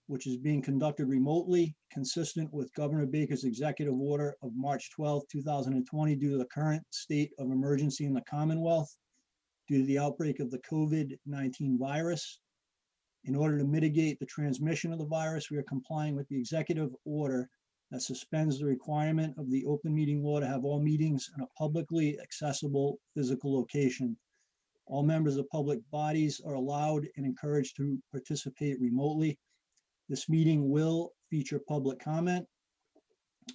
which is being conducted remotely, consistent with Governor Baker's executive order of March 12, 2020, due to the current state of emergency in the Commonwealth due to the outbreak of the COVID-19 virus. In order to mitigate the transmission of the virus, we are complying with the executive order that suspends the requirement of the open meeting law to have all meetings in a publicly accessible physical location. All members of public bodies are allowed and encouraged to participate remotely. This meeting will feature public comment.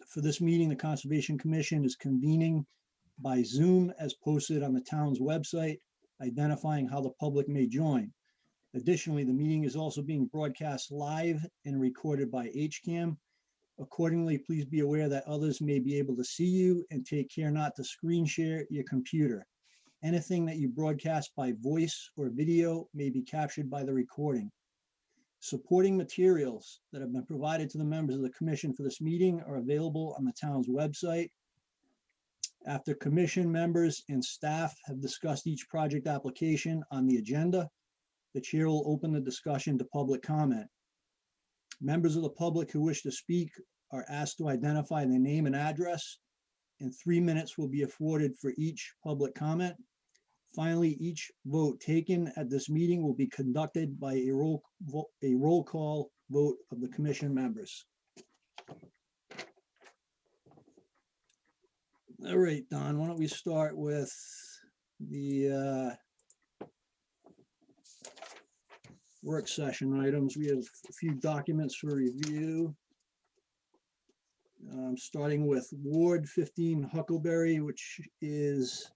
For this meeting, the Conservation Commission is convening by Zoom as posted on the town's website, identifying how the public may join. Additionally, the meeting is also being broadcast live and recorded by HCAM. Accordingly, please be aware that others may be able to see you, and take care not to screen share your computer. Anything that you broadcast by voice or video may be captured by the recording. Supporting materials that have been provided to the members of the commission for this meeting are available on the town's website. After commission members and staff have discussed each project application on the agenda, the chair will open the discussion to public comment. Members of the public who wish to speak are asked to identify their name and address, and 3 minutes will be afforded for each public comment. Finally, each vote taken at this meeting will be conducted by a roll call vote of the commission members. All right, Don, why don't we start with the work session items. We have a few documents for review. Starting with Ward 15 Huckleberry, which is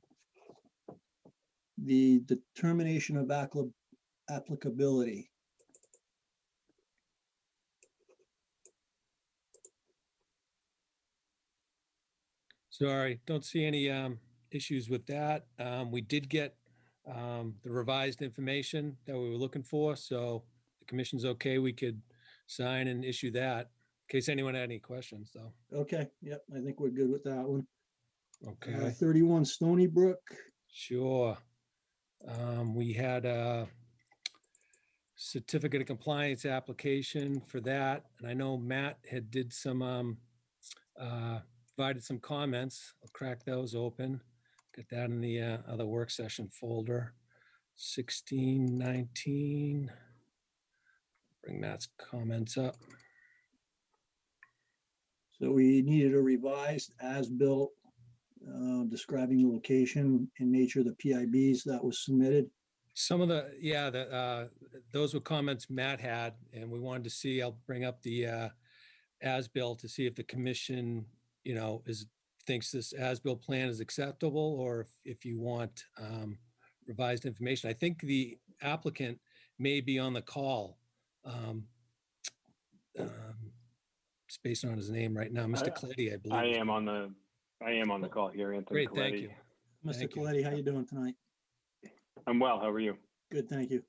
the determination of applicability. Sorry, don't see any issues with that. We did get the revised information that we were looking for, so the commission's okay. We could sign and issue that in case anyone had any questions, though. Okay, yep, I think we're good with that one. Okay. 31 Stony Brook. Sure. We had a certificate of compliance application for that, and I know Matt had did some provided some comments. I'll crack those open. Get that in the other work session folder. 1619. Bring Matt's comments up. So we needed a revised as-built describing the location and nature of the PIBs that was submitted. Some of the, yeah, those were comments Matt had, and we wanted to see, I'll bring up the as-built to see if the commission, you know, thinks this as-built plan is acceptable, or if you want revised information. I think the applicant may be on the call. It's based on his name right now, Mr. Coletti, I believe. I am on the call here, Anthony. Great, thank you. Mr. Coletti, how you doing tonight? I'm well. How are you? Good, thank you.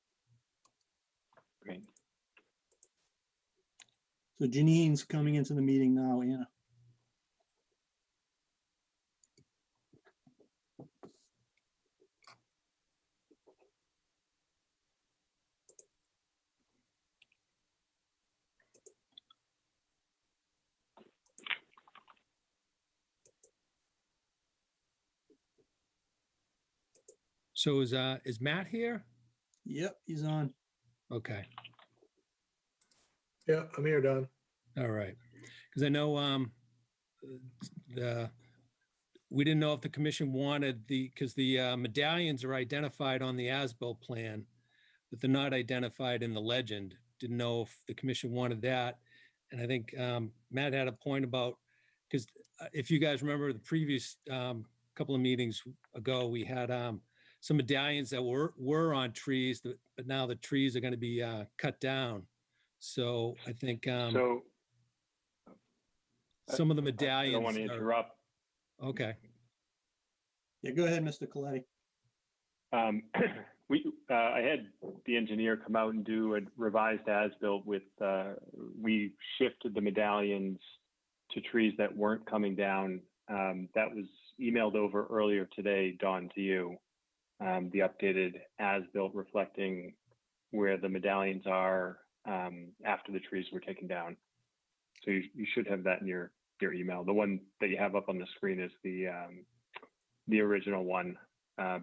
Great. So Janine's coming into the meeting now, Anna. So is Matt here? Yep, he's on. Okay. Yeah, I'm here, Don. All right. Because I know we didn't know if the commission wanted because the medallions are identified on the as-built plan, but they're not identified in the legend. Didn't know if the commission wanted that. And I think Matt had a point about, because if you guys remember the previous couple of meetings ago, we had some medallions that were on trees, but now the trees are going to be cut down. So I think some of the medallions. I don't want to interrupt. Okay. Yeah, go ahead, Mr. Coletti. I had the engineer come out and do a revised as-built with, we shifted the medallions to trees that weren't coming down. That was emailed over earlier today, Dawn, to you. The updated as-built reflecting where the medallions are after the trees were taken down. So you should have that in your email. The one that you have up on the screen is the original one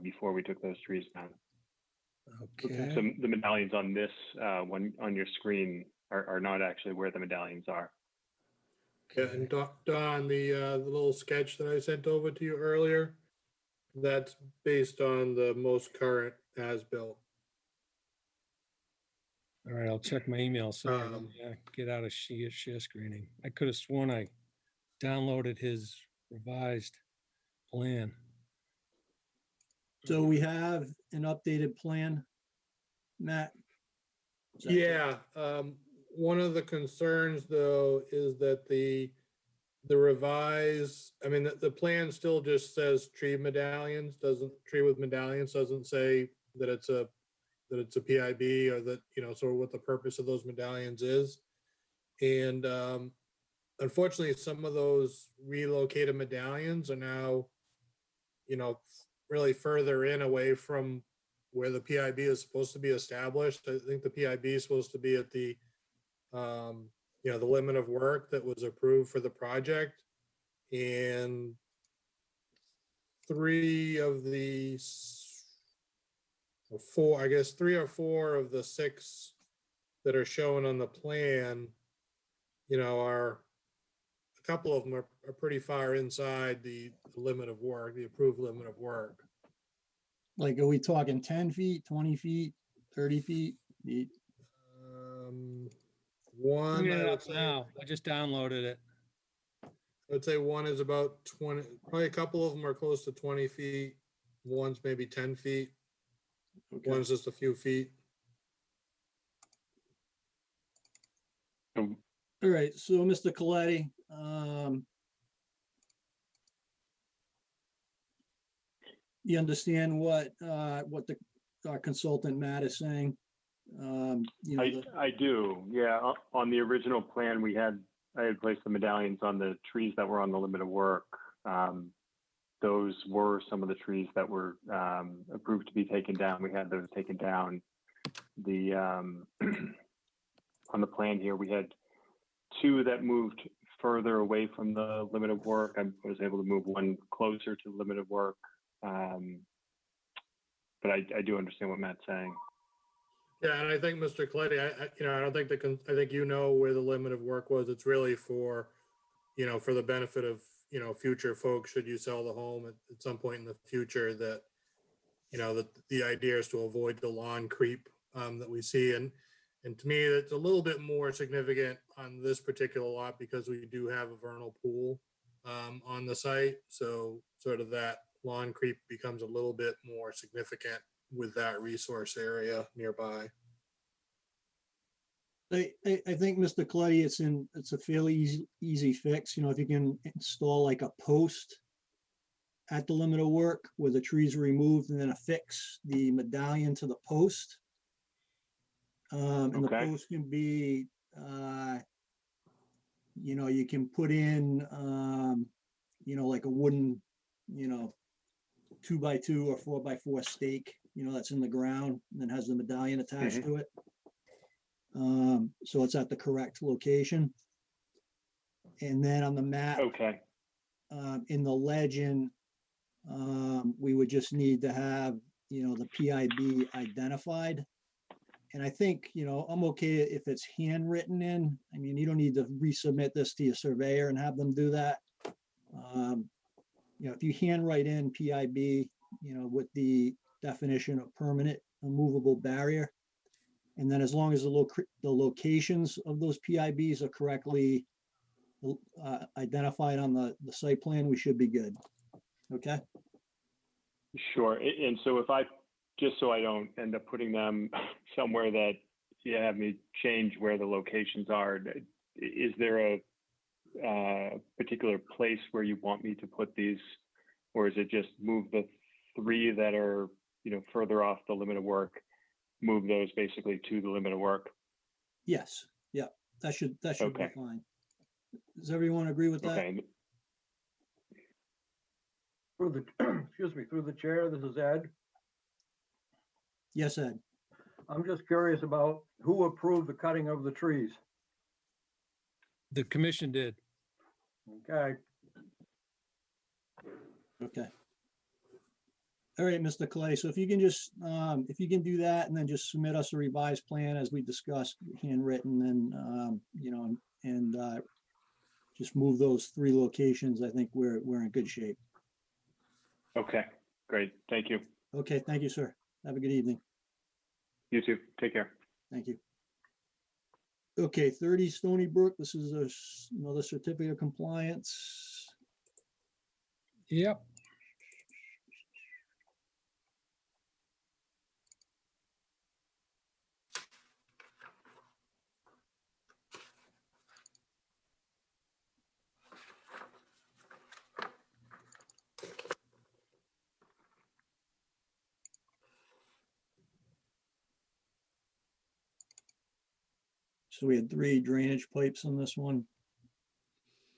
before we took those trees down. Okay. So the medallions on this one on your screen are not actually where the medallions are. Yeah, and Don, the little sketch that I sent over to you earlier, that's based on the most current as-built. All right, I'll check my email. Sorry, Um, get out of share screening. I could have sworn I downloaded his revised plan. So we have an updated plan, Matt? Is that correct? Yeah, one of the concerns though is that the revise, I mean, the plan still just says tree medallions, tree with medallions, doesn't say that it's a PIB or that, sort of what the purpose of those medallions is. And unfortunately, some of those relocated medallions are now, really further in away from where the PIB is supposed to be established. I think the PIB is supposed to be at the limit of work that was approved for the project. And three or four of the six that are shown on the plan, are a couple of them are pretty far inside the limit of work, the approved limit of work. Like, are we talking 10 feet, 20 feet, 30 feet? One, Bring it I would up say, now. I just downloaded it. one is about 20, probably a couple of them are close to 20 feet. One's maybe 10 feet. Okay. One's just a few feet. So All right, so Mr. Coletti, you understand what our consultant Matt is saying? I do, yeah. On the original plan, I had placed the medallions on the trees that were on the limit of work. Those were some of the trees that were approved to be taken down. We had those taken down. On the plan here, we had two that moved further away from the limit of work. I was able to move one closer to the limit of work. But I do understand what Matt's saying. Yeah, and I think Mr. Coletti, I don't think I think where the limit of work was. It's really for, for the benefit of, future folks, should you sell the home at some point in the future, that, that the idea is to avoid the lawn creep that we see. And to me, it's a little bit more significant on this particular lot because we do have a vernal pool on the site. So sort of that lawn creep becomes a little bit more significant with that resource area nearby. I think, Mr. Coletti, it's a fairly easy fix. If you can install like a post at the limit of work where the trees are removed and then affix the medallion to the post. And the Okay. post can be, you can put in, like a wooden, 2x2 or 4x4 stake, that's in the ground and then has the medallion attached to it. So it's at the correct location. And then on the map, Okay. in the legend, we would just need to have, the PIB identified. And I think, I'm okay if it's handwritten in. I mean, you don't need to resubmit this to your surveyor and have them do that. If you handwrite in PIB, with the definition of permanent immovable barrier, and then as long as the locations of those PIBs are correctly identified on the site plan, we should be good. Okay? Sure. And so just so I don't end up putting them somewhere that you have me change where the locations are, is there a particular place where you want me to put these, or is it just move the three that are, further off the limit of work, move those basically to the limit of work? Yes. Yeah. That should Okay. be fine. Does everyone agree with that? Okay. Through the, excuse me, through the chair, this is Ed. Yes, Ed. I'm just curious about who approved the cutting of the trees. The commission did. Okay, Okay. All right, Mr. Clay, so if you can just, if you can do that and then just submit us a revised plan as we discussed, handwritten, and, you know, and just move those 3 locations, I think we're in good shape. Okay, great. Thank you. Okay, thank you, sir. Have a good evening. You too. Take care. Thank you. Okay, 30 Stony Brook, this is another certificate of compliance. Yep. So we had 3 drainage pipes on this one.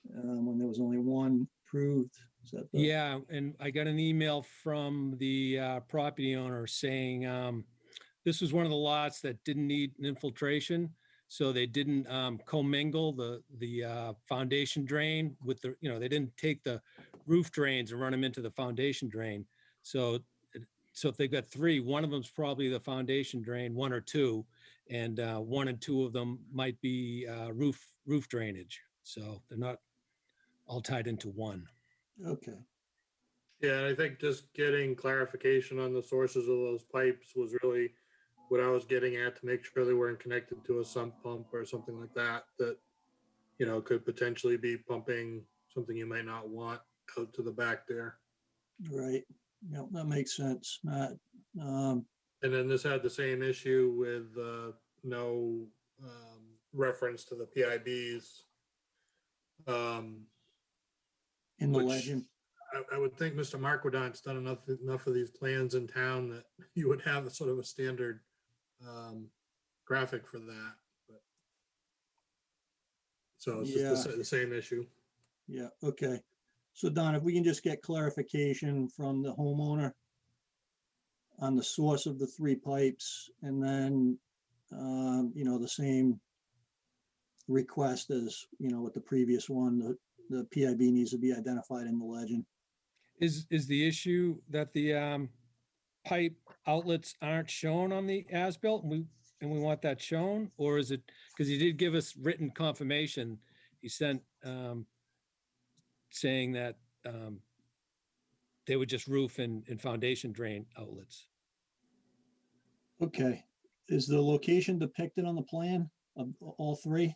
When there was only 1 approved. Is that the? Yeah, and I got an email from the property owner saying this was one of the lots that didn't need an infiltration, so they didn't commingle the foundation drain with the, you know, they didn't take the roof drains and run them into the foundation drain. So if they've got 3, one of them's probably the foundation drain, 1 or 2, and 1 and 2 of them might be roof drainage. So they're not all tied into one. Okay, Yeah, and I think just getting clarification on the sources of those pipes was really what I was getting at, to make sure they weren't connected to a sump pump or something like that, that, you know, could potentially be pumping something you might not want out to the back there. right. Yep, that makes sense, Matt. And then this had the same issue with no reference to the PIBs. In the Which- legend. I would think Mr. Marquardon's done enough of these plans in town that you would have a sort of a standard graphic for that. But so it's just the same issue. Yeah, okay. So Don, if we can just get clarification from the homeowner on the source of the 3 pipes, and then, you know, the same request as, you know, with the previous one, the PIB needs to be identified in the legend. Is the issue that the pipe outlets aren't shown on the as-built, and we want that shown? Or is it, because he did give us written confirmation, he sent saying that they would just roof and foundation drain outlets. Okay, is the location depicted on the plan of all 3?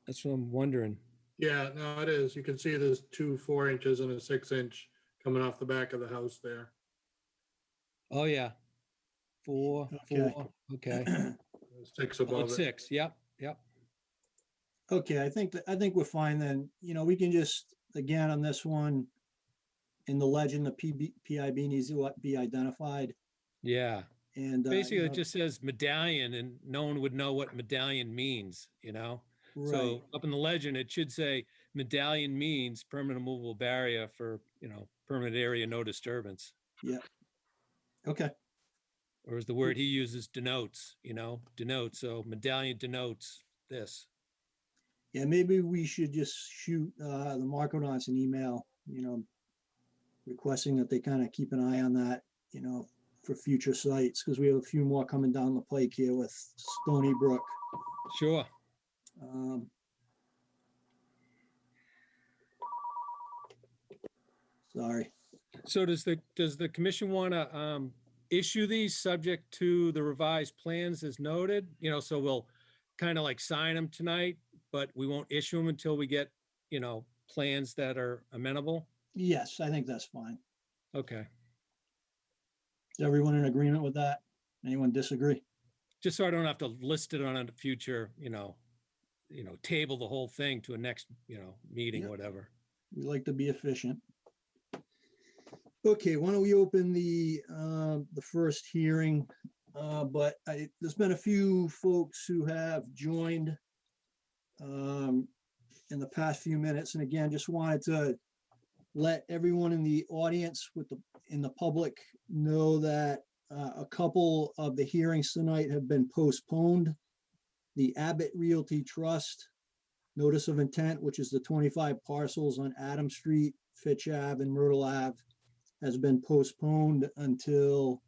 That's what I'm wondering. Yeah, no, it is. You can see there's 2 4 inches and a 6 inch coming off the back of the house there. Oh, yeah. 4, Okay. 4, okay. 6 Oh, above it's it. 6, yep. Okay, I think we're fine then. You know, we can just, again, on this one, in the legend, the PIB needs to be identified, Yeah. and. Basically, you it know, just says medallion, and no one would know what medallion means, you know? Right, So up in the legend, it should say medallion means permanent movable barrier for, you know, permanent area, no disturbance. okay, Or as the word he uses, denotes, you know, denotes. So medallion denotes this. yeah, maybe we should just shoot the Markodonts an email, you know, requesting that they kind of keep an eye on that, you know, for future sites, because we have a few more coming down the pike here with Stony Brook. Sure. Sorry. So does the commission want to issue these subject to the revised plans as noted? You know, so we'll kind of like sign them tonight, but we won't issue them until we get, you know, plans that are amenable? Yes, I think that's fine. Okay. Is everyone in agreement with that? Anyone disagree? Just so I don't have to list it on a future, you know, table the whole thing to a next, you know, meeting, Yep. whatever. We like to be efficient. Okay, why don't we open the first hearing? But there's been a few folks who have joined in the past few minutes, and again, just wanted to let everyone in the audience in the public know that A couple of the hearings tonight have been postponed. The Abbott Realty Trust notice of intent, which is the 25 parcels on Adam Street, Fitch Ave, and Myrtle Ave, has been postponed until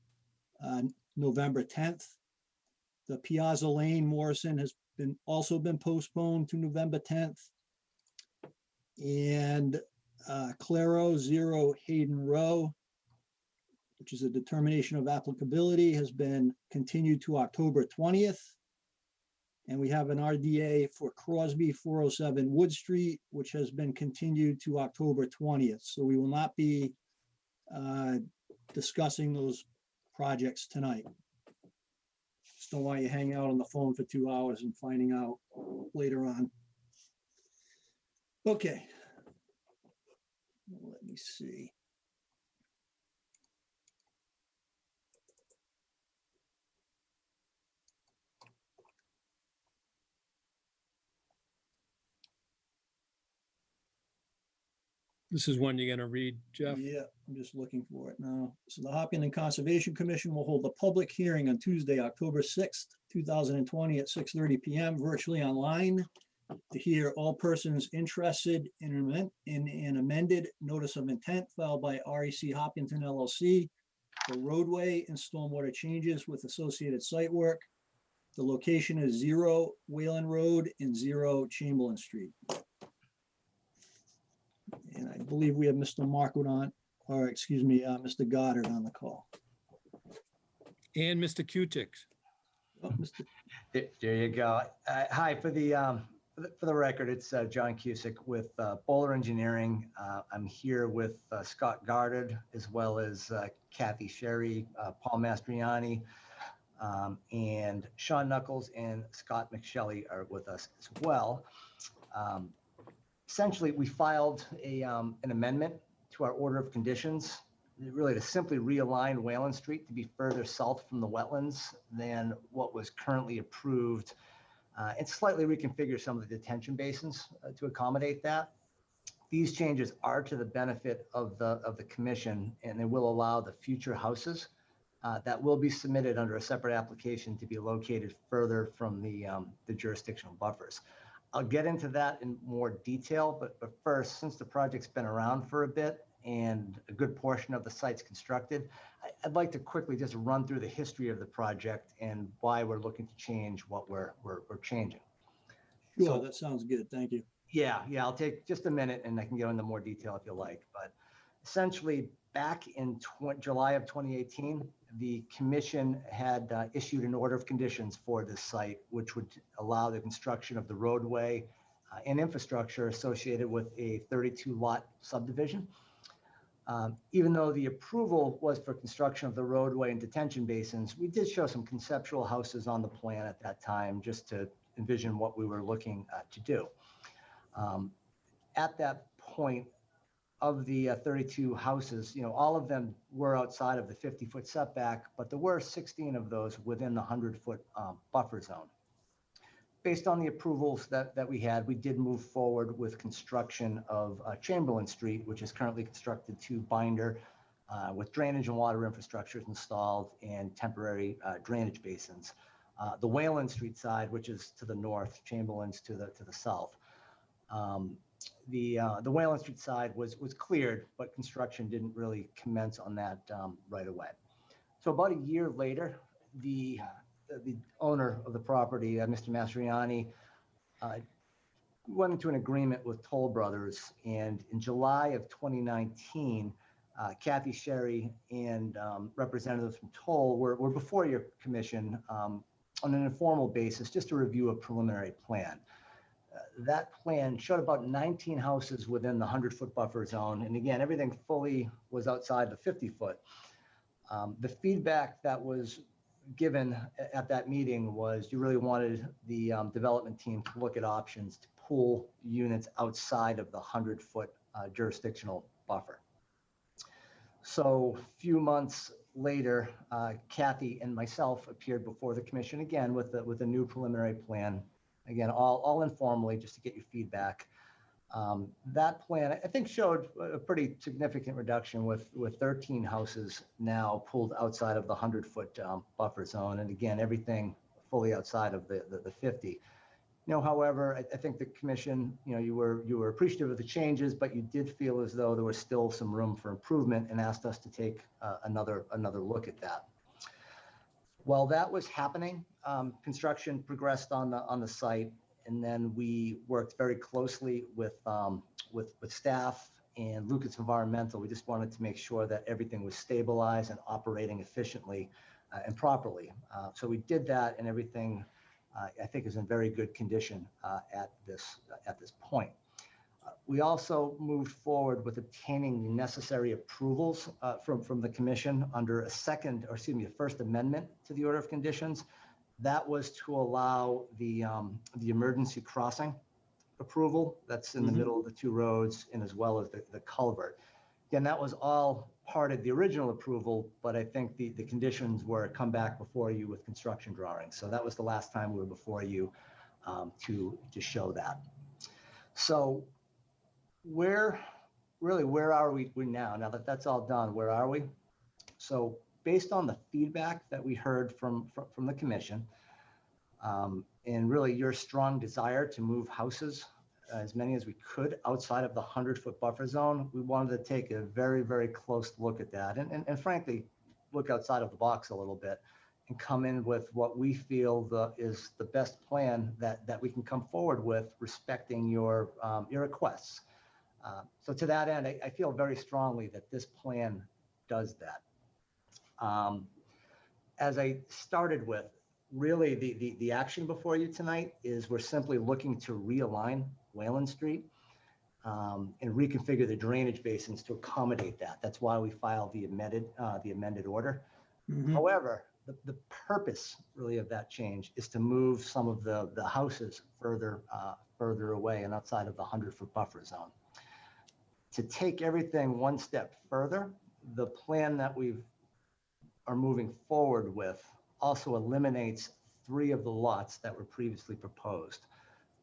November 10th. The Piazza Lane Morrison has also been postponed to November 10th. And Claro 0 Hayden Row, which is a determination of applicability, has been continued to October 20th. And we have an RDA for Crosby 407 Wood Street, which has been continued to October 20th. So we will not be discussing those projects tonight. Just don't want you hanging out on the phone for 2 hours and finding out later on. Okay. Let me see. This is one you're going to read, Jeff? Yeah, I'm just looking for it now. So the Hopkins Conservation Commission will hold a public hearing on Tuesday, October 6th, 2020 at 6:30 PM virtually online to hear all persons interested in an amended notice of intent filed by REC Hopkinton LLC for roadway and stormwater changes with associated site work. The location is 0 Wayland Road and 0 Chamberlain Street. And I believe we have Mr. Markwood on, or excuse me, Mr. Goddard on the call. And Mr. Cutix. Oh, Mr. There you go. Hi, for the record, it's John Cusick with Bowler Engineering. I'm here with Scott Goddard, as well as Kathy Sherry, Paul Mastriani, and Sean Knuckles and Scott McShelly are with us as well. Essentially, we filed an amendment to our order of conditions, really to simply realign Wayland Street to be further south from the wetlands than what was currently approved, and slightly reconfigure some of the detention basins to accommodate that. These changes are to the benefit of the commission, and they will allow the future houses that will be submitted under a separate application to be located further from the jurisdictional buffers. I'll get into that in more detail, but first, since the project's been around for a bit and a good portion of the site's constructed, I'd like to quickly just run through the history of the project and why we're looking to change what we're changing. Sure, So- that sounds good. Thank you. Yeah, I'll take just a minute and I can go into more detail if you like. But essentially, back in July of 2018, the commission had issued an order of conditions for this site, which would allow the construction of the roadway and infrastructure associated with a 32 lot subdivision. Even though the approval was for construction of the roadway and detention basins, we did show some conceptual houses on the plan at that time just to envision what we were looking to do. At that point, of the 32 houses, all of them were outside of the 50-foot setback, but there were 16 of those within the 100-foot buffer zone. Based on the approvals that we had, we did move forward with construction of Chamberlain Street, which is currently constructed to binder with drainage and water infrastructures installed and temporary drainage basins. The Wayland Street side, which is to the north, Chamberlain's to the south. The Wayland Street side was cleared, but construction didn't really commence on that right away. So about a year later, the owner of the property, Mr. Mastriani, went into an agreement with Toll Brothers, and in July of 2019, Kathy Sherry and representatives from Toll were before your commission on an informal basis just to review a preliminary plan. That plan showed about 19 houses within the 100-foot buffer zone. And again, everything fully was outside the 50-foot. The feedback that was given at that meeting was you really wanted the development team to look at options to pull units outside of the 100-foot jurisdictional buffer. So a few months later, Kathy and myself appeared before the commission again with a new preliminary plan. Again, all informally, just to get your feedback. That plan, I think, showed a pretty significant reduction with 13 houses now pulled outside of the 100-foot buffer zone. And again, everything fully outside of the 50. However, I think the commission, you were appreciative of the changes, but you did feel as though there was still some room for improvement and asked us to take another look at that. While that was happening, construction progressed on the site, and then we worked very closely with staff and Lucas Environmental. We just wanted to make sure that everything was stabilized and operating efficiently and properly. So we did that, and everything I think is in very good condition at this point. We also moved forward with obtaining the necessary approvals from the commission under a first amendment to the order of conditions. That was to allow the emergency crossing approval that's in the middle of the two roads, and as well as the culvert. Again, that was all part of the original approval, but I think the conditions were come back before you with construction drawings. So that was the last time we were before you to show that. So where are we now? Now that that's all done, where are we? So based on the feedback that we heard from the commission, and really your strong desire to move houses, as many as we could, outside of the 100-foot buffer zone, we wanted to take a very, very close look at that, and frankly, look outside of the box a little bit and come in with what we feel is the best plan that we can come forward with, respecting your requests. So to that end, I feel very strongly that this plan does that. As I started with, really the action before you tonight is we're simply looking to realign Wayland Street and reconfigure the drainage basins to accommodate that. That's why we filed the amended order. However, the purpose really of that change is to move some of the houses further away and outside of the 100-foot buffer zone. To take everything one step further, the plan that we are moving forward with also eliminates 3 of the lots that were previously proposed.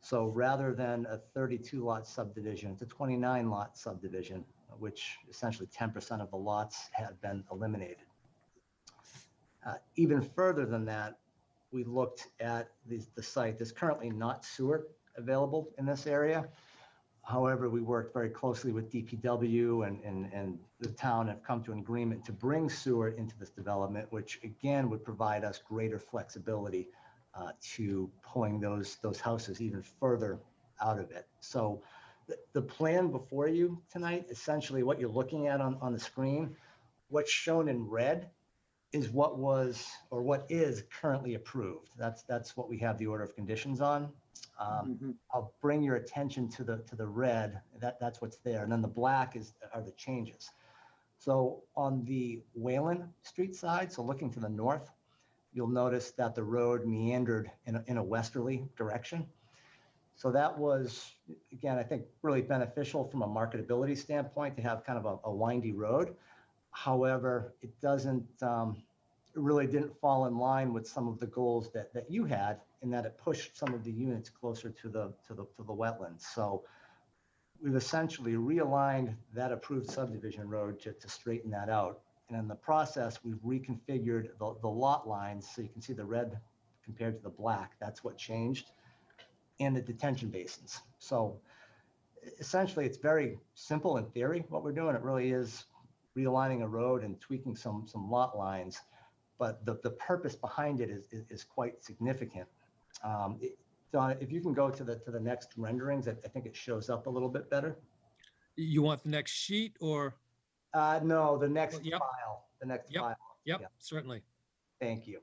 So rather than a 32-lot subdivision, it's a 29-lot subdivision, which essentially 10% of the lots have been eliminated. Even further than that, we looked at the site. There's currently not sewer available in this area. However, we worked very closely with DPW and the town have come to an agreement to bring sewer into this development, which again would provide us greater flexibility to pulling those houses even further out of it. So the plan before you tonight, essentially what you're looking at on the screen, what's shown in red is what was or what is currently approved. That's what we have the order of conditions on. I'll bring your attention to the red. That's what's there, and then the black are the changes. So on the Wayland Street side, so looking to the north, you'll notice that the road meandered in a westerly direction. So that was, again, I think really beneficial from a marketability standpoint to have kind of a windy road. However, it really didn't fall in line with some of the goals that you had, in that it pushed some of the units closer to the wetlands. So we've essentially realigned that approved subdivision road to straighten that out. And in the process, we've reconfigured the lot lines, so you can see the red compared to the black. That's what changed, and the detention basins. So essentially, it's very simple in theory what we're doing. It really is realigning a road and tweaking some lot lines, but the purpose behind it is quite significant. Don, if you can go to the next renderings, I think it shows up a little bit better. You want the next sheet or? No, the next Yep. file. The next file. Yep, Yeah. certainly. Thank you.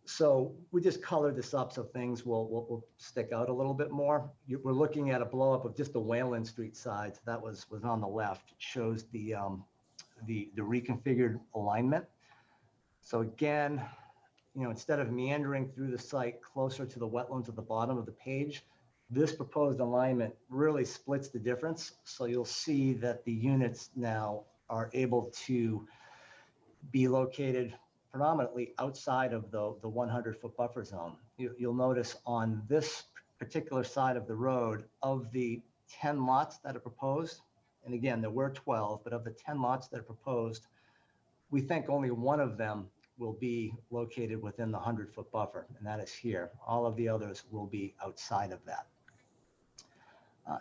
So we just colored this up so things will stick out a little bit more. We're looking at a blow up of just the Wayland Street side. So that was on the left. It shows the reconfigured alignment. So again, instead of meandering through the site closer to the wetlands at the bottom of the page, this proposed alignment really splits the difference. So you'll see that the units now are able to be located predominantly outside of the 100-foot buffer zone. You'll notice on this particular side of the road, of the 10 lots that are proposed, and again, there were 12, but of the 10 lots that are proposed, we think only one of them will be located within the 100-foot buffer, and that is here. All of the others will be outside of that.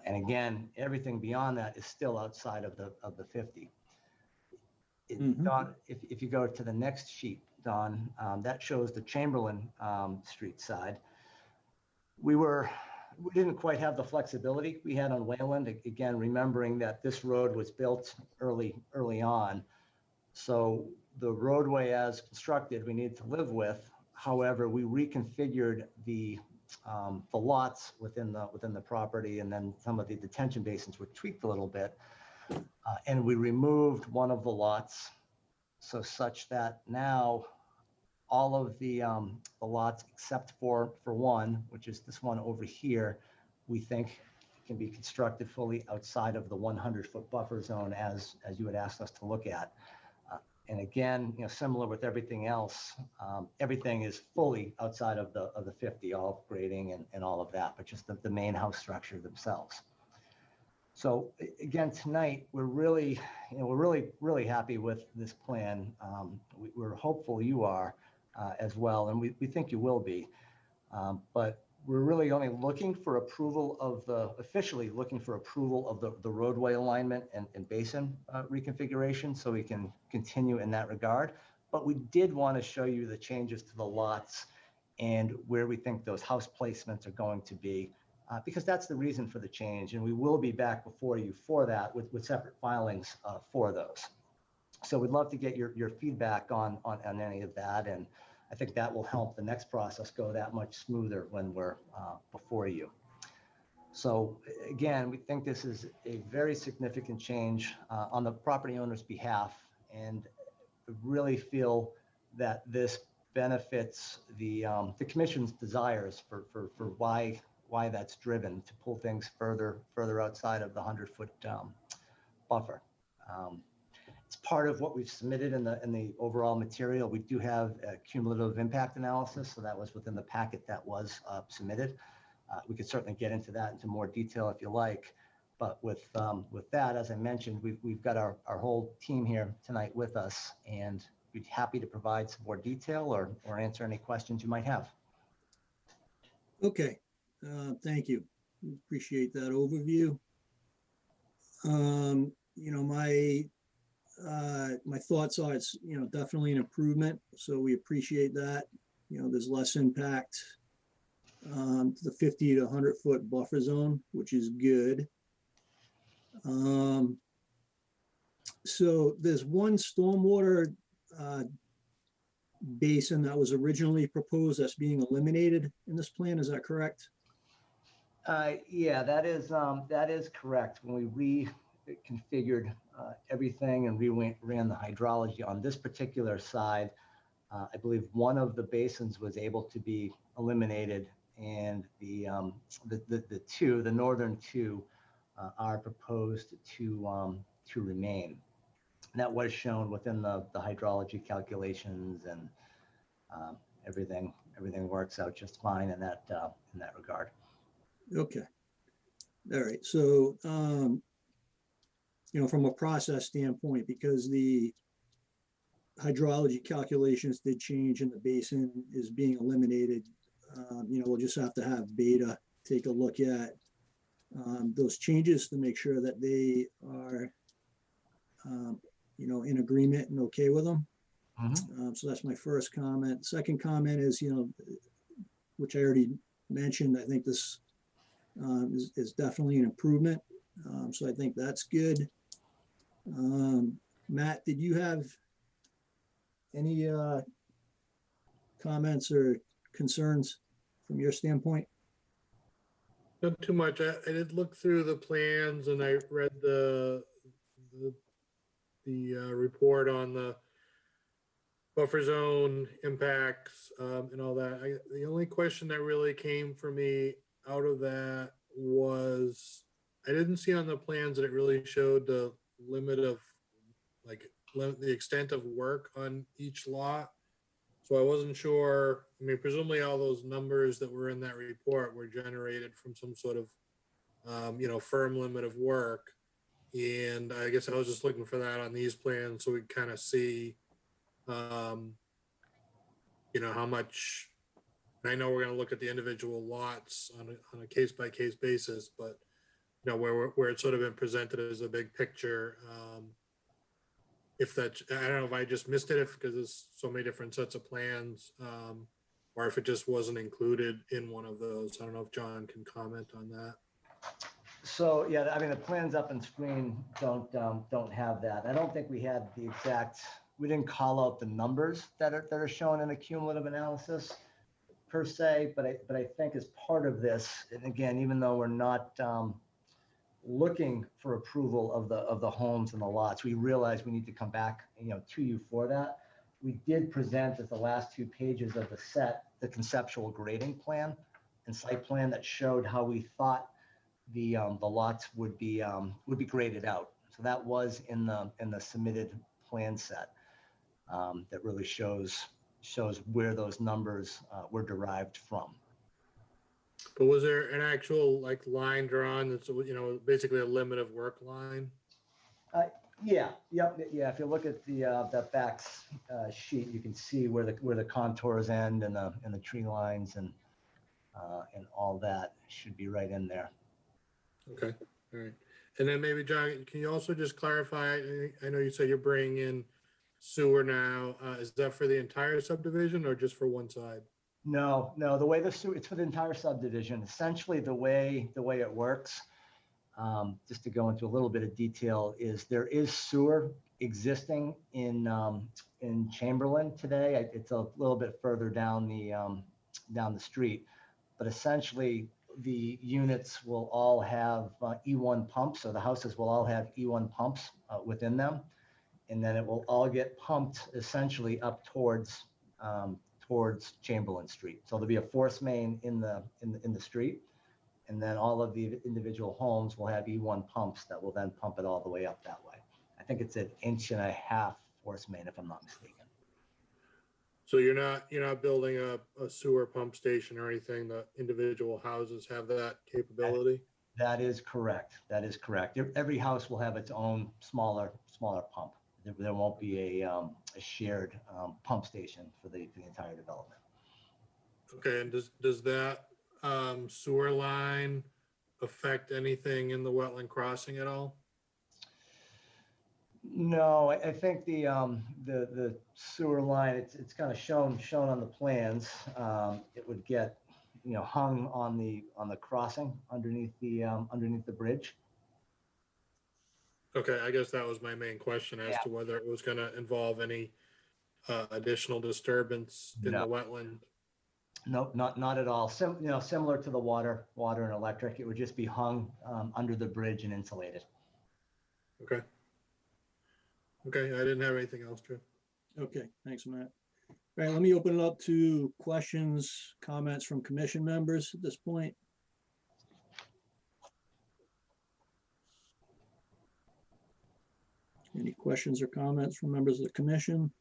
And again, everything beyond that is still outside of the 50. Mhm. Don, if you go to the next sheet, Don, that shows the Chamberlain Street side. We didn't quite have the flexibility we had on Wayland. Again, remembering that this road was built early on. So the roadway as constructed, we need to live with. However, we reconfigured the lots within the property, and then some of the detention basins were tweaked a little bit. And we removed one of the lots, so such that now all of the lots except for one, which is this one over here, we think can be constructed fully outside of the 100-foot buffer zone as you had asked us to look at. And again, similar with everything else, everything is fully outside of the 50, all grading and all of that, but just the main house structure themselves. So again, tonight, we're really happy with this plan. We're hopeful you are as well, and we think you will be. But we're really only looking for approval officially looking for approval of the roadway alignment and basin reconfiguration, so we can continue in that regard. But we did want to show you the changes to the lots and where we think those house placements are going to be, because that's the reason for the change. And we will be back before you for that with separate filings for those. So we'd love to get your feedback on any of that. And I think that will help the next process go that much smoother when we're before you. So again, we think this is a very significant change on the property owner's behalf, and really feel that this benefits the commission's desires for why that's driven to pull things further outside of the 100-foot buffer. It's part of what we've submitted in the overall material. We do have a cumulative impact analysis, so that was within the packet that was submitted. We could certainly get into that into more detail if you like, but with that, as I mentioned, we've got our whole team here tonight with us, and we'd be happy to provide some more detail or answer any questions you might have. Okay, thank you. Appreciate that overview. My thoughts are it's, definitely an improvement. So we appreciate that. There's less impact to the 50 to 100-foot buffer zone, which is good. So there's one stormwater basin that was originally proposed that's being eliminated in this plan. Is that correct? Yeah, that is correct. When we reconfigured everything and ran the hydrology on this particular side, I believe one of the basins was able to be eliminated, and the northern two are proposed to remain. And that was shown within the hydrology calculations, and everything works out just fine in that regard. Okay. All right. So, from a process standpoint, because the hydrology calculations did change and the basin is being eliminated, we'll just have to have Beta take a look at those changes to make sure that they are, in agreement and okay with them. Mhm. So that's my first comment. Second comment is, which I already mentioned, I think this is definitely an improvement. So I think that's good. Matt, did you have any comments or concerns from your standpoint? Not too much. I did look through the plans, and I read the report on the buffer zone impacts and all that. The only question that really came for me out of that was, I didn't see on the plans that it really showed the limit of the extent of work on each lot. So I wasn't sure. I mean, presumably all those numbers that were in that report were generated from some sort of firm limit of work. And I guess I was just looking for that on these plans so we kind of see, how much. I know we're going to look at the individual lots on a case by case basis, but where it's sort of been presented as a big picture. If that, I don't know if I just missed it, because there's so many different sets of plans, or if it just wasn't included in one of those. I don't know if John can comment on that. So, yeah, I mean, the plans up on screen don't have that. I don't think we had the exact, we didn't call out the numbers that are shown in the cumulative analysis per se, but I think as part of this, and again, even though we're not looking for approval of the homes and the lots, we realize we need to come back, to you for that. We did present as the last 2 pages of the set, the conceptual grading plan and site plan that showed how we thought the lots would be graded out. So that was in the submitted plan set that really shows where those numbers were derived from. But was there an actual line drawn that's, basically a limit of work line? Yeah. If you look at that back sheet, you can see where the contours end and the tree lines and all that should be right in there. Okay, all right. And then maybe, John, can you also just clarify, I know you said you're bringing in sewer now. Is that for the entire subdivision or just for one side? No, the way it's for the entire subdivision. Essentially, the way it works, just to go into a little bit of detail, is there is sewer existing in Chamberlain today. It's a little bit further down the street, but essentially the units will all have E1 pumps, so the houses will all have E1 pumps within them, and then it will all get pumped essentially up towards Chamberlain Street. So there'll be a force main in the street, and then all of the individual homes will have E1 pumps that will then pump it all the way up that way. I think it's an 1.5 inch force main, if I'm not mistaken. So you're not building a sewer pump station or anything. The individual houses have that capability? That is correct. Every house will have its own smaller pump. There won't be a shared pump station for the entire development. Okay, and does that sewer line affect anything in the wetland crossing at all? No, I think the sewer line, it's kind of shown on the plans. It would get hung on the crossing underneath the bridge. Okay, I guess that was my main question as to whether it was going to involve any additional disturbance in the wetland. No, not at all. Similar to the water and electric, it would just be hung under the bridge and insulated. Okay, I didn't have anything else, Drew. Okay, thanks, Matt. All right, let me open it up to questions, comments from commission members at this point. Any questions or comments from members of the commission?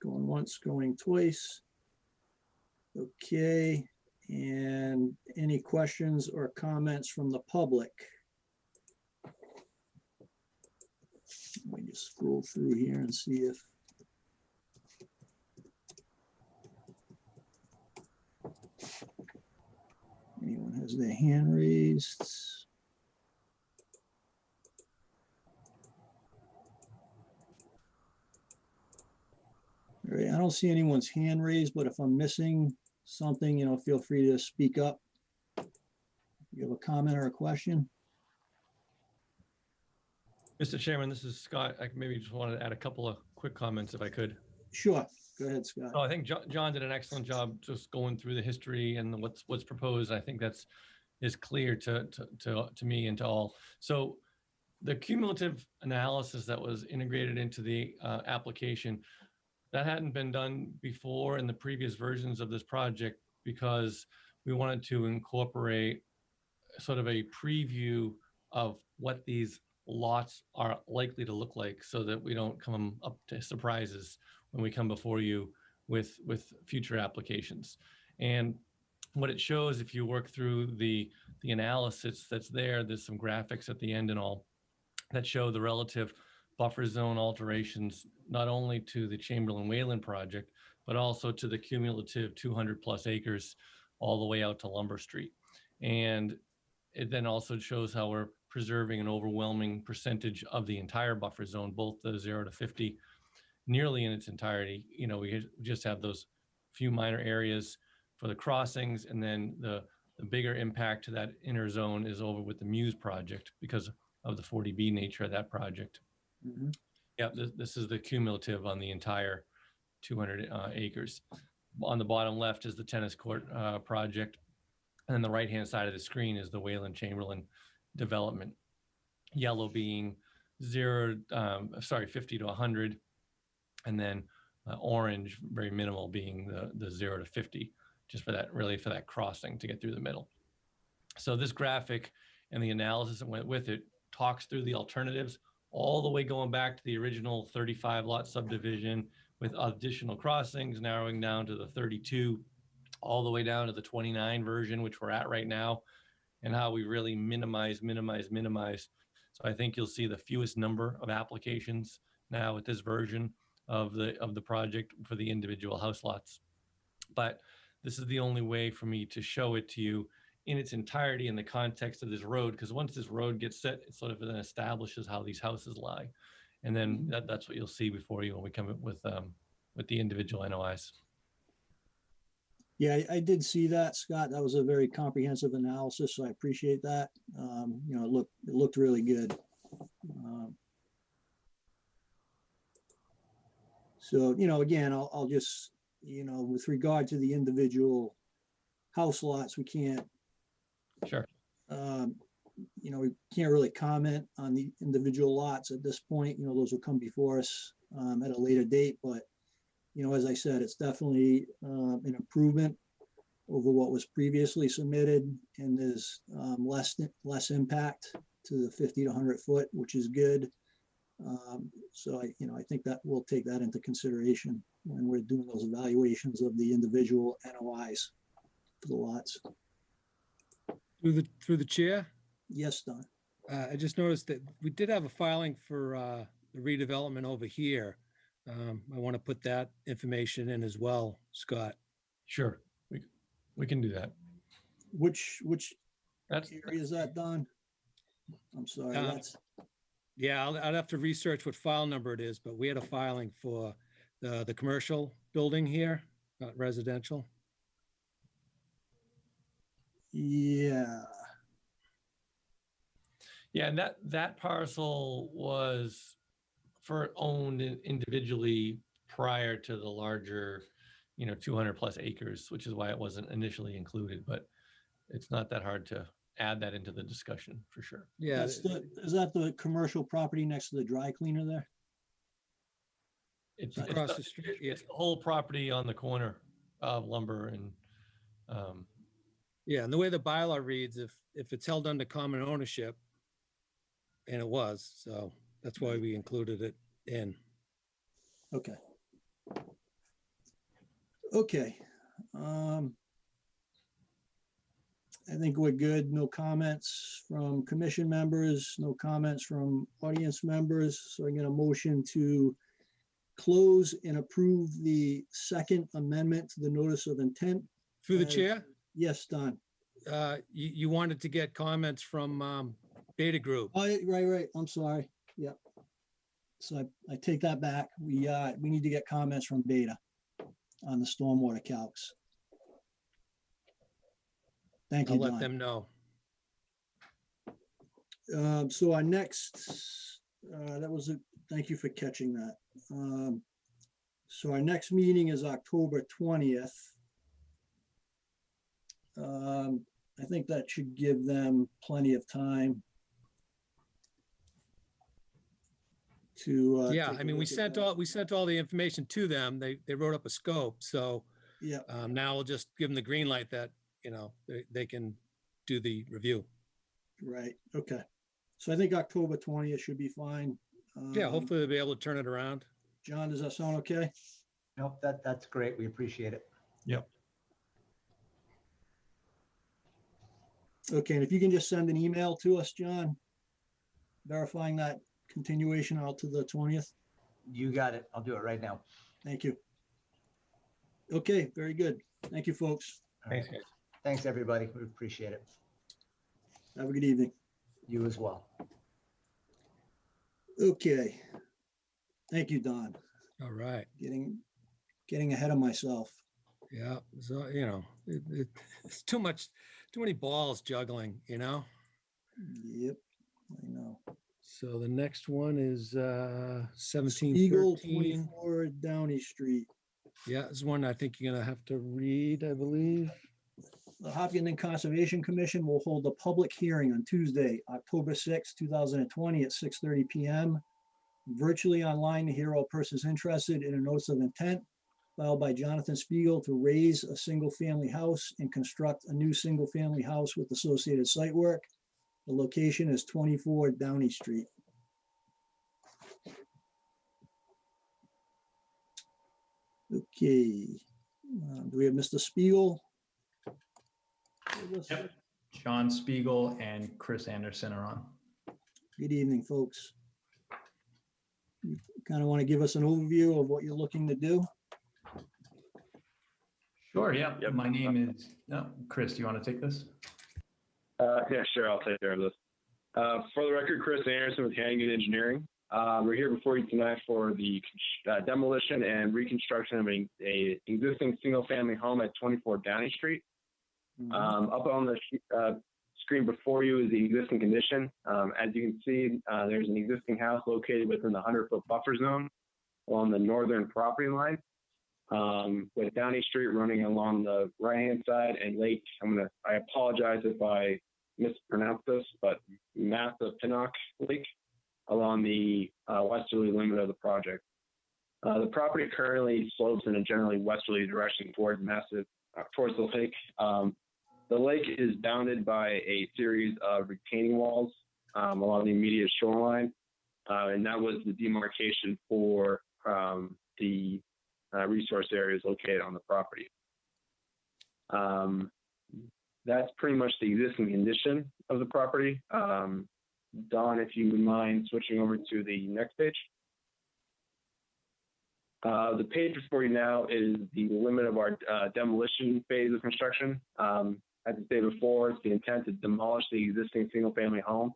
Going once, going twice. Okay, and any questions or comments from the public? Let me just scroll through here and see if anyone has their hand raised. All right, I don't see anyone's hand raised, but if I'm missing something, feel free to speak up. You have a comment or a question? Mr. Chairman, this is Scott. I maybe just wanted to add a couple of quick comments if I could. Sure, go ahead, Scott. So I think John did an excellent job just going through the history and what's proposed. I think is clear to me and to all. So the cumulative analysis that was integrated into the application, that hadn't been done before in the previous versions of this project because we wanted to incorporate sort of a preview of what these lots are likely to look like so that we don't come up to surprises when we come before you with future applications. And what it shows, if you work through the analysis that's there, there's some graphics at the end and all that show the relative buffer zone alterations, not only to the Chamberlain Wayland project, but also to the cumulative 200 plus acres all the way out to Lumber Street. And it then also shows how we're preserving an overwhelming percentage of the entire buffer zone, both the 0 to 50, nearly in its entirety. You know, we just have those few minor areas for the crossings, and then the bigger impact to that inner zone is over with the Muse project because of the 40B nature of that project. Mhm. Yeah, this is the cumulative on the entire 200 acres. On the bottom left is the tennis court project. And then the right-hand side of the screen is the Wayland Chamberlain development. Yellow being 50 to 100. And then orange, very minimal, being the 0 to 50, just for that crossing to get through the middle. So this graphic and the analysis that went with it talks through the alternatives all the way going back to the original 35 lot subdivision with additional crossings, narrowing down to the 32, all the way down to the 29 version, which we're at right now, and how we really minimize. So I think you'll see the fewest number of applications now with this version of the project for the individual house lots. But this is the only way for me to show it to you in its entirety in the context of this road, because once this road gets set, it sort of then establishes how these houses lie. And then that's what you'll see before you when we come up with the individual NOIs. Yeah, I did see that, Scott. That was a very comprehensive analysis, so I appreciate that. You know, it looked really good. So, you know, again, I'll just, you know, with regard to the individual house lots, we can't, Sure. you know, we can't really comment on the individual lots at this point. You know, those will come before us at a later date. But, you know, as I said, it's definitely an improvement over what was previously submitted, and there's less impact to the 50 to 100 foot, which is good. So I think that we'll take that into consideration when we're doing those evaluations of the individual NOIs for the lots. Through the chair, Yes, Don. I just noticed that we did have a filing for the redevelopment over here. I want to put that information in as well, Scott. Sure. We can do that. Which That's area is that, Don? I'm sorry. Yeah, I'd have to research what file number it is, but we had a filing for the commercial building here, not residential. Yeah. Yeah, and that parcel was owned individually prior to the larger, 200 plus acres, which is why it wasn't initially included, but it's not that hard to add that into the discussion for sure. Yeah, Is that the commercial property next to the dry cleaner there? It's across the street. Yeah. It's the whole property on the corner of Lumber and Yeah, and the way the bylaw reads, if it's held under common ownership, and it was, so that's why we included it in. Okay. Okay. I think we're good. No comments from commission members, no comments from audience members. So I get a motion to close and approve the second amendment to the notice of intent. Through the chair, Yes, Don. you wanted to get comments from Beta Group. Oh, right. I'm sorry. Yep. So I take that back. We need to get comments from Beta on the stormwater calcs. Thank you, I'll let Don. them know. So our next, thank you for catching that. So our next meeting is October 20th. I think that should give them plenty of time to. Yeah, take I a mean, we look at that. sent all the information to them. They wrote up a scope. So Yeah, now we'll just give them the green light that, they can do the review. right. Okay. So I think October 20th should be fine. Yeah, hopefully they'll be able to turn it around. John, does that sound okay? Nope, that's great. We appreciate it. Yep. Okay, and if you can just send an email to us, John, verifying that continuation out to the 20th. You got it. I'll do it right now. Thank you. Okay, very good. Thank you, folks. All right. Thanks, guys. Thanks, everybody. We appreciate it. Have a good evening. You as well. Okay. Thank you, Don. All right. Getting ahead of myself. Yeah. So, it's too many balls juggling, Yep, I know. So the next one is Spiegel 1713. 24 Downey Street. Yeah, this is one I think you're gonna have to read, I believe. The Hopkins Conservation Commission will hold a public hearing on Tuesday, October 6, 2020 at 6:30 PM. Virtually online to hear all persons interested in a notice of intent filed by Jonathan Spiegel to raise a single-family house and construct a new single-family house with associated site work. The location is 24 Downey Street. Okay, do we have Mr. Spiegel? Yep. John Spiegel and Chris Anderson are on. Good evening, folks. You kind of want to give us an overview of what you're looking to do? Sure, yeah. Yep. My name is, no, Chris, do you want to take this? Yeah, sure. I'll take care of this. For the record, Chris Anderson with Hannigan Engineering. We're here before you tonight for the demolition and reconstruction of a existing single-family home at 24 Downey Street. Up on the screen before you is the existing condition. As you can see, there's an existing house located within the 100-foot buffer zone along the northern property line, with Downey Street running along the right-hand side and Lake. I apologize if I mispronounce this, but Massapinock Lake along the westerly limit of the project. The property currently slopes in a generally westerly direction towards the lake. The lake is bounded by a series of retaining walls along the immediate shoreline, and that was the demarcation for the resource areas located on the property. That's pretty much the existing condition of the property. Don, if you would mind switching over to the next page. The page before you now is the limit of our demolition phase of construction. As I stated before, it's the intent to demolish the existing single-family home,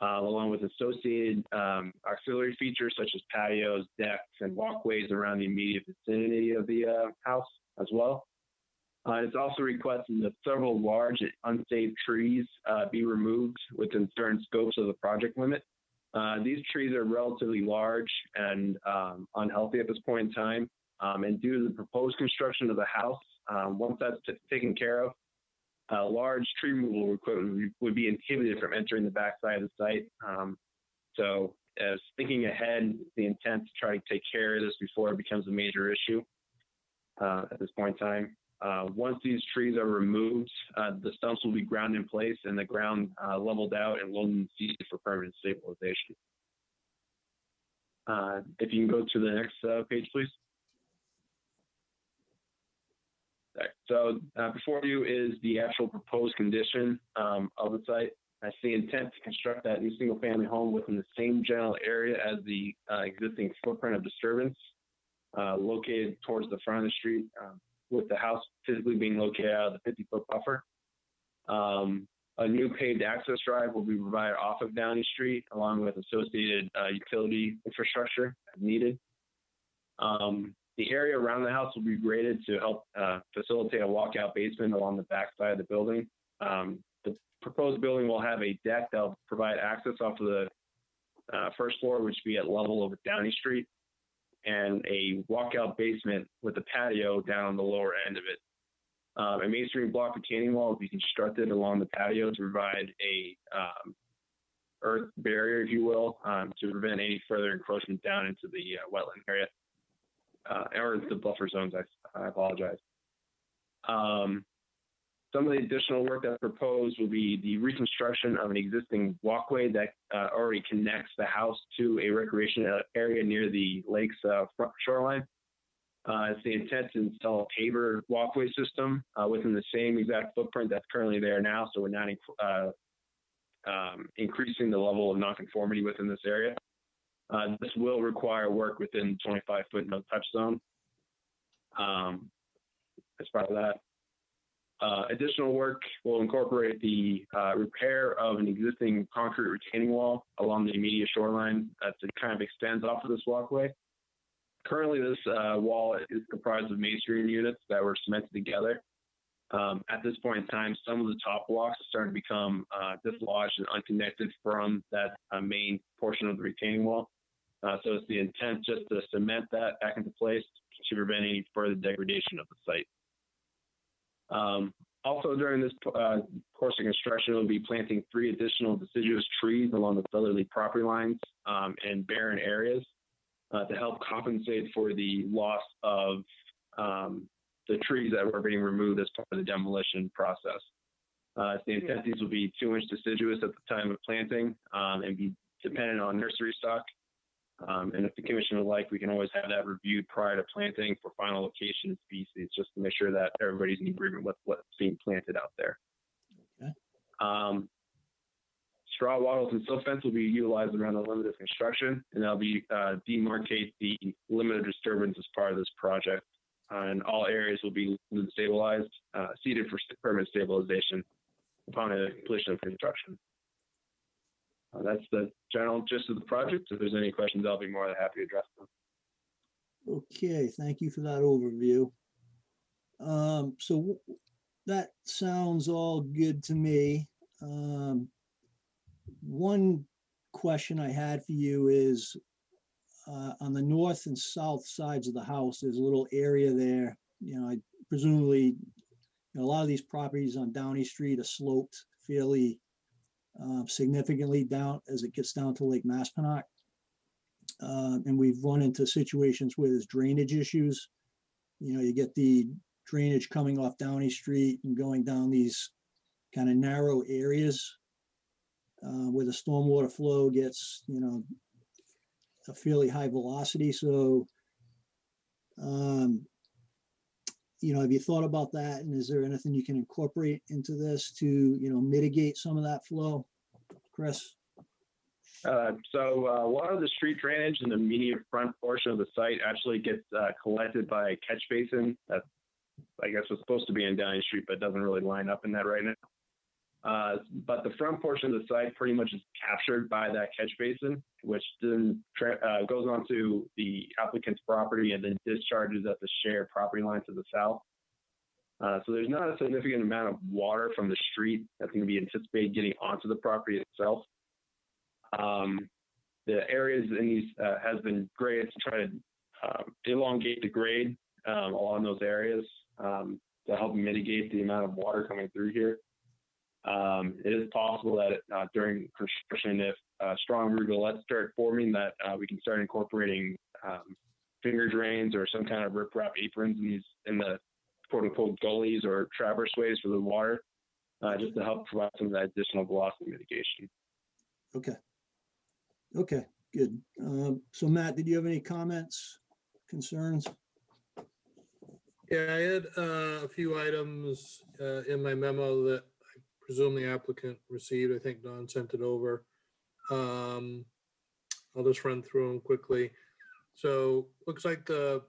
along with associated auxiliary features such as patios, decks, and walkways around the immediate vicinity of the house as well. It's also requested that several large unsaved trees be removed within certain scopes of the project limit. These trees are relatively large and unhealthy at this point in time. And due to the proposed construction of the house, once that's taken care of, large tree removal equipment would be inhibited from entering the backside of the site. So as thinking ahead, the intent to try to take care of this before it becomes a major issue at this point in time. Once these trees are removed, the stumps will be ground in place and the ground leveled out and loaded and seeded for permanent stabilization. If you can go to the next page, please. Right. So before you is the actual proposed condition of the site. I see intent to construct that new single-family home within the same general area as the existing footprint of disturbance located towards the front of the street, with the house physically being located out of the 50-foot buffer. A new paved access drive will be provided off of Downey Street, along with associated utility infrastructure as needed. The area around the house will be graded to help facilitate a walkout basement along the backside of the building. The proposed building will have a deck that will provide access off of the first floor, which will be at level over Downey Street, and a walkout basement with a patio down on the lower end of it. A masonry block retaining wall will be constructed along the patio to provide a earth barrier, if you will, to prevent any further encroachment down into the wetland area, or the buffer zones, I apologize. Some of the additional work that's proposed will be the reconstruction of an existing walkway that already connects the house to a recreation area near the lake's front shoreline. It's the intent to install a paver walkway system within the same exact footprint that's currently there now. So we're not increasing the level of nonconformity within this area. This will require work within 25-foot no touch zone. As part of that, additional work will incorporate the repair of an existing concrete retaining wall along the immediate shoreline that kind of extends off of this walkway. Currently, this wall is comprised of masonry units that were cemented together. At this point in time, some of the top blocks are starting to become dislodged and unconnected from that main portion of the retaining wall. So it's the intent just to cement that back into place to prevent any further degradation of the site. Also, during this course of construction, we'll be planting 3 additional deciduous trees along the southerly property lines and barren areas to help compensate for the loss of the trees that were being removed as part of the demolition process. The intent these will be 2-inch deciduous at the time of planting and be dependent on nursery stock. And if the commission would like, we can always have that reviewed prior to planting for final location of species, just to make sure that everybody's in agreement with what's being planted out there. Okay. Straw wattles and silt fence will be utilized around the limit of construction, and that'll be demarcate the limit of disturbance as part of this project. And all areas will be stabilized, seeded for permanent stabilization upon the completion of construction. That's the general gist of the project. If there's any questions, I'll be more than happy to address them. Okay, thank you for that overview. So that sounds all good to me. One question I had for you is on the north and south sides of the house, there's a little area there. You know, I presumably, a lot of these properties on Downey Street are sloped fairly significantly down as it gets down to Lake Maspinock. And we've run into situations where there's drainage issues. You know, you get the drainage coming off Downey Street and going down these kind of narrow areas where the stormwater flow gets, you know, a fairly high velocity. So, you know, have you thought about that? And is there anything you can incorporate into this to, you know, mitigate some of that flow? Chris? So a lot of the street drainage in the immediate front portion of the site actually gets collected by a catch basin that I guess was supposed to be in Downey Street, but doesn't really line up in that right now. But the front portion of the site pretty much is captured by that catch basin, which then goes onto the applicant's property and then discharges at the shared property line to the south. So there's not a significant amount of water from the street that's going to be anticipated getting onto the property itself. The areas in these has been graded to try to elongate the grade along those areas to help mitigate the amount of water coming through here. It is possible that during construction, if strong rootlets start forming, that we can start incorporating finger drains or some kind of riprap aprons in the quote-unquote gullies or traverse ways for the water, just to help provide some of that additional velocity mitigation. Okay. Okay, good. So Matt, did you have any comments, concerns? Yeah, I had a few items in my memo that I presume the applicant received. I think Don sent it over. I'll just run through them quickly. So looks like the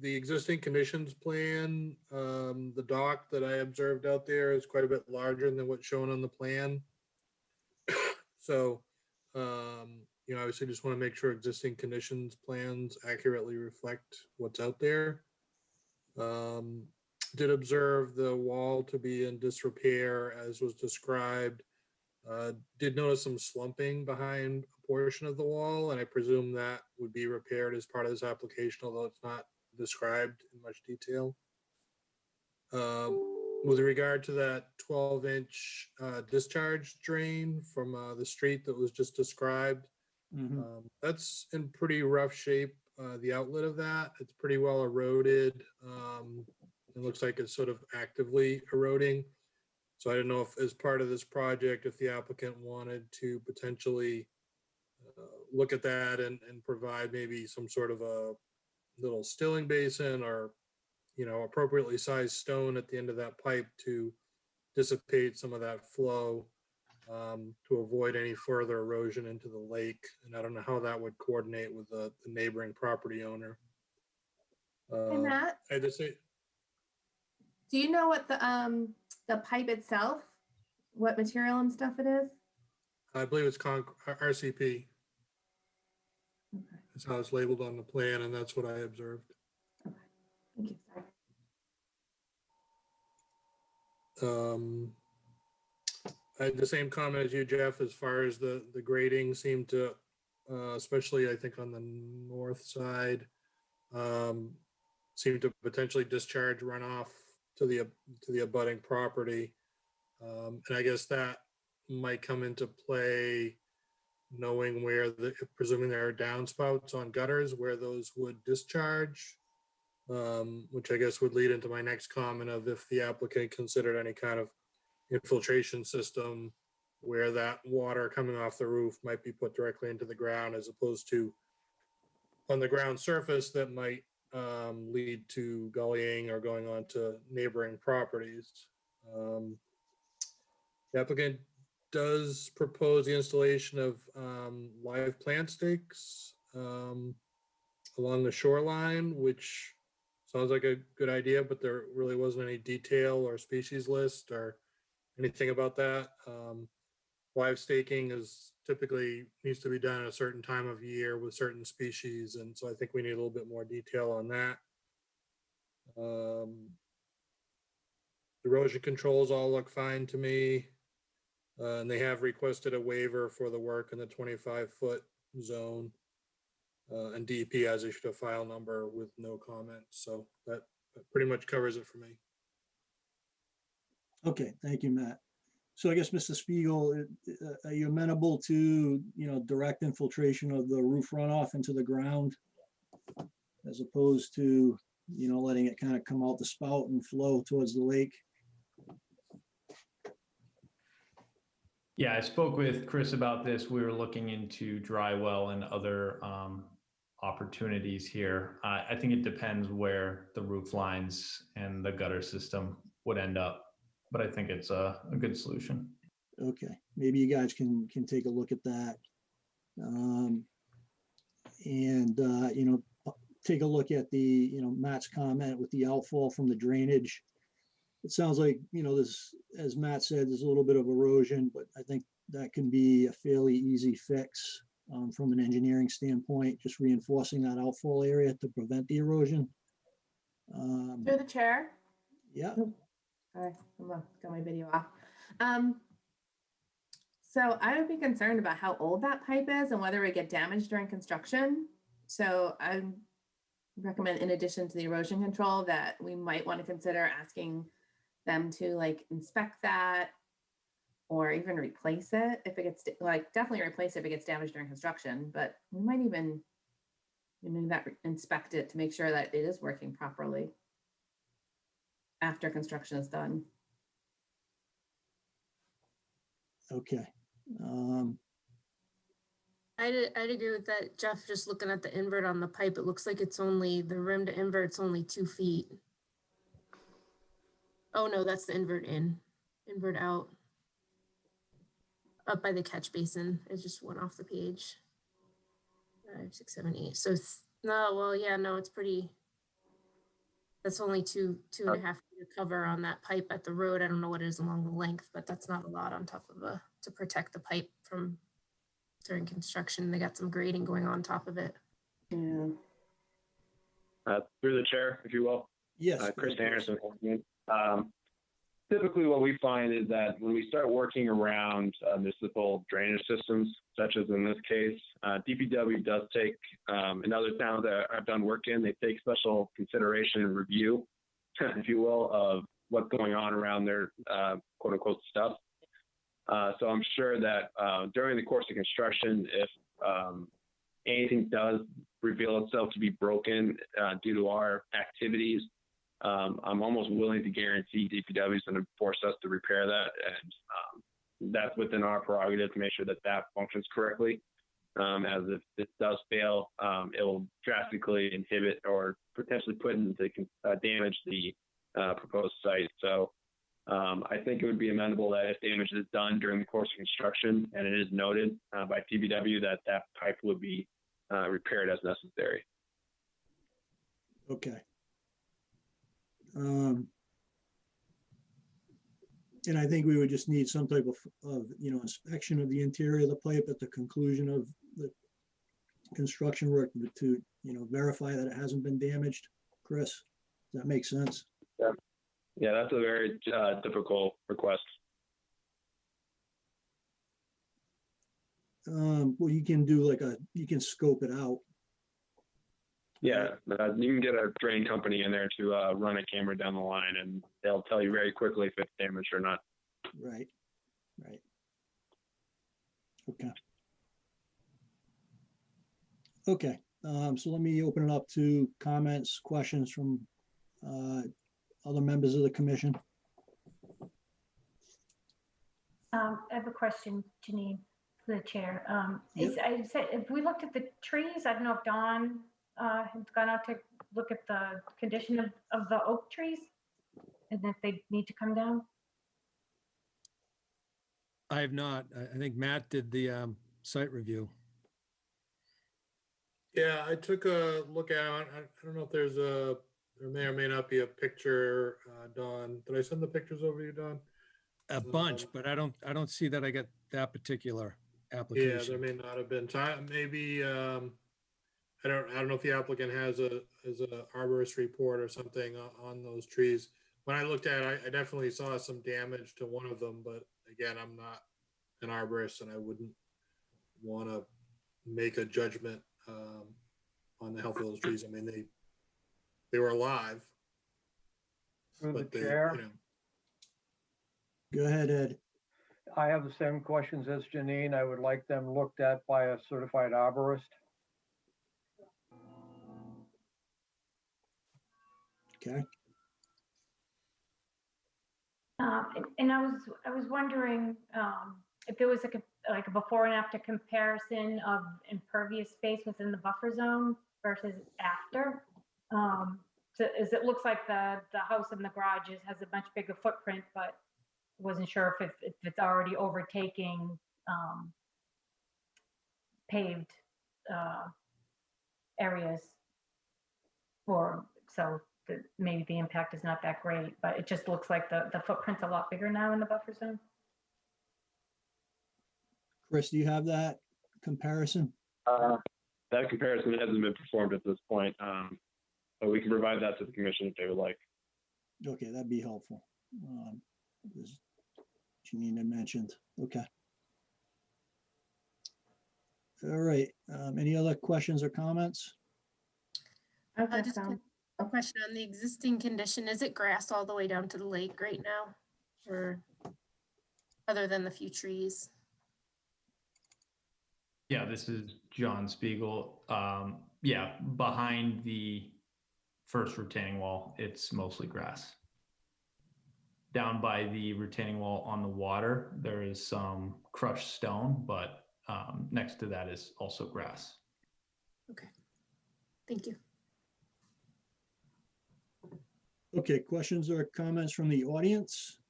existing conditions plan, the dock that I observed out there is quite a bit larger than what's shown on the plan. So, you know, obviously just want to make sure existing conditions plans accurately reflect what's out there. Did observe the wall to be in disrepair as was described. Did notice some slumping behind a portion of the wall, and I presume that would be repaired as part of this application, although it's not described in much detail. With regard to that 12-inch discharge drain from the street that was just described, that's in pretty rough shape. The outlet of that, it's pretty well eroded. It looks like it's sort of actively eroding. So I don't know if as part of this project, if the applicant wanted to potentially look at that and provide maybe some sort of a little stilling basin or, appropriately sized stone at the end of that pipe to dissipate some of that flow, to avoid any further erosion into the lake. And I don't know how that would coordinate with the neighboring property owner. Hey, Matt, I just say, do you know what the pipe itself, what material and stuff it is? I believe it's RCP. Okay. That's how it's labeled on the plan, and that's what I observed. Okay. Thank you. Sorry. I had the same comment as you, Jeff, as far as the grading seemed to, especially I think on the north side, seemed to potentially discharge runoff to the abutting property. And I guess that might come into play knowing where presuming there are downspouts on gutters where those would discharge, which I guess would lead into my next comment of if the applicant considered any kind of infiltration system where that water coming off the roof might be put directly into the ground as opposed to on the ground surface that might lead to gullying or going on to neighboring properties. The applicant does propose the installation of live plant stakes along the shoreline, which sounds like a good idea, but there really wasn't any detail or species list or anything about that. Live staking is typically needs to be done at a certain time of year with certain species. And so I think we need a little bit more detail on that. Erosion controls all look fine to me. And they have requested a waiver for the work in the 25-foot zone. And DEP has issued a file number with no comments. So that pretty much covers it for me. Okay, thank you, Matt. So I guess, Mr. Spiegel, are you amenable to, direct infiltration of the roof runoff into the ground as opposed to, letting it kind of come out the spout and flow towards the lake? Yeah, I spoke with Chris about this. We were looking into dry well and other opportunities here. I think it depends where the roof lines and the gutter system would end up, but I think it's a good solution. Okay, maybe you guys can take a look at that. Take a look at the, Matt's comment with the outfall from the drainage. It sounds like, this, as Matt said, there's a little bit of erosion, but I think that can be a fairly easy fix from an engineering standpoint, just reinforcing that outfall area to prevent the erosion. Through the chair. Yeah. Sorry, I'm gonna got my video off. So I would be concerned about how old that pipe is and whether it get damaged during construction. So I recommend, in addition to the erosion control, that we might want to consider asking them to inspect that or even replace it if it gets definitely replace it if it gets damaged during construction, but we might even inspect it to make sure that it is working properly after construction is done. Okay. I'd agree with that, Jeff. Just looking at the invert on the pipe, it looks like it's only the rim to invert's only 2 feet. Oh no, that's the invert in, invert out. Up by the catch basin. It just went off the page. 5, 6, 7, 8. So no, well, yeah, no, it's pretty. That's only two and a half feet of cover on that pipe at the road. I don't know what it is along the length, but that's not a lot on top of to protect the pipe from during construction. They got some grading going on top of it. Yeah. Through the chair, if you will. Yes. Chris Anderson. Typically what we find is that when we start working around municipal drainage systems, such as in this case, DPW does take, and other towns that I've done work in, they take special consideration and review, if you will, of what's going on around their quote unquote stuff. So I'm sure that during the course of construction, if anything does reveal itself to be broken due to our activities, I'm almost willing to guarantee DPW is going to force us to repair that. And that's within our prerogative to make sure that that functions correctly. as if this does fail, it will drastically inhibit or potentially put into damage the proposed site. So I think it would be amendable that if damage is done during the course of construction and it is noted by PBW that that pipe would be repaired as necessary. Okay. And I think we would just need some type of, inspection of the interior of the pipe at the conclusion of the construction work to, verify that it hasn't been damaged. Chris, does that make sense? Yeah, that's a very difficult request. Well, you can do you can scope it out. Yeah, you can get a drain company in there to run a camera down the line, and they'll tell you very quickly if it's damaged or not. Right. Okay. Okay, so let me open it up to comments, questions from other members of the commission. I have a question, Janine, to the chair. Yep. I said, if we looked at the trees, I don't know if Dawn has gone out to look at the condition of the oak trees and if they need to come down. I have not. I think Matt did the site review. Yeah, I took a look at it. I don't know if there may or may not be a picture, Dawn. Did I send the pictures over to you, Dawn? A bunch, but I don't see that I got that particular Yeah, application. there may not have been time. Maybe, I don't know if the applicant has a arborist report or something on those trees. When I looked at it, I definitely saw some damage to one of them, but again, I'm not an arborist and I wouldn't want to make a judgment on the health of those trees. I mean, they were alive. Through the but they, chair. Go ahead, Ed. I have the same questions as Janine. I would like them looked at by a certified arborist. Okay. And I was wondering if there was like a before and after comparison of impervious space within the buffer zone versus after. So as it looks like the house and the garage has a much bigger footprint, but wasn't sure if it's already overtaking paved areas, or so maybe the impact is not that great, but it just looks like the footprint's a lot bigger now in the buffer zone. Chris, do you have that comparison? That comparison hasn't been performed at this point, but we can provide that to the commission if they would like. Okay, that'd be helpful. As Janine had mentioned. Okay. All right. Any other questions or comments? Okay, Just so, a question on the existing condition. Is it grass all the way down to the lake right now? Or other than the few trees? Yeah, this is John Spiegel. Yeah, behind the first retaining wall, it's mostly grass. Down by the retaining wall on the water, there is some crushed stone, but next to that is also grass. Okay, thank you. Okay, questions or comments from the audience?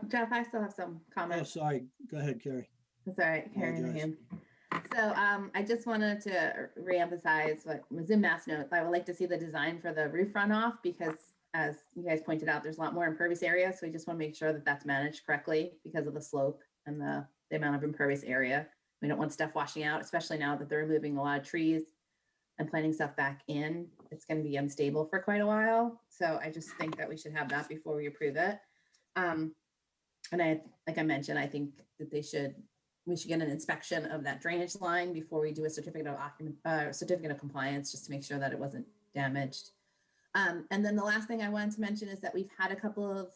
Jeff, I still have some Oh, comments. sorry. Go ahead, Carrie. Sorry, carrying the Apologize. hand. So I just wanted to reemphasize what was in Mass Notes. I would like to see the design for the roof runoff because as you guys pointed out, there's a lot more impervious area. So we just want to make sure that that's managed correctly because of the slope and the amount of impervious area. We don't want stuff washing out, especially now that they're removing a lot of trees and planting stuff back in. It's going to be unstable for quite a while. So I just think that we should have that before we approve it. And like I mentioned, I think that we should get an inspection of that drainage line before we do a certificate of compliance, just to make sure that it wasn't damaged. And then the last thing I wanted to mention is that we've had a couple of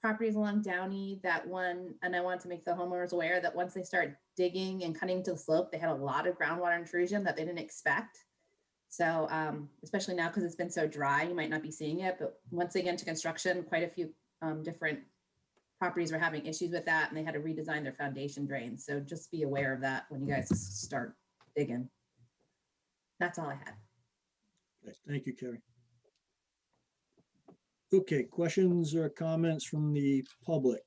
properties along Downey and I want to make the homeowners aware that once they start digging and cutting to the slope, they had a lot of groundwater intrusion that they didn't expect. So especially now, because it's been so dry, you might not be seeing it, but once they get into construction, quite a few different properties were having issues with that and they had to redesign their foundation drains. So just be aware of that when you guys start digging. That's all I had. Okay, thank you, Carrie. Okay, questions or comments from the public?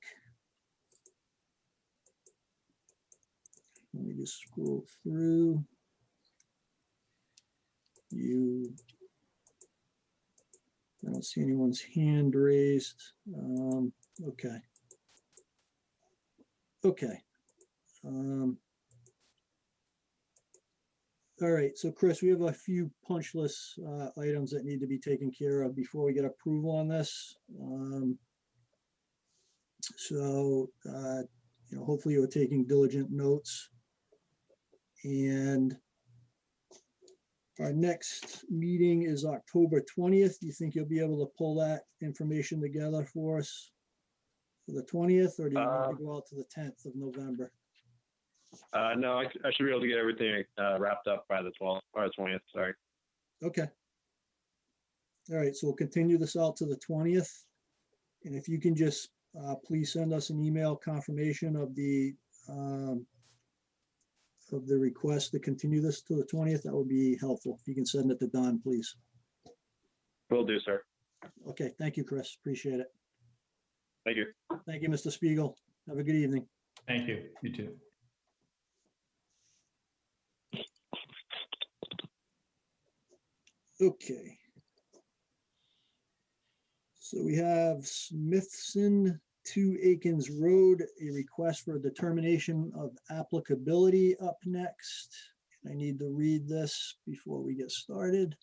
Let me just scroll through. I don't see anyone's hand raised. Okay. Okay. All right, so Chris, we have a few punch list items that need to be taken care of before we get approval on this. Hopefully you're taking diligent notes. And our next meeting is October 20th. Do you think you'll be able to pull that information together for us for the 20th, or do you want to go out to the 10th of November? No, I should be able to get everything wrapped up by the 12th or the 20th. Sorry. Okay. All right, so we'll continue this out to the 20th. And if you can just please send us an email confirmation of the request to continue this to the 20th, that would be helpful. If you can send it to Don, please. Will do, sir. Okay, thank you, Chris. Appreciate it. Thank you. Thank you, Mr. Spiegel. Have a good evening. Thank you. You too. Okay. So we have Smithson, 2 Akins Road, a request for a determination of applicability up next. I need to read this before we get started.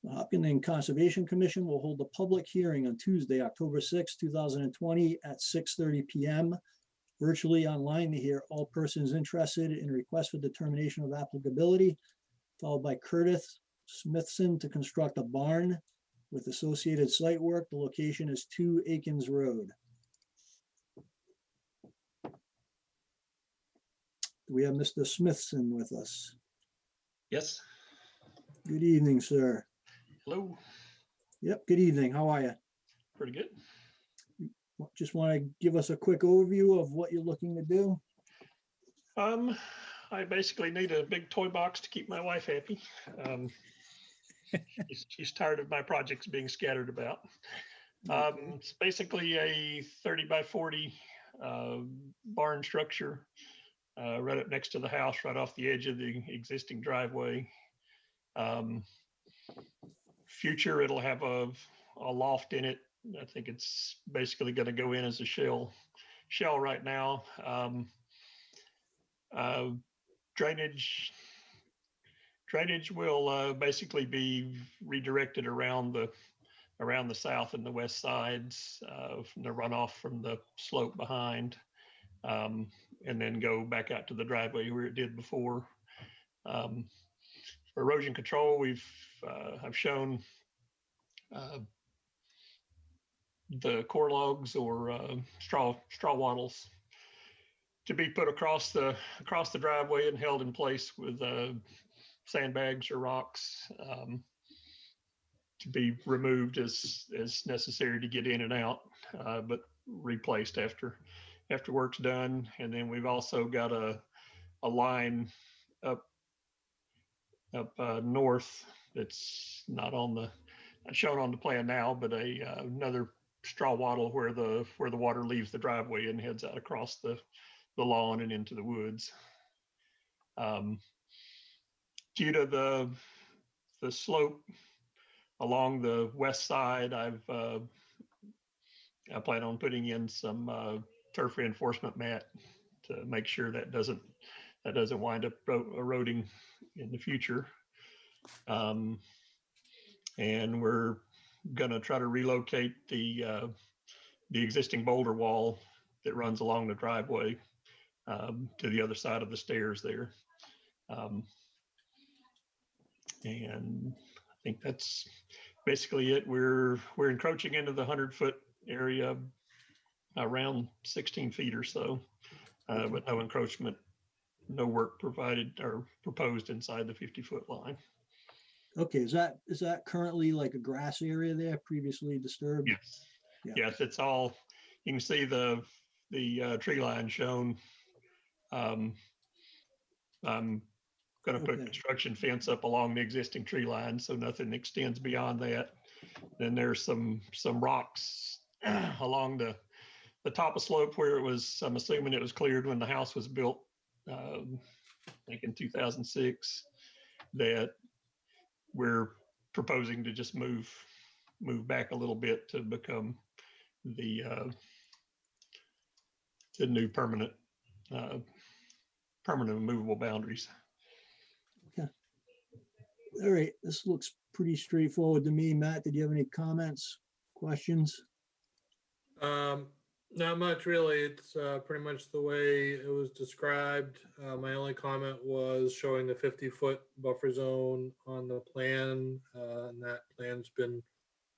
The Hopkins Conservation Commission will hold a public hearing on Tuesday, October 6, 2020 at 6:30 p.m. virtually online to hear all persons interested in a request for determination of applicability, followed by Curtis Smithson to construct a barn with associated site work. The location is 2 Akins Road. Do we have Mr. Smithson with us? Yes. Good evening, sir. Hello. Yep, good evening. How are you? Pretty good. Just want to give us a quick overview of what you're looking to do. I basically need a big toy box to keep my wife happy. She's tired of my projects being scattered about. It's basically a 30 by 40 barn structure right up next to the house, right off the edge of the existing driveway. Future, it'll have a loft in it. I think it's basically going to go in as a shell right now. Drainage will basically be redirected around the south and the west sides from the runoff from the slope behind, and then go back out to the driveway where it did before. For erosion control, I've shown the core logs or straw wattles to be put across the driveway and held in place with sandbags or rocks to be removed as necessary to get in and out, but replaced after work's done. And then we've also got a line up north that's not shown on the plan now, but another straw wattle where the water leaves the driveway and heads out across the lawn and into the woods. Due to the slope along the west side, I plan on putting in some turf reinforcement mat to make sure that doesn't wind up eroding in the future. And we're gonna try to relocate the existing boulder wall that runs along the driveway to the other side of the stairs there. And I think that's basically it. We're encroaching into the 100-foot area around 16 feet or so, but no encroachment, no work provided or proposed inside the 50-foot line. Okay, is that currently like a grass area there previously disturbed? Yes. Yeah. Yes, it's all, you can see the tree line shown. I'm going to put Okay. construction fence up along the existing tree line, so nothing extends beyond that. Then there's some rocks along the top of slope where it was, I'm assuming it was cleared when the house was built, I think in 2006, that we're proposing to just move back a little bit to become the new permanent movable boundaries. All right, this looks pretty straightforward to me. Matt, did you have any comments, questions? Not much really. It's pretty much the way it was described. My only comment was showing the 50-foot buffer zone on the plan, and that plan's been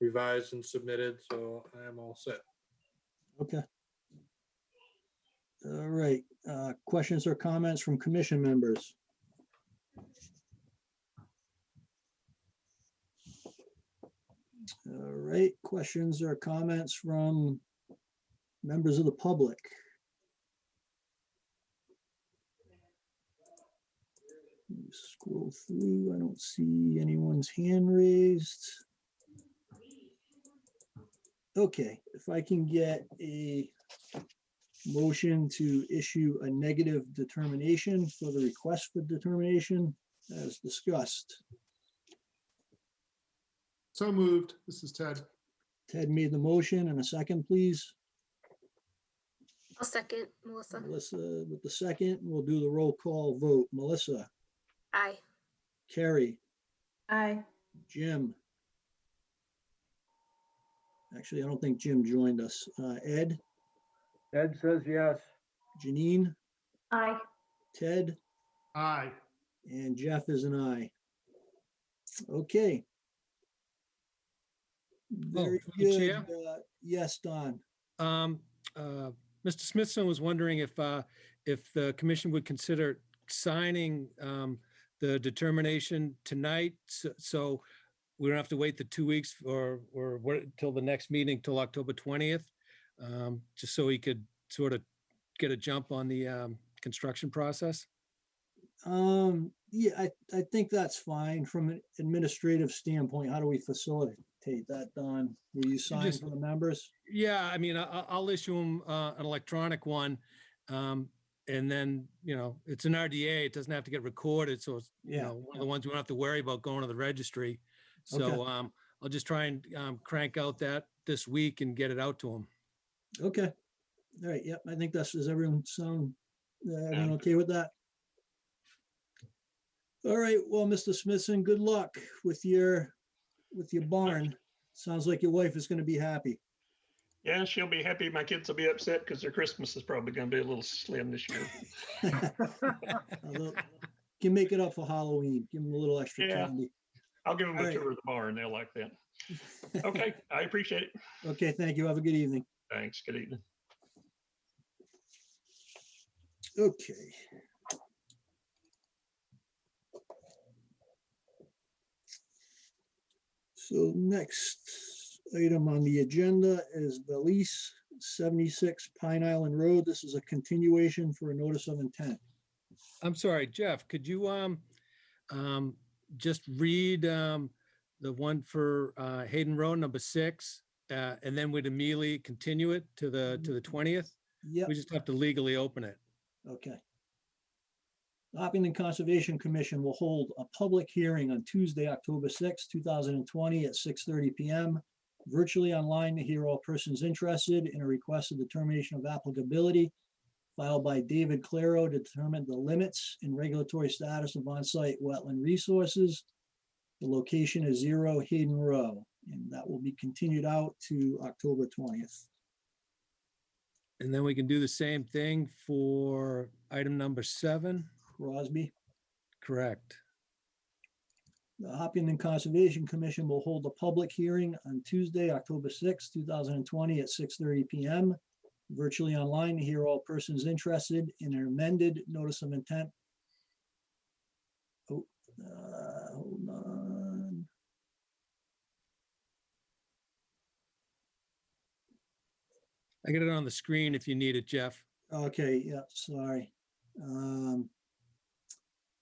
revised and submitted, so I am all set. Okay. All right, questions or comments from commission members? All right, questions or comments from members of the public? Let me scroll through, I don't see anyone's hand raised. Okay, if I can get a motion to issue a negative determination for the request for determination as discussed. So moved. This is Ted. Ted made the motion, and a second, please. I'll second, Melissa. Melissa with the second. We'll do the roll call vote. Melissa, Aye. Carrie, Aye. Jim. Actually, I don't think Jim joined us. Ed, Ed says yes. Janine, Aye. Ted, Aye. and Jeff is an aye. Okay. Very through the good. chair? Yes, Don. Mr. Smithson was wondering if the commission would consider signing the determination tonight, so we don't have to wait the 2 weeks or wait till the next meeting till October 20th, just so he could sort of get a jump on the construction process. Yeah, I think that's fine from an administrative standpoint. How do we facilitate that, Don? Will you sign just- for the members? Yeah, I mean, I'll issue him an electronic one. And then, it's an RDA, it doesn't have to get recorded, so it's, Yeah, one of the ones we don't have to worry about going to the registry. So Okay. I'll just try and crank out that this week and get it out to him. Okay. All right, yep, I think does everyone sound, everyone okay with that? All right, well, Mr. Smithson, good luck with your barn. Sounds like your wife is gonna be happy. Yeah, she'll be happy. My kids will be upset because their Christmas is probably going to be a little slim this year. Although, can make it up for Halloween. Give them a little extra Yeah. candy. I'll give them All a right. tour of the barn. They'll like that. Okay, I appreciate it. Okay, thank you. Have a good evening. Thanks. Good evening. Okay. So next item on the agenda is Belize 76 Pine Island Road. This is a continuation for a notice of intent. I'm sorry, Jeff, could you just read the one for Hayden Road, number 6, and then we'd immediately continue it to the 20th? Yep, We just have to legally open it. okay. The Hopkins Conservation Commission will hold a public hearing on Tuesday, October 6, 2020 at 6:30 PM, virtually online to hear all persons interested in a requested determination of applicability filed by David Claro to determine the limits and regulatory status of on-site wetland resources. The location is 0 Hayden Row, and that will be continued out to October 20th. And then we can do the same thing for item number 7. Crosby. Correct. The Hopkins Conservation Commission will hold a public hearing on Tuesday, October 6, 2020 at 6:30 PM, virtually online to hear all persons interested in an amended notice of intent. Oh, hold on. I got it on the screen if you need it, Jeff. Okay, yeah, sorry.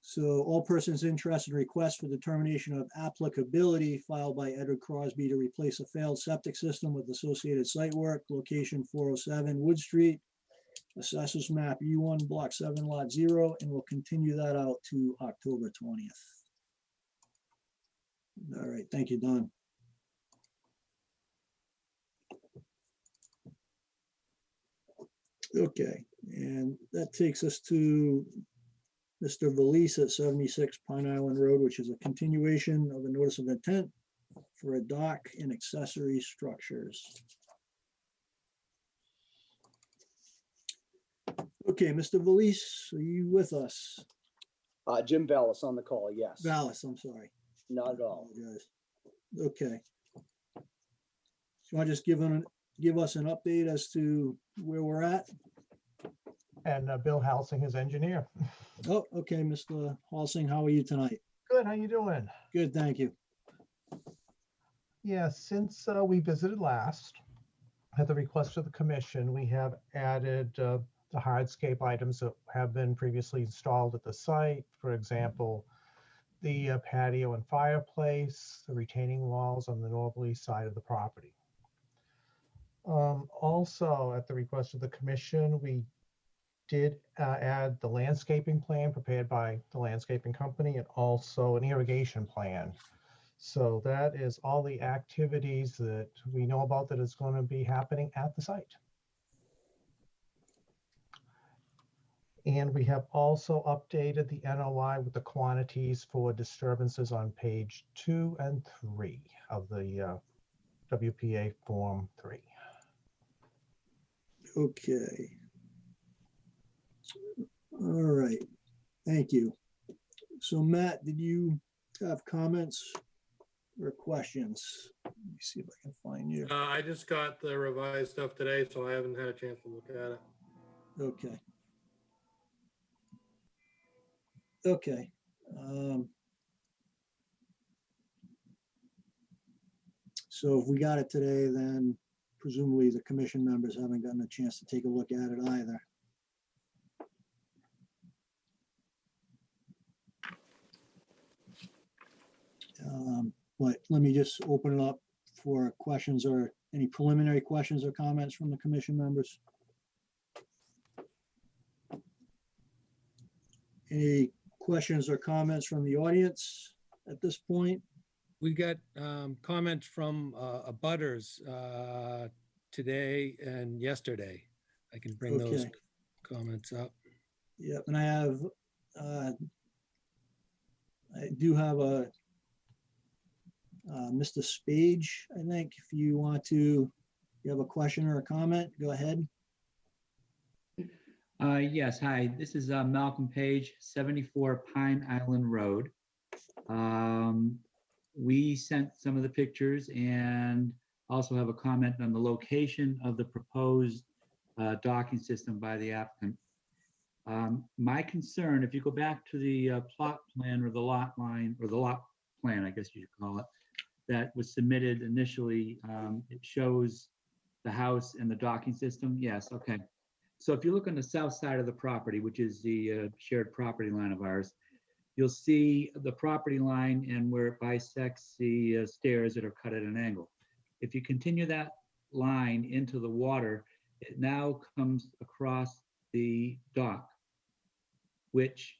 So all persons interested in request for determination of applicability filed by Edward Crosby to replace a failed septic system with associated site work, location 407 Wood Street, Assessors Map U1, Block 7, Lot 0, and we'll continue that out to October 20th. All right, thank you, Don. Okay, and that takes us to Mr. Belize at 76 Pine Island Road, which is a continuation of a notice of intent for a dock and accessory structures. Okay, Mr. Belize, are you with us? Jim Vallis on the call, yes. Vallis, I'm sorry. Not at all. Apologize. Okay. So I just give us an update as to where we're at? And Bill Halsing, his engineer. Oh, okay, Mr. Halsing, how are you tonight? Good, how you doing? Good, thank you. Yeah, since we visited last, at the request of the commission, we have added the hardscape items that have been previously installed at the site. For example, the patio and fireplace, the retaining walls on the northerly side of the property. Also, at the request of the commission, we did add the landscaping plan prepared by the landscaping company and also an irrigation plan. So that is all the activities that we know about that is going to be happening at the site. And we have also updated the NOI with the quantities for disturbances on page 2 and 3 of the WPA Form 3. Okay. All right, thank you. So Matt, did you have comments or questions? Let me see if I can find you. I just got the revised stuff today, so I haven't had a chance to look at it. Okay. Okay. So if we got it today, then presumably the commission members haven't gotten a chance to take a look at it either. But let me just open it up for questions or any preliminary questions or comments from the commission members. Any questions or comments from the audience at this point? We got comments from abutters today and yesterday. I can bring those Okay. comments up. Yep, and I do have a Mr. Spage, I think, if you want to, you have a question or a comment, go ahead. Yes, hi, this is Malcolm Page, 74 Pine Island Road. We sent some of the pictures and also have a comment on the location of the proposed docking system by the applicant. My concern, if you go back to the plot plan or the lot line, or the lot plan, I guess you should call it, that was submitted initially, it shows the house and the docking system. Yes, okay. So if you look on the south side of the property, which is the shared property line of ours, you'll see the property line and where it bisects the stairs that are cut at an angle. If you continue that line into the water, it now comes across the dock, which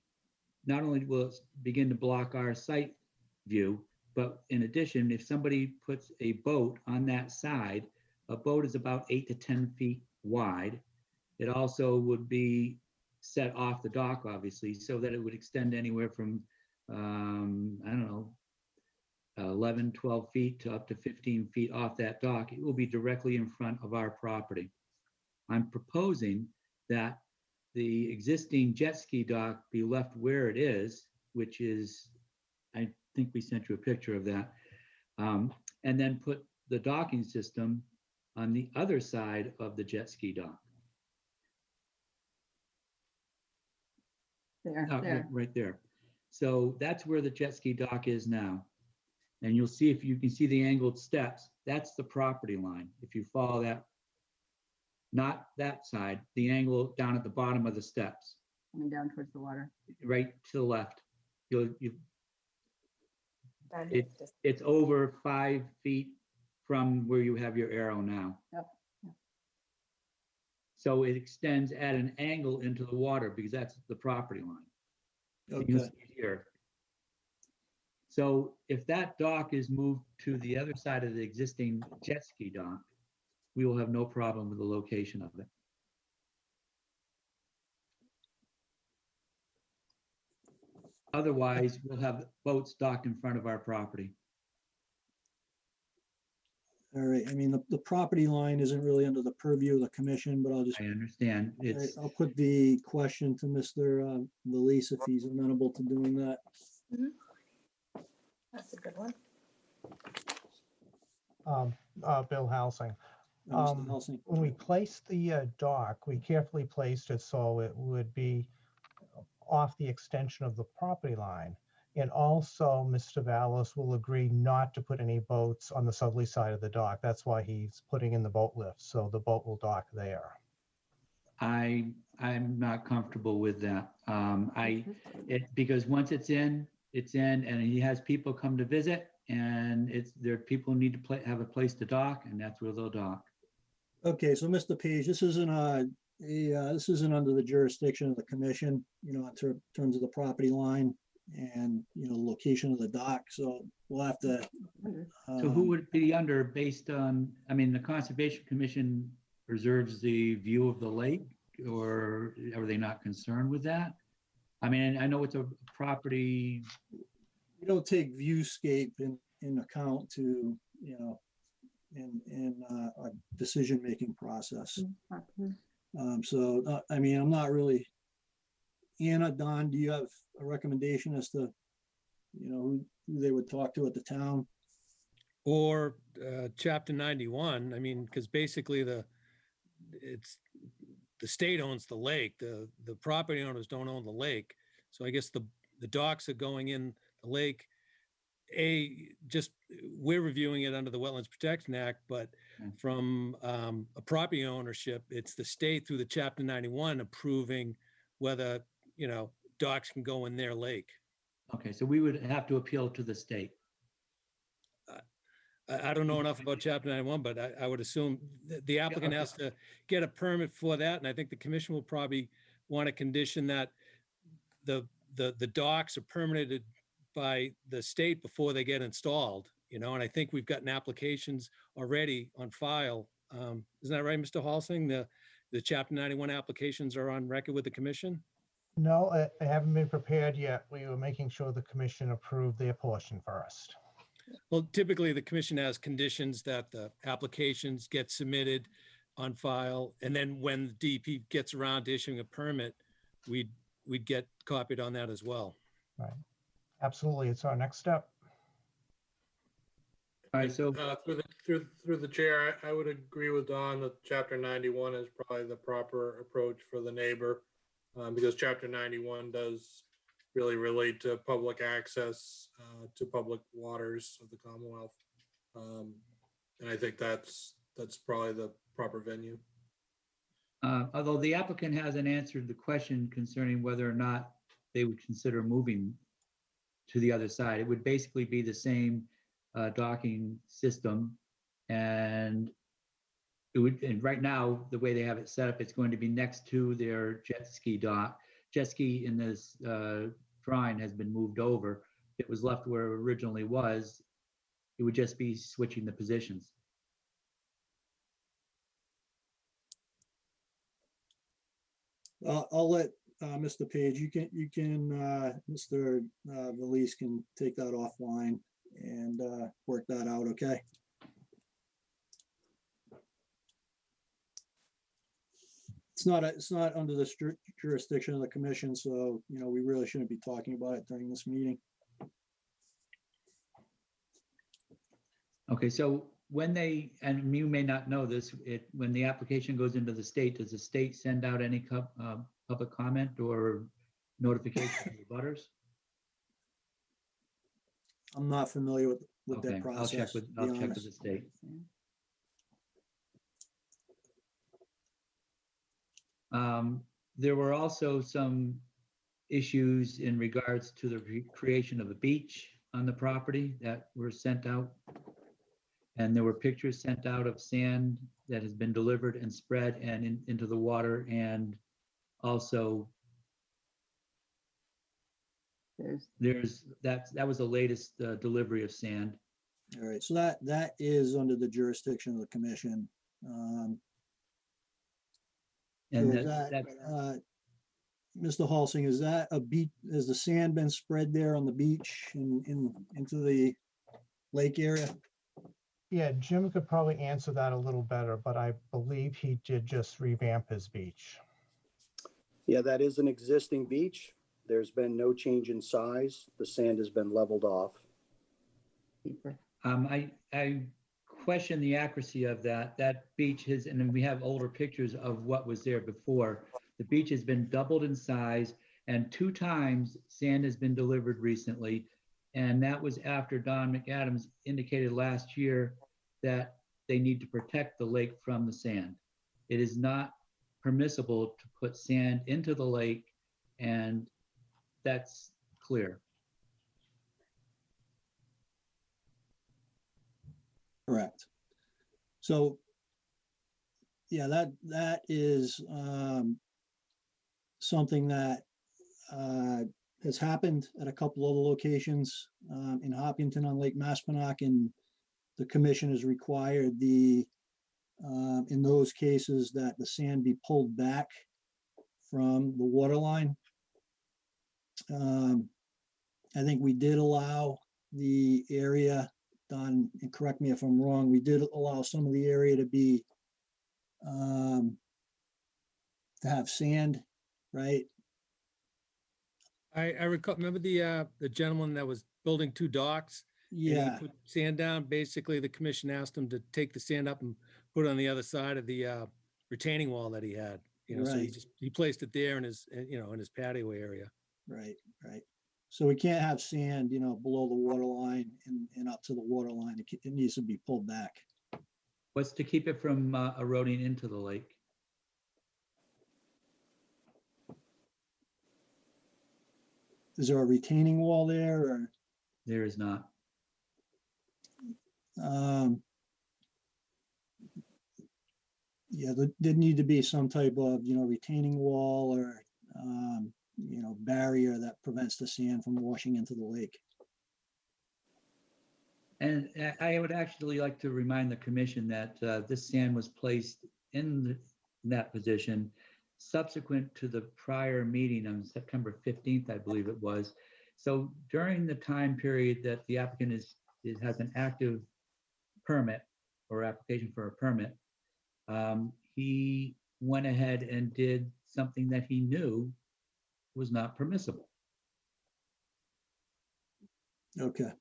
not only will it begin to block our site view, but in addition, if somebody puts a boat on that side, a boat is about 8 to 10 feet wide. It also would be set off the dock, obviously, so that it would extend anywhere from, I don't know, 11, 12 feet to up to 15 feet off that dock. It will be directly in front of our property. I'm proposing that the existing jet ski dock be left where it is, which is, I think we sent you a picture of that, and then put the docking system on the other side of the jet ski dock. There. Right there. So that's where the jet ski dock is now. And you'll see, if you can see the angled steps, that's the property line. If you follow that not that side, the angle down at the bottom of the steps, Coming down towards the water. right to the left. You, That it, is just- it's over 5 feet from where you have your arrow now. Yep. So it extends at an angle into the water because that's the property line. You can Okay, see it here. So if that dock is moved to the other side of the existing jet ski dock, we will have no problem with the location of it. Otherwise, we'll have boats docked in front of our property. all right. I mean, the property line isn't really under the purview of the commission, but I'll just, I understand. It's, I'll put the question to Mr. Belize if he's amenable to doing that. That's a good one. Bill Housing. Mr. Helsing. When we placed the dock, we carefully placed it so it would be off the extension of the property line. And also, Mr. Vallis will agree not to put any boats on the southerly side of the dock. That's why he's putting in the boat lift, so the boat will dock there. I'm not comfortable with that. Because once it's in, and he has people come to visit, and people need to have a place to dock, and that's where they'll dock. Okay, so Mr. Page, this isn't this isn't under the jurisdiction of the commission, you know, in terms of the property line and, you know, location of the dock, so we'll have to. So who would it be under based on, I mean, the Conservation Commission preserves the view of the lake, or are they not concerned with that? I mean, I know it's a property. We don't take viewscape in account to, you know, in our decision-making process. So, I mean, I'm not really. Anna, Don, do you have a recommendation as to, you know, who they would talk to at the town? Or chapter 91, I mean, because basically the state owns the lake, the property owners don't own the lake. So I guess the docks are going in the lake. We're reviewing it under the Wetlands Protection Act, but from a property ownership, it's the state through the chapter 91 approving whether, you know, docks can go in their lake. Okay, so we would have to appeal to the state. I don't know enough about chapter 91, but I would assume the applicant has to get a permit for that. And I think the commission will probably want a condition that the docks are permitted by the state before they get installed, you know, and I think we've gotten applications already on file. Isn't that right, Mr. Halsing? The chapter 91 applications are on record with the commission? No, they haven't been prepared yet. We were making sure the commission approved their portion first. Well, typically the commission has conditions that the applications get submitted on file. And then when the DEP gets around to issuing a permit, we'd get copied on that as well. Right. Absolutely. It's our next step. All right, so Through the chair, I would agree with Don that chapter 91 is probably the proper approach for the neighbor, because chapter 91 does really relate to public access to public waters of the Commonwealth. And I think that's probably the proper venue. although the applicant hasn't answered the question concerning whether or not they would consider moving to the other side, it would basically be the same docking system. And it would, and right now, the way they have it set up, it's going to be next to their jet ski dock. Jet ski in this drawing has been moved over. It was left where it originally was. It would just be switching the positions. I'll let Mr. Page, you can, Mr. Valise can take that offline and work that out, okay? It's not under the jurisdiction of the commission, so, you know, we really shouldn't be talking about it during this meeting. Okay, so when they, and you may not know this, when the application goes into the state, does the state send out any public comment or notification to the butters? I'm not familiar with Okay, that process. I'll check with the state. There were also some issues in regards to the creation of a beach on the property that were sent out. And there were pictures sent out of sand that has been delivered and spread and into the water, and also that was the latest delivery of sand. All right, so that is under the jurisdiction of the commission. And So is Mr. Halsing, is that a beach, has the sand been spread there on the beach and into the lake area? Yeah, Jim could probably answer that a little better, but I believe he did just revamp his beach. Yeah, that is an existing beach. There's been no change in size. The sand has been leveled off. I question the accuracy of that. That beach has, and then we have older pictures of what was there before. The beach has been doubled in size, and 2 times sand has been delivered recently. And that was after Don McAdams indicated last year that they need to protect the lake from the sand. It is not permissible to put sand into the lake, and that's clear. Correct. So, yeah, that is something that has happened at a couple other locations in Hopkinton on Lake Maspinock, and the commission has required in those cases that the sand be pulled back from the water line. I think we did allow the area, Don, and correct me if I'm wrong, we did allow some of the area to be to have sand, right? I recall, remember the gentleman that was building 2 docks? And he Yeah, put sand down. Basically, the commission asked him to take the sand up and put it on the other side of the retaining wall that he had. So Right. he placed it there in his, in his patio area. right. So we can't have sand, below the water line and up to the water line. It needs to be pulled back. What's to keep it from eroding into the lake? Is there a retaining wall there or? There is not. Yeah, there need to be some type of, retaining wall or, barrier that prevents the sand from washing into the lake. And I would actually like to remind the commission that this sand was placed in that position subsequent to the prior meeting on September 15th, I believe it was. So during the time period that the applicant has an active permit or application for a permit, he went ahead and did something that he knew was not permissible. Okay.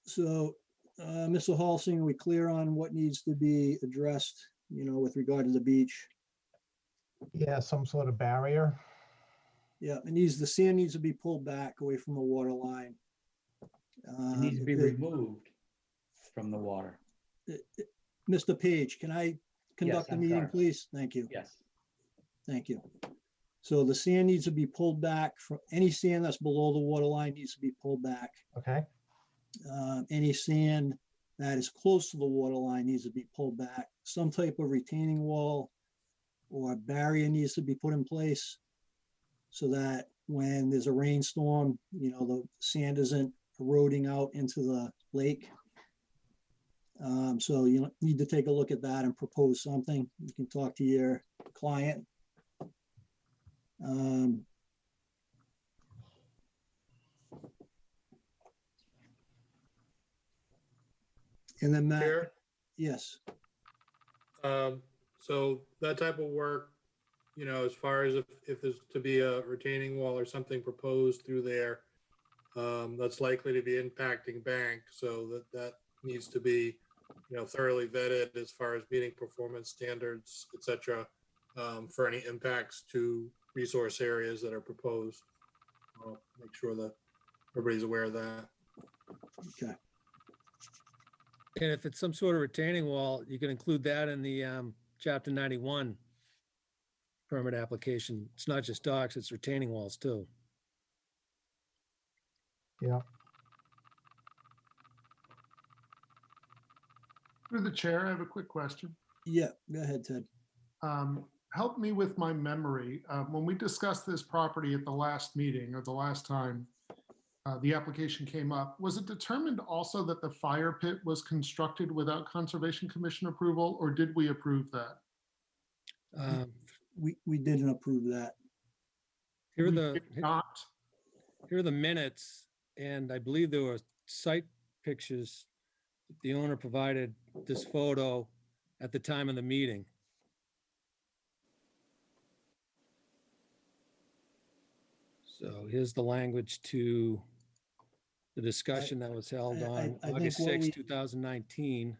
So, Mr. Halsing, are we clear on what needs to be addressed, with regard to the beach? Yeah, some sort of barrier. Yeah, the sand needs to be pulled back away from the water line. It needs to be removed from the water. Mr. Page, can I conduct the I'm meeting, sorry. please? Thank you. Yes. Thank you. So the sand needs to be pulled back from any sand that's below the water line needs to be pulled back. Okay. Any sand that is close to the water line needs to be pulled back. Some type of retaining wall or barrier needs to be put in place so that when there's a rainstorm, the sand isn't eroding out into the lake. So you need to take a look at that and propose something. You can talk to your client. And then Matt, Chair? yes, So that type of work, as far as if there's to be a retaining wall or something proposed through there, that's likely to be impacting bank. So that needs to be, thoroughly vetted as far as meeting performance standards, et cetera, for any impacts to resource areas that are proposed. I'll make sure that everybody's aware of that. okay, And if it's some sort of retaining wall, you can include that in the Chapter 91 permit application. It's not just docks, it's retaining walls too. Yeah. Through the chair, I have a quick question. Yeah, go ahead, Ted. Help me with my memory. When we discussed this property at the last meeting or the last time the application came up, was it determined also that the fire pit was constructed without Conservation Commission approval, or did we approve that? We didn't approve that. Here are We the, did not. here are the minutes, and I believe there were site pictures. The owner provided this photo at the time of the meeting. So here's the language to the discussion that was held on I think August what 6, we- 2019.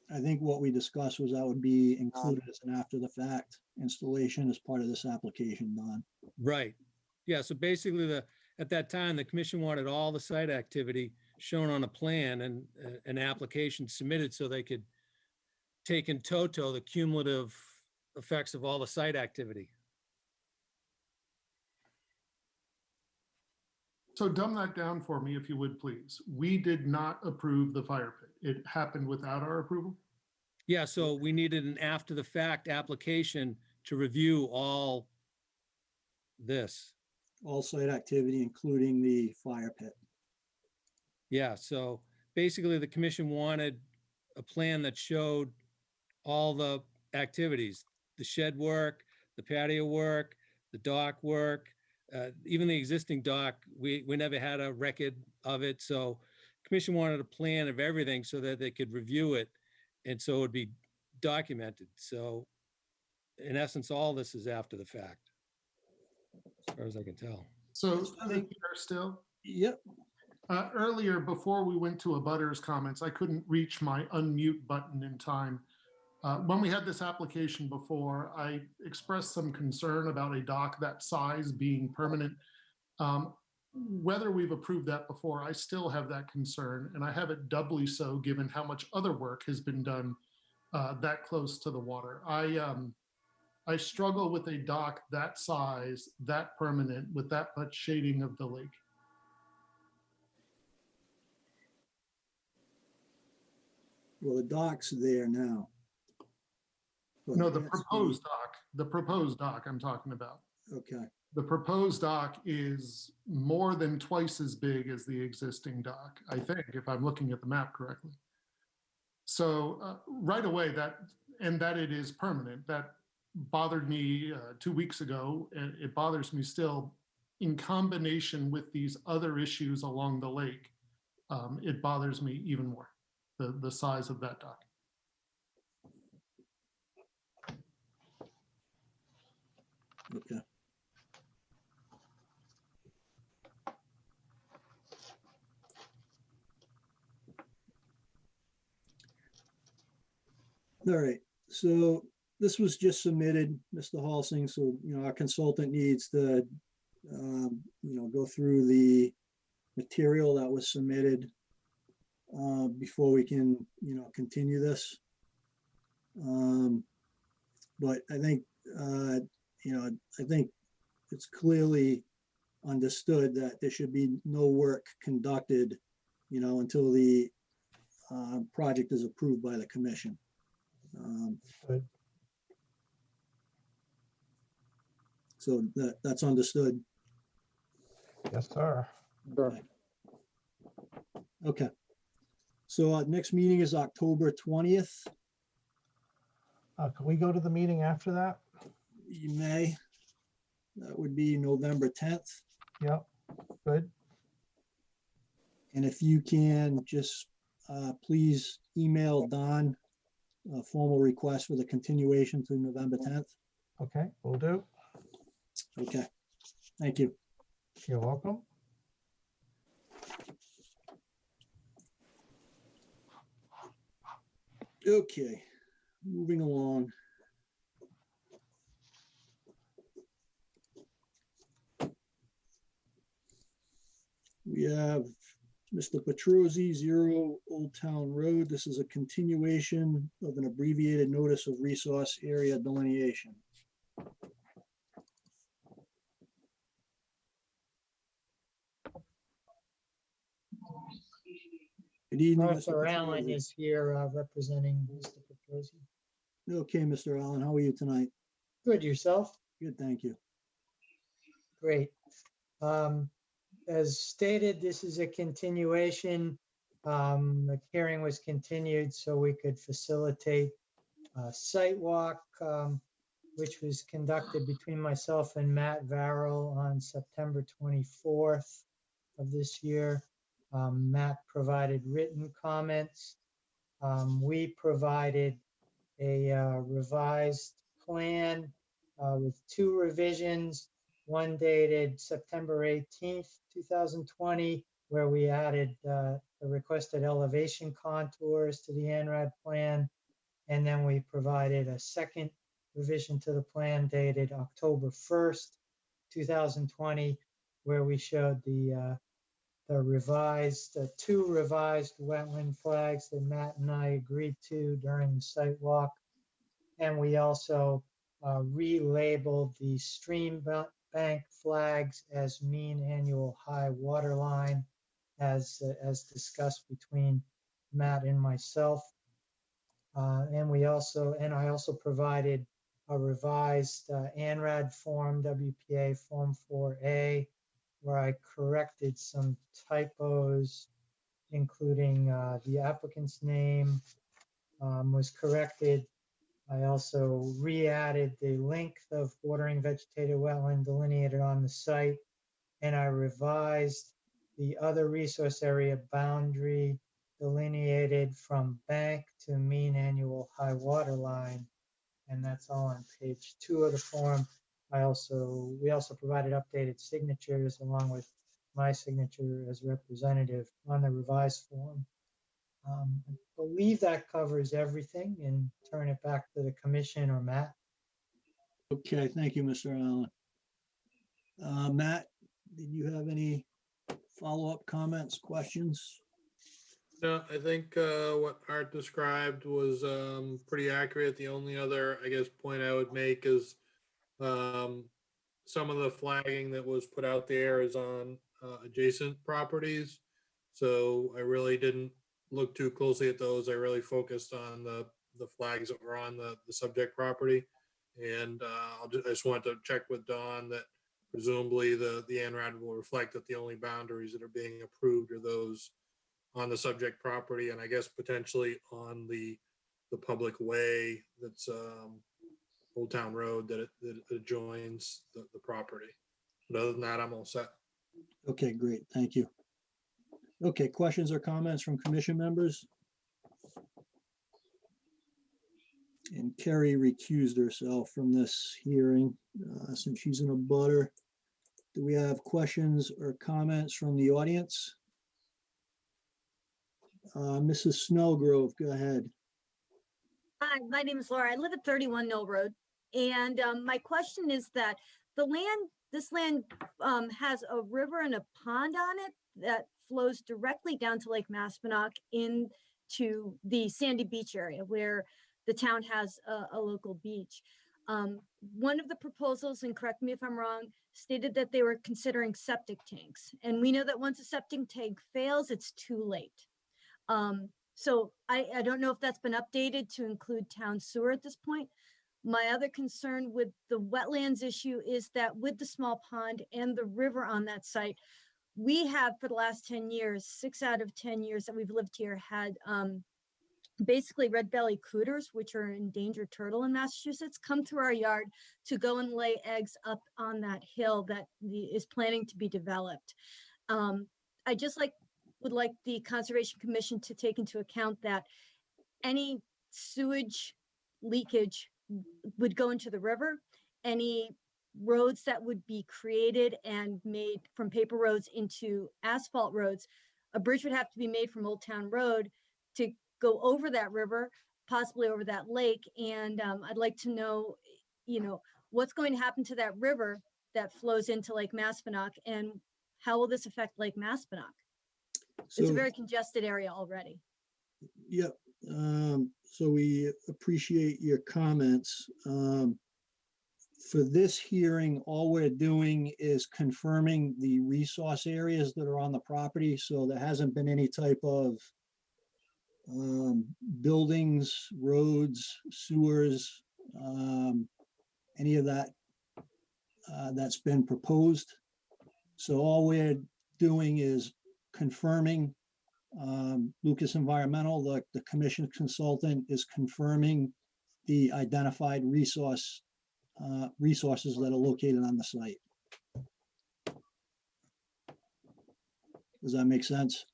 I think what we discussed was that would be included as an after the fact installation as part of this application, Don. Right. Yeah, so basically at that time, the commission wanted all the site activity shown on a plan and an application submitted so they could take in toto the cumulative effects of all the site activity. So dumb that down for me, if you would, please. We did not approve the fire pit. It happened without our approval? Yeah, so we needed an after the fact application to review all this. All site activity, including the fire pit. Yeah, so basically the commission wanted a plan that showed all the activities, the shed work, the patio work, the dock work, even the existing dock, we never had a record of it. So commission wanted a plan of everything so that they could review it. And so it would be documented. So in essence, all this is after the fact, as far as I can tell. So through the chair still? Yep. Earlier, before we went to abutters comments, I couldn't reach my unmute button in time. When we had this application before, I expressed some concern about a dock that size being permanent. Whether we've approved that before, I still have that concern, and I have it doubly so given how much other work has been done that close to the water. I struggle with a dock that size, that permanent, with that much shading of the lake. Well, the dock's there now. But No, the that's proposed dock I'm talking about. Okay, The proposed dock is more than twice as big as the existing dock, I think, if I'm looking at the map correctly. So right away, that it is permanent, that bothered me 2 weeks ago, and it bothers me still. In combination with these other issues along the lake, it bothers me even more, the size of that dock. okay. All right, so this was just submitted, Mr. Halsing, so, our consultant needs to, go through the material that was submitted before we can, continue this. But I think, I think it's clearly understood that there should be no work conducted, until the project is approved by the commission. Good. So that's understood. Yes, sir. Okay. Okay. So our next meeting is October 20th. Can we go to the meeting after that? You may. That would be November 10th. Yep, good. And if you can just please email Don a formal request for the continuation to November 10th. Okay, will do. Okay. Thank you. You're welcome. Okay, moving along. We have Mr. Petruzzi, 0 Old Town Road. This is a continuation of an abbreviated notice of resource area delineation. Good evening, Mr. Arthur Allen Petruzzi. is here representing Mr. Petruzzi. Okay, Mr. Allen, how are you tonight? Good, yourself? Good, thank you. Great. As stated, this is a continuation. The hearing was continued so we could facilitate a site walk, which was conducted between myself and Matt Varrell on September 24th of this year. Matt provided written comments. We provided a revised plan with 2 revisions, one dated September 18th, 2020, where we added the requested elevation contours to the ANRAD plan. And then we provided a second revision to the plan dated October 1st, 2020, where we showed the revised, 2 revised wetland flags that Matt and I agreed to during the site walk. And we also relabeled the stream bank flags as mean annual high water line as discussed between Matt and myself. And I also provided a revised ANRAD form, WPA Form 4A, where I corrected some typos, including the applicant's name was corrected. I also re-added the length of bordering vegetated wetland delineated on the site, and I revised the other resource area boundary delineated from bank to mean annual high water line. And that's all on page 2 of the form. We also provided updated signatures along with my signature as representative on the revised form. I believe that covers everything, and turn it back to the commission or Matt. Okay, thank you, Mr. Allen. Matt, did you have any follow-up comments, questions? No, I think what Art described was pretty accurate. The only other, I guess, point I would make is some of the flagging that was put out there is on adjacent properties. So I really didn't look too closely at those. I really focused on the flags that were on the subject property. And I just wanted to check with Dawn that presumably the ANRAD will reflect that the only boundaries that are being approved are those on the subject property, and I guess potentially on the public way that's Old Town Road that it adjoins the property. But other than that, I'm all set. Okay, great, thank you. Okay, questions or comments from commission members? And Carrie recused herself from this hearing since she's in a butter. Do we have questions or comments from the audience? Mrs. Snellgrove, go ahead. Hi, my name is Laura. I live at 31 Mill Road. And my question is that this land has a river and a pond on it that flows directly down to Lake Maspinock into the Sandy Beach area where the town has a local beach. One of the proposals, and correct me if I'm wrong, stated that they were considering septic tanks. And we know that once a septic tank fails, it's too late. So I don't know if that's been updated to include town sewer at this point. My other concern with the wetlands issue is that with the small pond and the river on that site, we have for the last 10 years, 6 out of 10 years that we've lived here had basically red-bellied cooters, which are an endangered turtle in Massachusetts, come through our yard to go and lay eggs up on that hill that is planning to be developed. I just would like the Conservation Commission to take into account that any sewage leakage would go into the river, any roads that would be created and made from paper roads into asphalt roads, a bridge would have to be made from Old Town Road to go over that river, possibly over that lake. And I'd like to know, what's going to happen to that river that flows into Lake Maspinock, and how will this affect Lake Maspinock? It's a So, very congested area already. yep, so we appreciate your comments. For this hearing, all we're doing is confirming the resource areas that are on the property, so there hasn't been any type of buildings, roads, sewers, any of that that's been proposed. So all we're doing is confirming, Lucas Environmental, the commission consultant, is confirming the identified resources that are located on the site. Does that make sense?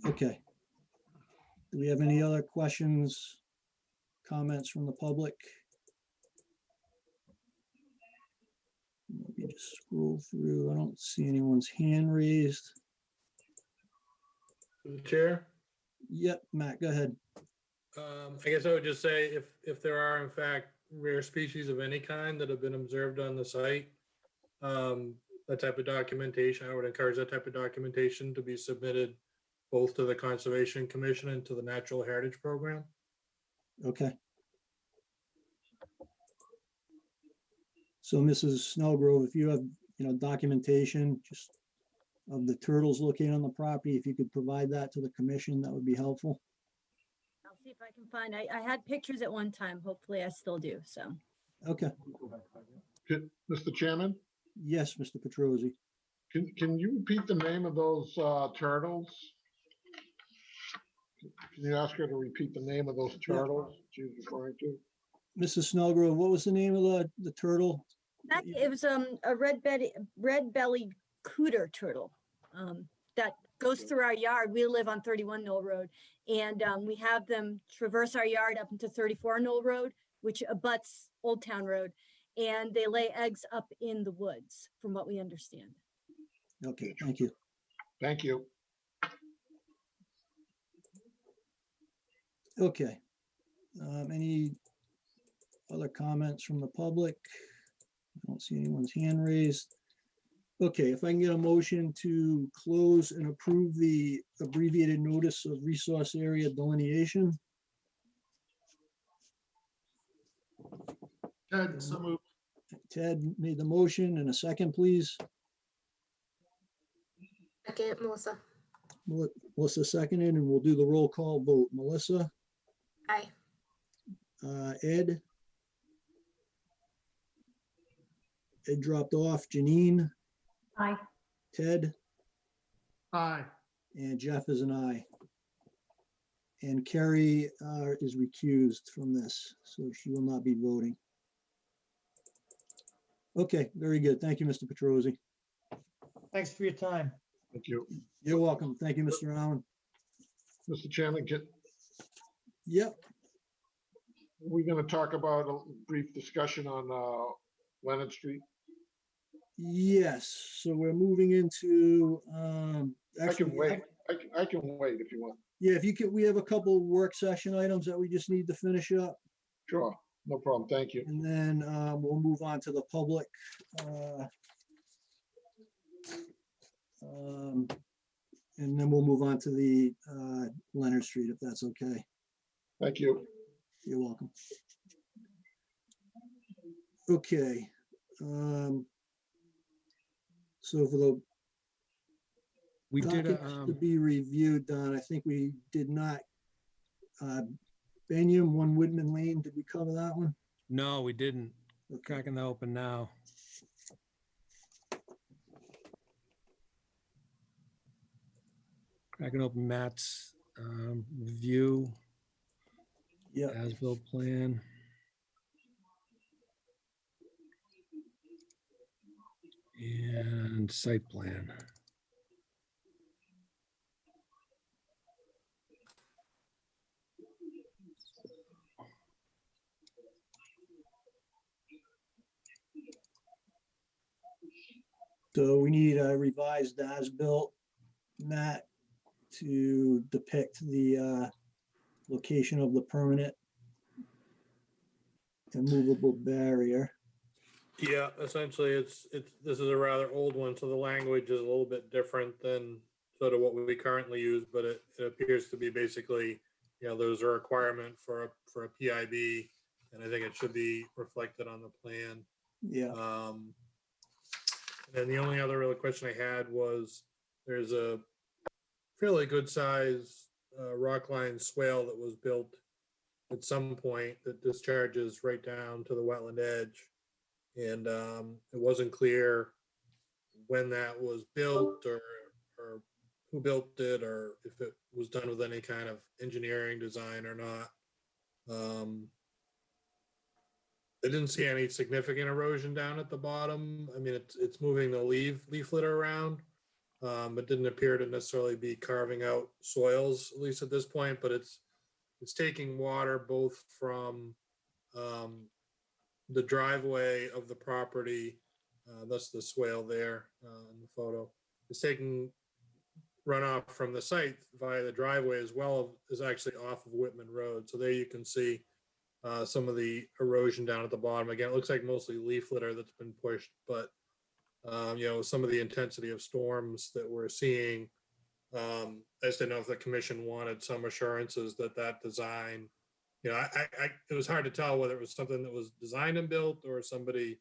Okay. Do we have any other questions, comments from the public? Let me just scroll through. I don't see anyone's hand raised. Chair? Yep, Matt, go ahead. I guess I would just say if there are in fact rare species of any kind that have been observed on the site, that type of documentation, I would encourage that type of documentation to be submitted both to the Conservation Commission and to the Natural Heritage Program. Okay. So Mrs. Snellgrove, if you have, documentation just of the turtles located on the property, if you could provide that to the commission, that would be helpful. I'll see if I can find, I had pictures at one time. Hopefully I still do, so. Okay. Mr. Chairman, Yes, Mr. Petrosi. can you repeat the name of those turtles? Can you ask her to repeat the name of those turtles she's referring to? Mrs. Snellgrove, what was the name of the turtle? It was a red-bellied cooter turtle that goes through our yard. We live on 31 Knoll Road, and we have them traverse our yard up into 34 Knoll Road, which abuts Old Town Road, and they lay eggs up in the woods, from what we understand. Okay, thank you. Thank you. Okay. Any other comments from the public? I don't see anyone's hand raised. Okay, if I can get a motion to close and approve the abbreviated notice of resource area delineation. Ted, so moved. Ted made the motion, and a second, please. Second, Melissa. Melissa seconded, and we'll do the roll call vote. Melissa, Aye. Ed. Ed dropped off. Janine, Aye. Ted, Aye. and Jeff is an aye. And Carrie is recused from this, so she will not be voting. Okay, very good. Thank you, Mr. Petrosi. Thanks for your time. Thank you. You're welcome. Thank you, Mr. Allen. Mr. Chairman, Yep, we're going to talk about a brief discussion on Leonard Street. yes. So we're moving into, I actually, can wait. I can wait if you want. yeah, if you could, we have a couple work session items that we just need to finish up. Sure, no problem. Thank you. And then we'll move on to the public. And then we'll move on to the Leonard Street, if that's okay. Thank you. You're welcome. Okay. So for the We did, documents to be reviewed, Don, I think we did not. Banyam, 1 Whitman Lane, did we cover that one? no, we didn't. We're cracking that open now. Cracking open Matt's review, Yeah. as-built plan. And site plan. So we need a revised as-built, Matt, to depict the location of the permanent immovable barrier. Yeah, essentially, this is a rather old one, so the language is a little bit different than sort of what we currently use, but it appears to be basically, there's a requirement for a PIB, and I think it should be reflected on the plan. Yeah. And then the only other real question I had was, there's a fairly good size rock line swale that was built at some point that discharges right down to the wetland edge. And it wasn't clear when that was built or who built it, or if it was done with any kind of engineering design or not. I didn't see any significant erosion down at the bottom. I mean, it's moving the leaf litter around, but didn't appear to necessarily be carving out soils, at least at this point. But it's taking water both from the driveway of the property, that's the swale there in the photo. It's taking runoff from the site via the driveway as well as actually off of Whitman Road. So there you can see some of the erosion down at the bottom. Again, it looks like mostly leaf litter that's been pushed, but some of the intensity of storms that we're seeing, I just didn't know if the commission wanted some assurances that design, it was hard to tell whether it was something that was designed and built, or somebody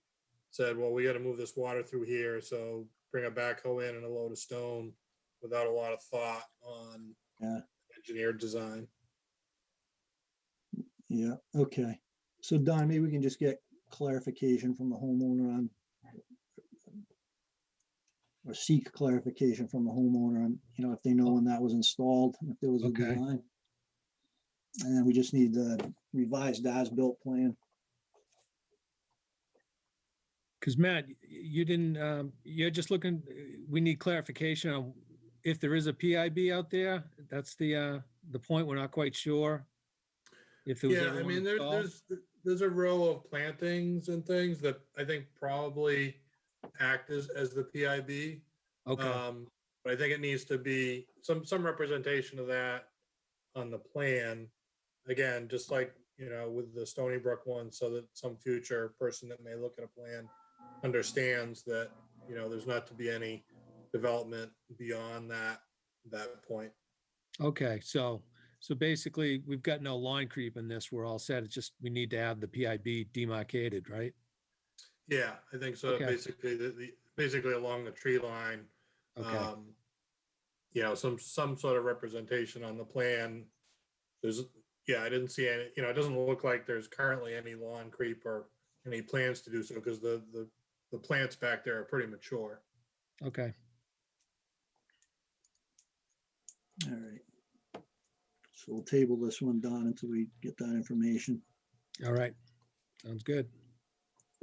said, well, we got to move this water through here, so bring a backhoe in and a load of stone, without a lot of thought on engineered design. Yeah, okay. So Don, maybe we can just get clarification from the homeowner on, or seek clarification from the homeowner on, if they know when that was installed, if there was a Okay. design. And then we just need the revised as-built plan. Because Matt, you didn't, you're just looking, we need clarification on if there is a PIB out there. That's the point. We're not quite sure if there was Yeah, ever I one mean, installed. there's a row of plantings and things that I think probably act as the PIB. Okay. But I think it needs to be some representation of that on the plan. Again, just like, with the Stony Brook one, so that some future person that may look at a plan understands that, there's not to be any development beyond that point. Okay, so basically, we've got no line creep in this. We're all set. It's just, we need to have the PIB demarcated, right? Yeah, I think so. Okay. Basically, basically along the tree line, Okay. some sort of representation on the plan. I didn't see any, it doesn't look like there's currently any lawn creep or any plans to do so, because the plants back there are pretty mature. Okay. All right. So we'll table this one, Don, until we get that information. All right. Sounds good.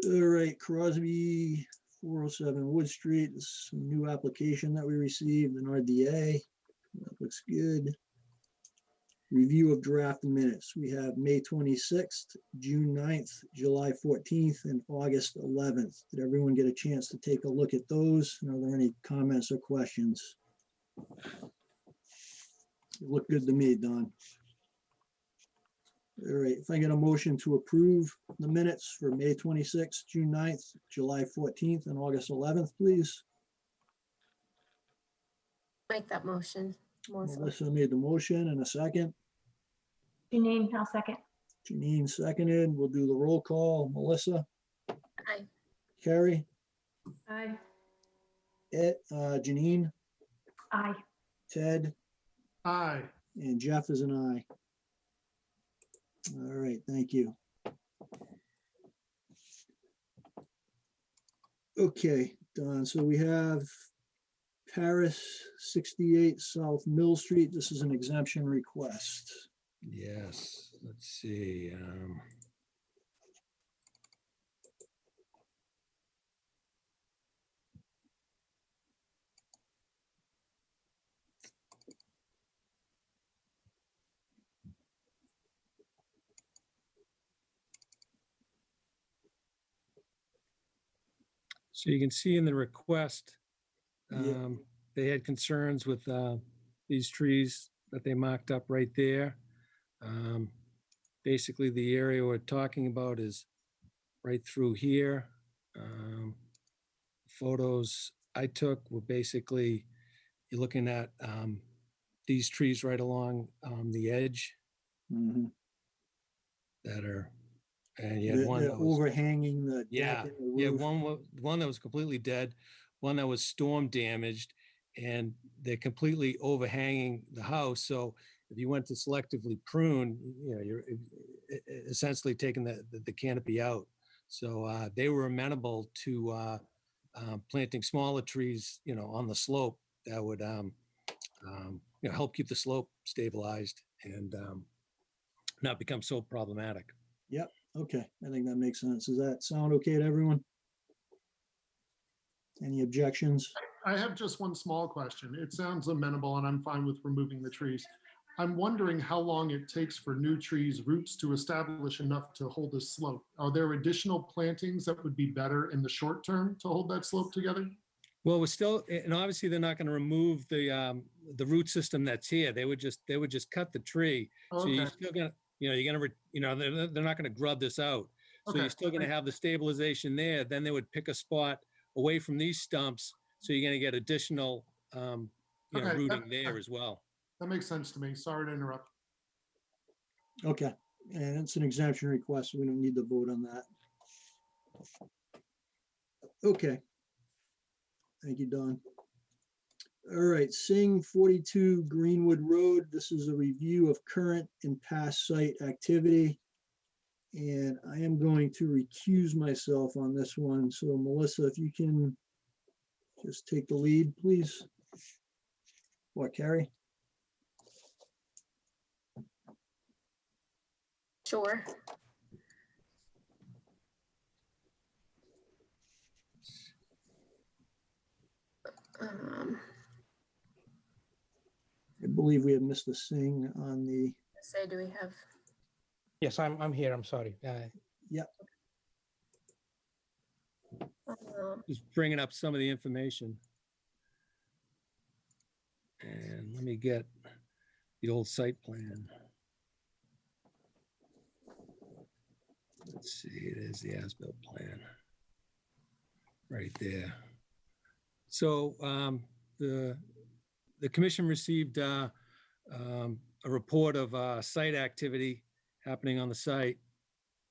All right, Crosby, 407 Wood Street, this is a new application that we received, an RDA. That looks good. Review of draft minutes. We have May 26th, June 9th, July 14th, and August 11th. Did everyone get a chance to take a look at those? And are there any comments or questions? They look good to me, Don. All right, if I get a motion to approve the minutes for May 26th, June 9th, July 14th, and August 11th, please. Make that motion. Melissa made the motion, and a second. Janine, I'll second. Janine seconded. We'll do the roll call. Melissa, Aye. Carrie, Aye. Janine, Aye. Ted, Aye. and Jeff is an aye. All right, thank you. Okay, Don, so we have Paris 68 South Mill Street. This is an exemption request. Yes, let's see. So you can see in the request, they had concerns with these trees that they marked up right there. Basically, the area we're talking about is right through here. Photos I took were basically, you're looking at these trees right along the edge Mhm. that are, and you had They're one they're that was, overhanging the yeah, deck and the yeah, roof. one that was completely dead, one that was storm damaged, and they're completely overhanging the house. So if you went to selectively prune, you know, you're essentially taking the canopy out. So they were amenable to planting smaller trees, you know, on the slope that would, you know, help keep the slope stabilized and not become so problematic. Yep, okay, I think that makes sense. Does that sound okay to everyone? Any objections? I have just one small question. It sounds amenable and I'm fine with removing the trees. I'm wondering how long it takes for new trees' roots to establish enough to hold a slope. Are there additional plantings that would be better in the short term to hold that slope together? Well, we're still, and obviously they're not going to remove the root system that's here. They would just cut the tree. So Okay. you're still gonna, you know, you're gonna, you know, they're not going to grub this out. So Okay. you're still going to have the stabilization there. Then they would pick a spot away from these stumps. So you're going to get additional, you know, Okay, rooting there as well. That makes sense to me. Sorry to interrupt. Okay, and it's an exemption request, so we don't need to vote on that. Okay. Thank you, Don. All right, Sing 42 Greenwood Road. This is a review of current and past site activity. And I am going to recuse myself on this one. So Melissa, if you can just take the lead, please. Or Carrie? Sure. Um, I believe we have Mr. Singh on the, say, do we have? Yes, I'm here. I'm sorry. yep. Just bringing up some of the information. And let me get the old site plan. Let's see, it is the as-built plan. Right there. So the commission received a report of site activity happening on the site.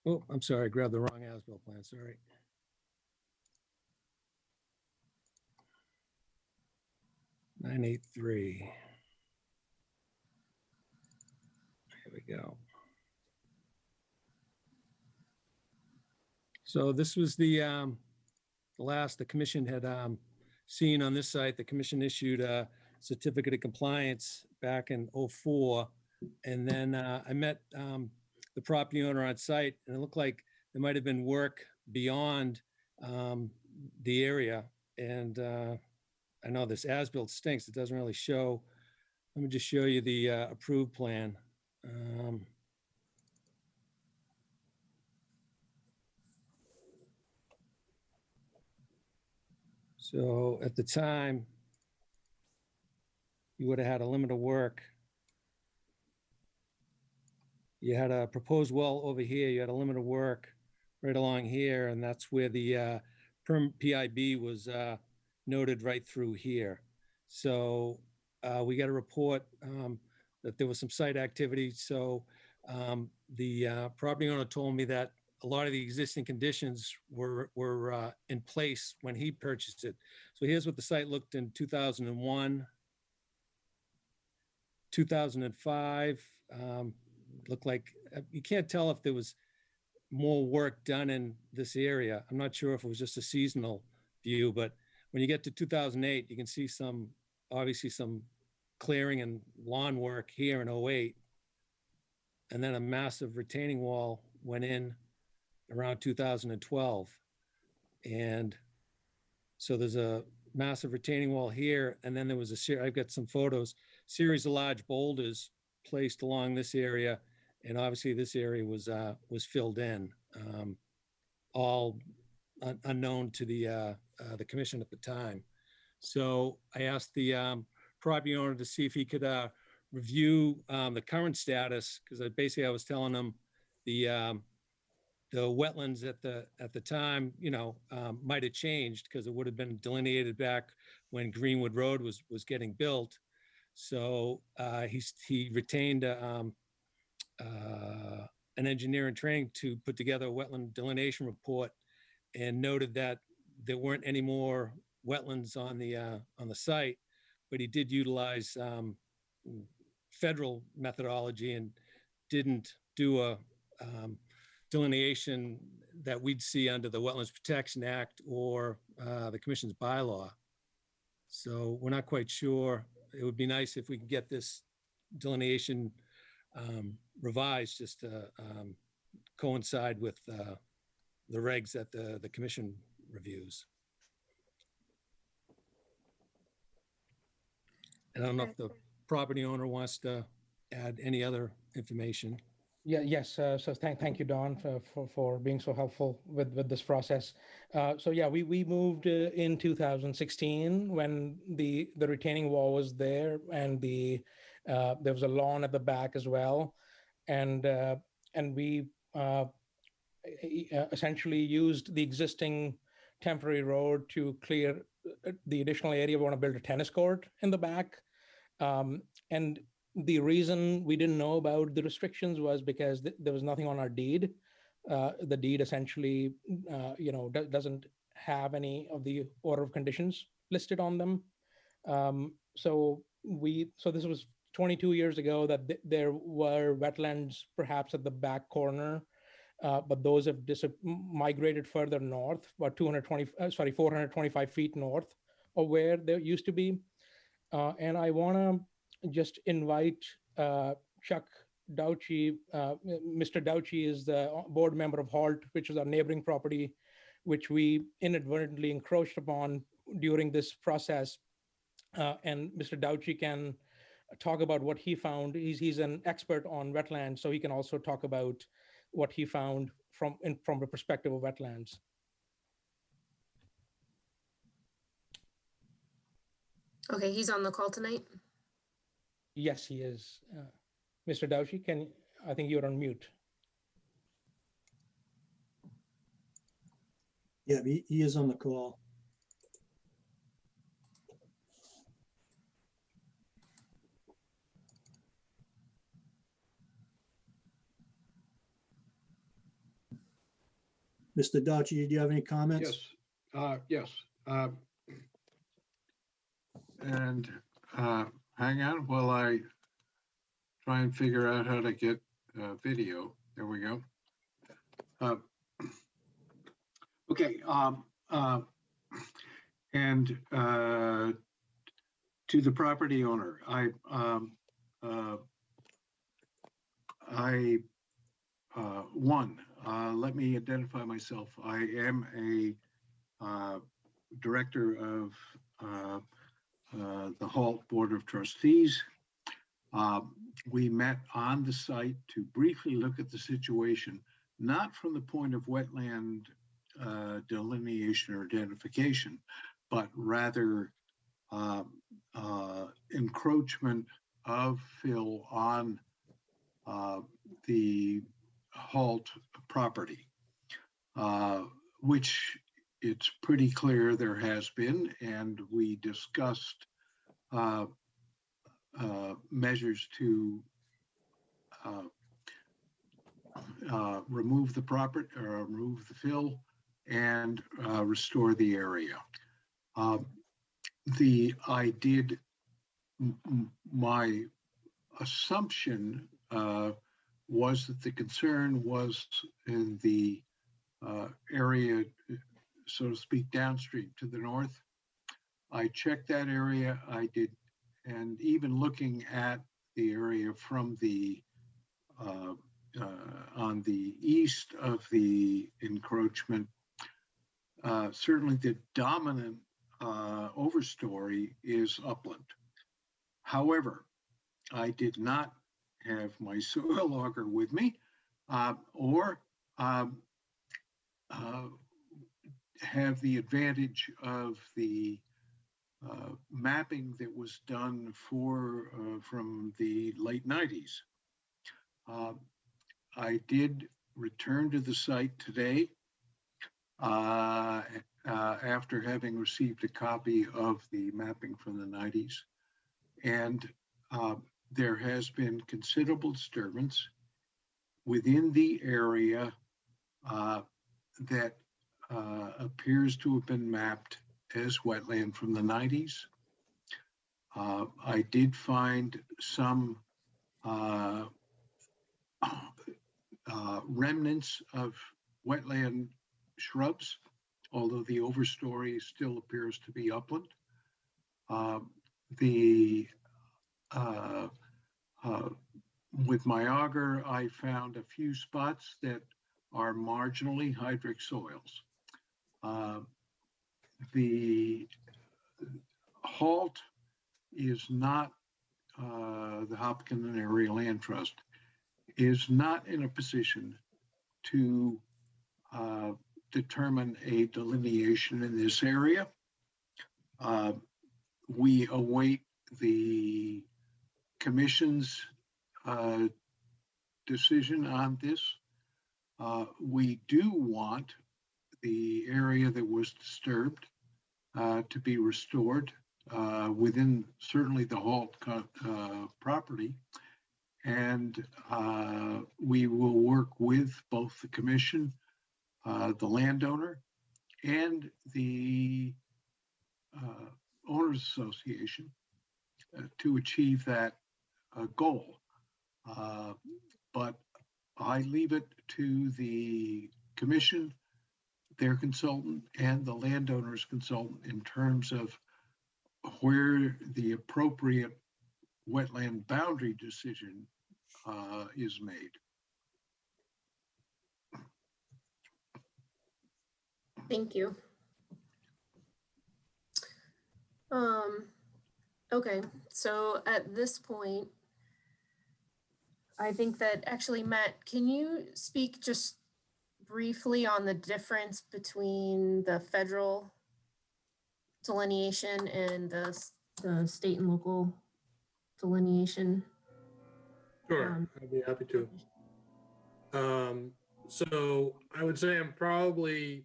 Oh, I'm sorry, I grabbed the wrong as-built plan, sorry. (983). Here we go. So this was the last the commission had seen on this site. The commission issued a certificate of compliance back in '04. And then I met the property owner on site, and it looked like there might have been work beyond the area. And I know this as-built stinks. It doesn't really show. Let me just show you the approved plan. So at the time, you would have had a limit of work. You had a proposed well over here. You had a limit of work right along here, and that's where the PIB was noted right through here. So we got a report that there was some site activity. So the property owner told me that a lot of the existing conditions were in place when he purchased it. So here's what the site looked in 2001, 2005. Looked like, you can't tell if there was more work done in this area. I'm not sure if it was just a seasonal view, but when you get to 2008, you can see obviously some clearing and lawn work here in '08. And then a massive retaining wall went in around 2012. And so there's a massive retaining wall here. And then there was I've got some photos, series of large boulders placed along this area. And obviously this area was filled in, all unknown to the commission at the time. So I asked the property owner to see if he could review the current status, because basically I was telling him the the wetlands at the time, might have changed because it would have been delineated back when Greenwood Road was getting built. So he retained an engineer in training to put together a wetland delineation report, and noted that there weren't any more wetlands on the site, but he did utilize federal methodology and didn't do a delineation that we'd see under the Wetlands Protection Act or the Commission's bylaw. So we're not quite sure. It would be nice if we could get this delineation revised just to coincide with the regs that the Commission reviews. And I don't know if the property owner wants to add any other information. Yeah, yes. So thank you, Don, for being so helpful with this process. So yeah, we moved in 2016 when the retaining wall was there, and there was a lawn at the back as well, and we essentially used the existing temporary road to clear the additional area. We want to build a tennis court in the back, and the reason we didn't know about the restrictions was because there was nothing on our deed. The deed essentially, doesn't have any of the order of conditions listed on them. So this was 22 years ago that there were wetlands perhaps at the back corner, but those have migrated further north, about 425 feet north of where there used to be. And I want to just invite Chuck Douchy. Mr. Douchy is the board member of HALT, which is our neighboring property, which we inadvertently encroached upon during this process. And Mr. Douchy can talk about what he found. He's an expert on wetlands, so he can also talk about what he found from the perspective of wetlands. Okay, he's on the call tonight. Yes, he is. Mr. Douchy, I think you're on mute. Yeah, he is on the call. Mr. Douchy, do you have any comments? Yes. And hang on while I try and figure out how to get video. There we go. Okay. And to the property owner, let me identify myself. I am a director of the HALT Board of Trustees. We met on the site to briefly look at the situation, not from the point of wetland delineation or identification, but rather encroachment of fill on the HALT property, which it's pretty clear there has been, and we discussed measures to remove the property or remove the fill and restore the area. My assumption was that the concern was in the area, so to speak, downstream to the north. I checked that area. I did, and even looking at the area from the on the east of the encroachment, certainly the dominant overstory is upland. However, I did not have my soil auger with me or have the advantage of the mapping that was done from the late 90s. I did returned to the site today after having received a copy of the mapping from the 90s. And there has been considerable disturbance within the area that appears to have been mapped as wetland from the 90s. I did find some remnants of wetland shrubs, although the overstory still appears to be upland. With my auger, I found a few spots that are marginally hydric soils. The halt is not, the Hopkins and Area Land Trust is not in a position to determine a delineation in this area. We await the commission's decision on this. We do want the area that was disturbed to be restored within certainly the halt property. And we will work with both the commission, the landowner, and the owners association to achieve that goal. But I leave it to the commission, their consultant, and the landowner's consultant in terms of where the appropriate wetland boundary decision is made. Thank you. Okay, so at this point, I think that actually, Matt, can you speak just briefly on the difference between the federal delineation and the state and local delineation? Sure, I'd be happy to. So I would say I'm probably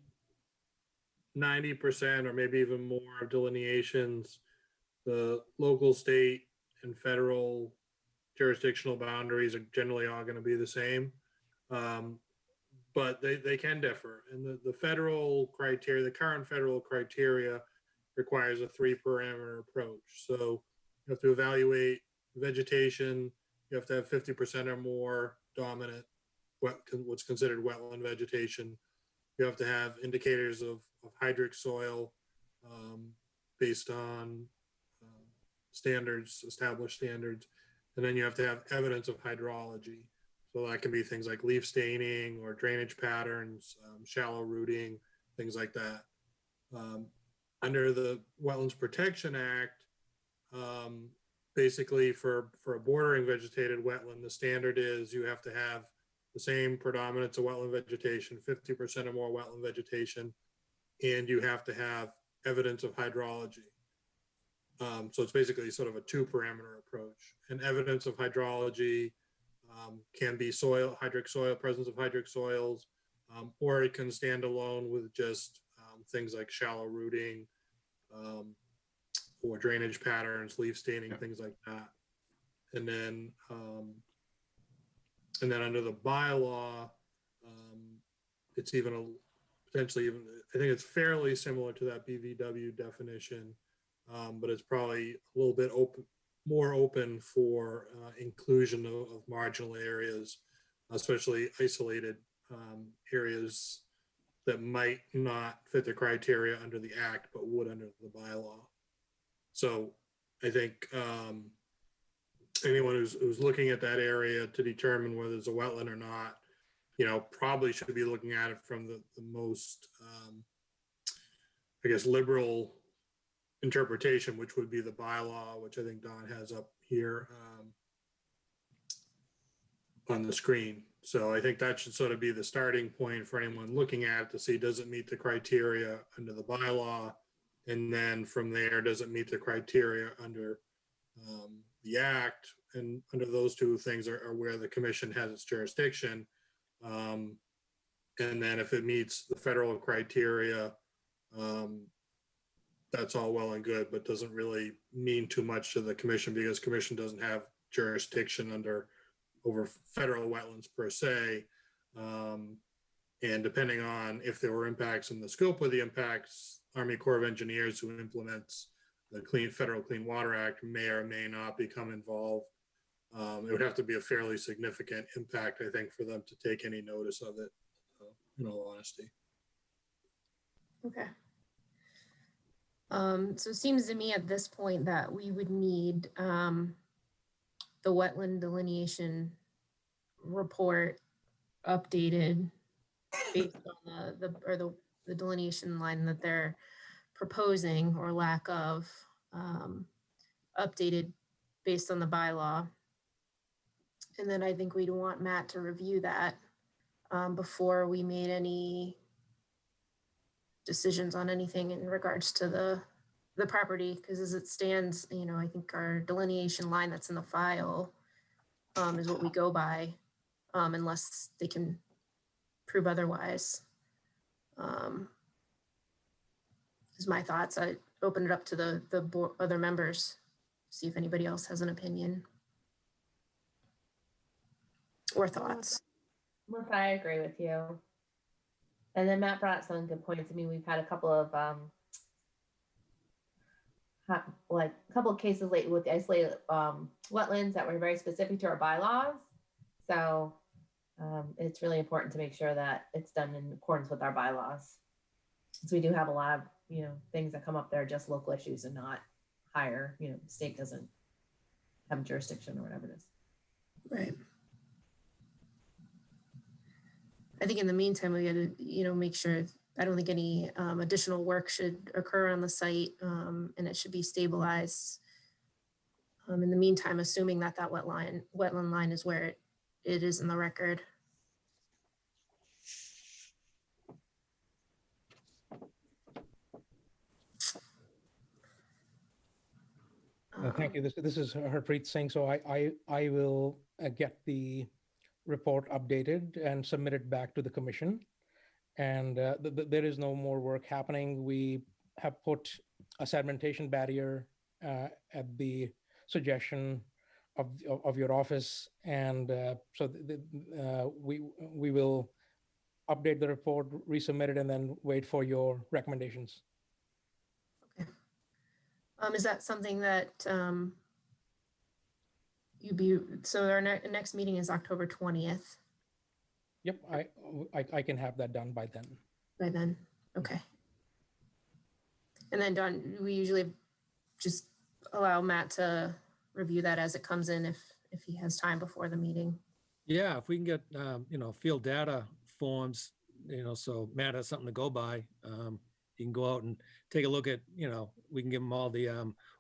90% or maybe even more of delineations. The local, state, and federal jurisdictional boundaries are generally all going to be the same, but they can differ. And the federal criteria, the current federal criteria requires a 3-parameter approach. So you have to evaluate vegetation, you have to have 50% or more dominant, what's considered wetland vegetation. You have to have indicators of hydric soil based on standards, established standards. And then you have to have evidence of hydrology. So that can be things like leaf staining or drainage patterns, shallow rooting, things like that. Under the Wetlands Protection Act, basically for a bordering vegetated wetland, the standard is you have to have the same predominance of wetland vegetation, 50% or more wetland vegetation, and you have to have evidence of hydrology. So it's basically sort of a 2-parameter approach. And evidence of hydrology can be soil, hydric soil, presence of hydric soils, or it can stand alone with just things like shallow rooting or drainage patterns, leaf staining, things like that. And then under the bylaw, it's even potentially even, I think it's fairly similar to that BVW definition, but it's probably a little bit more open for inclusion of marginal areas, especially isolated areas that might not fit the criteria under the act, but would under the bylaw. So I think anyone who's looking at that area to determine whether it's a wetland or not, probably should be looking at it from the most, I guess, liberal interpretation, which would be the bylaw, which I think Don has up here on the screen. So I think that should sort of be the starting point for anyone looking at it to see, does it meet the criteria under the bylaw? And then from there, does it meet the criteria under the act? And under those two things are where the commission has its jurisdiction. And then if it meets the federal criteria, that's all well and good, but doesn't really mean too much to the commission because commission doesn't have jurisdiction over federal wetlands per se. And depending on if there were impacts and the scope of the impacts, Army Corps of Engineers, who implements the Federal Clean Water Act, may or may not become involved. It would have to be a fairly significant impact, I think, for them to take any notice of it, in all honesty. Okay. So it seems to me at this point that we would need the wetland delineation report updated based on the delineation line that they're proposing or lack of, updated based on the bylaw. And then I think we'd want Matt to review that before we made any decisions on anything in regards to the property, because as it stands, you know, I think our delineation line that's in the file is what we go by, unless they can prove otherwise. Is my thoughts. I open it up to the other members, see if anybody else has an opinion or thoughts. Melissa, I agree with you. And then Matt brought up some good points. I mean, we've had a couple of cases lately with the isolated wetlands that were very specific to our bylaws. So it's really important to make sure that it's done in accordance with our bylaws. Since we do have a lot of, you know, things that come up there, just local issues and not higher, you know, the state doesn't have jurisdiction or whatever it is. Right. I think in the meantime, we got to, you know, make sure, I don't think any additional work should occur on the site, and it should be stabilized. In the meantime, assuming that wetland line is where it is in the record. Thank you. This is Harpreet Singh. So I will get the report updated and submit it back to the commission. And there is no more work happening. We have put a sedimentation barrier at the suggestion of your office, and so we will update the report, resubmit it, and then wait for your recommendations. Okay. Is that something that so our next meeting is October 20th? Yep, I can have that done by then. By then, okay. And then Don, we usually just allow Matt to review that as it comes in if he has time before the meeting. Yeah, if we can get, you know, field data forms, you know, so Matt has something to go by. You can go out and take a look at, you know, we can give them all the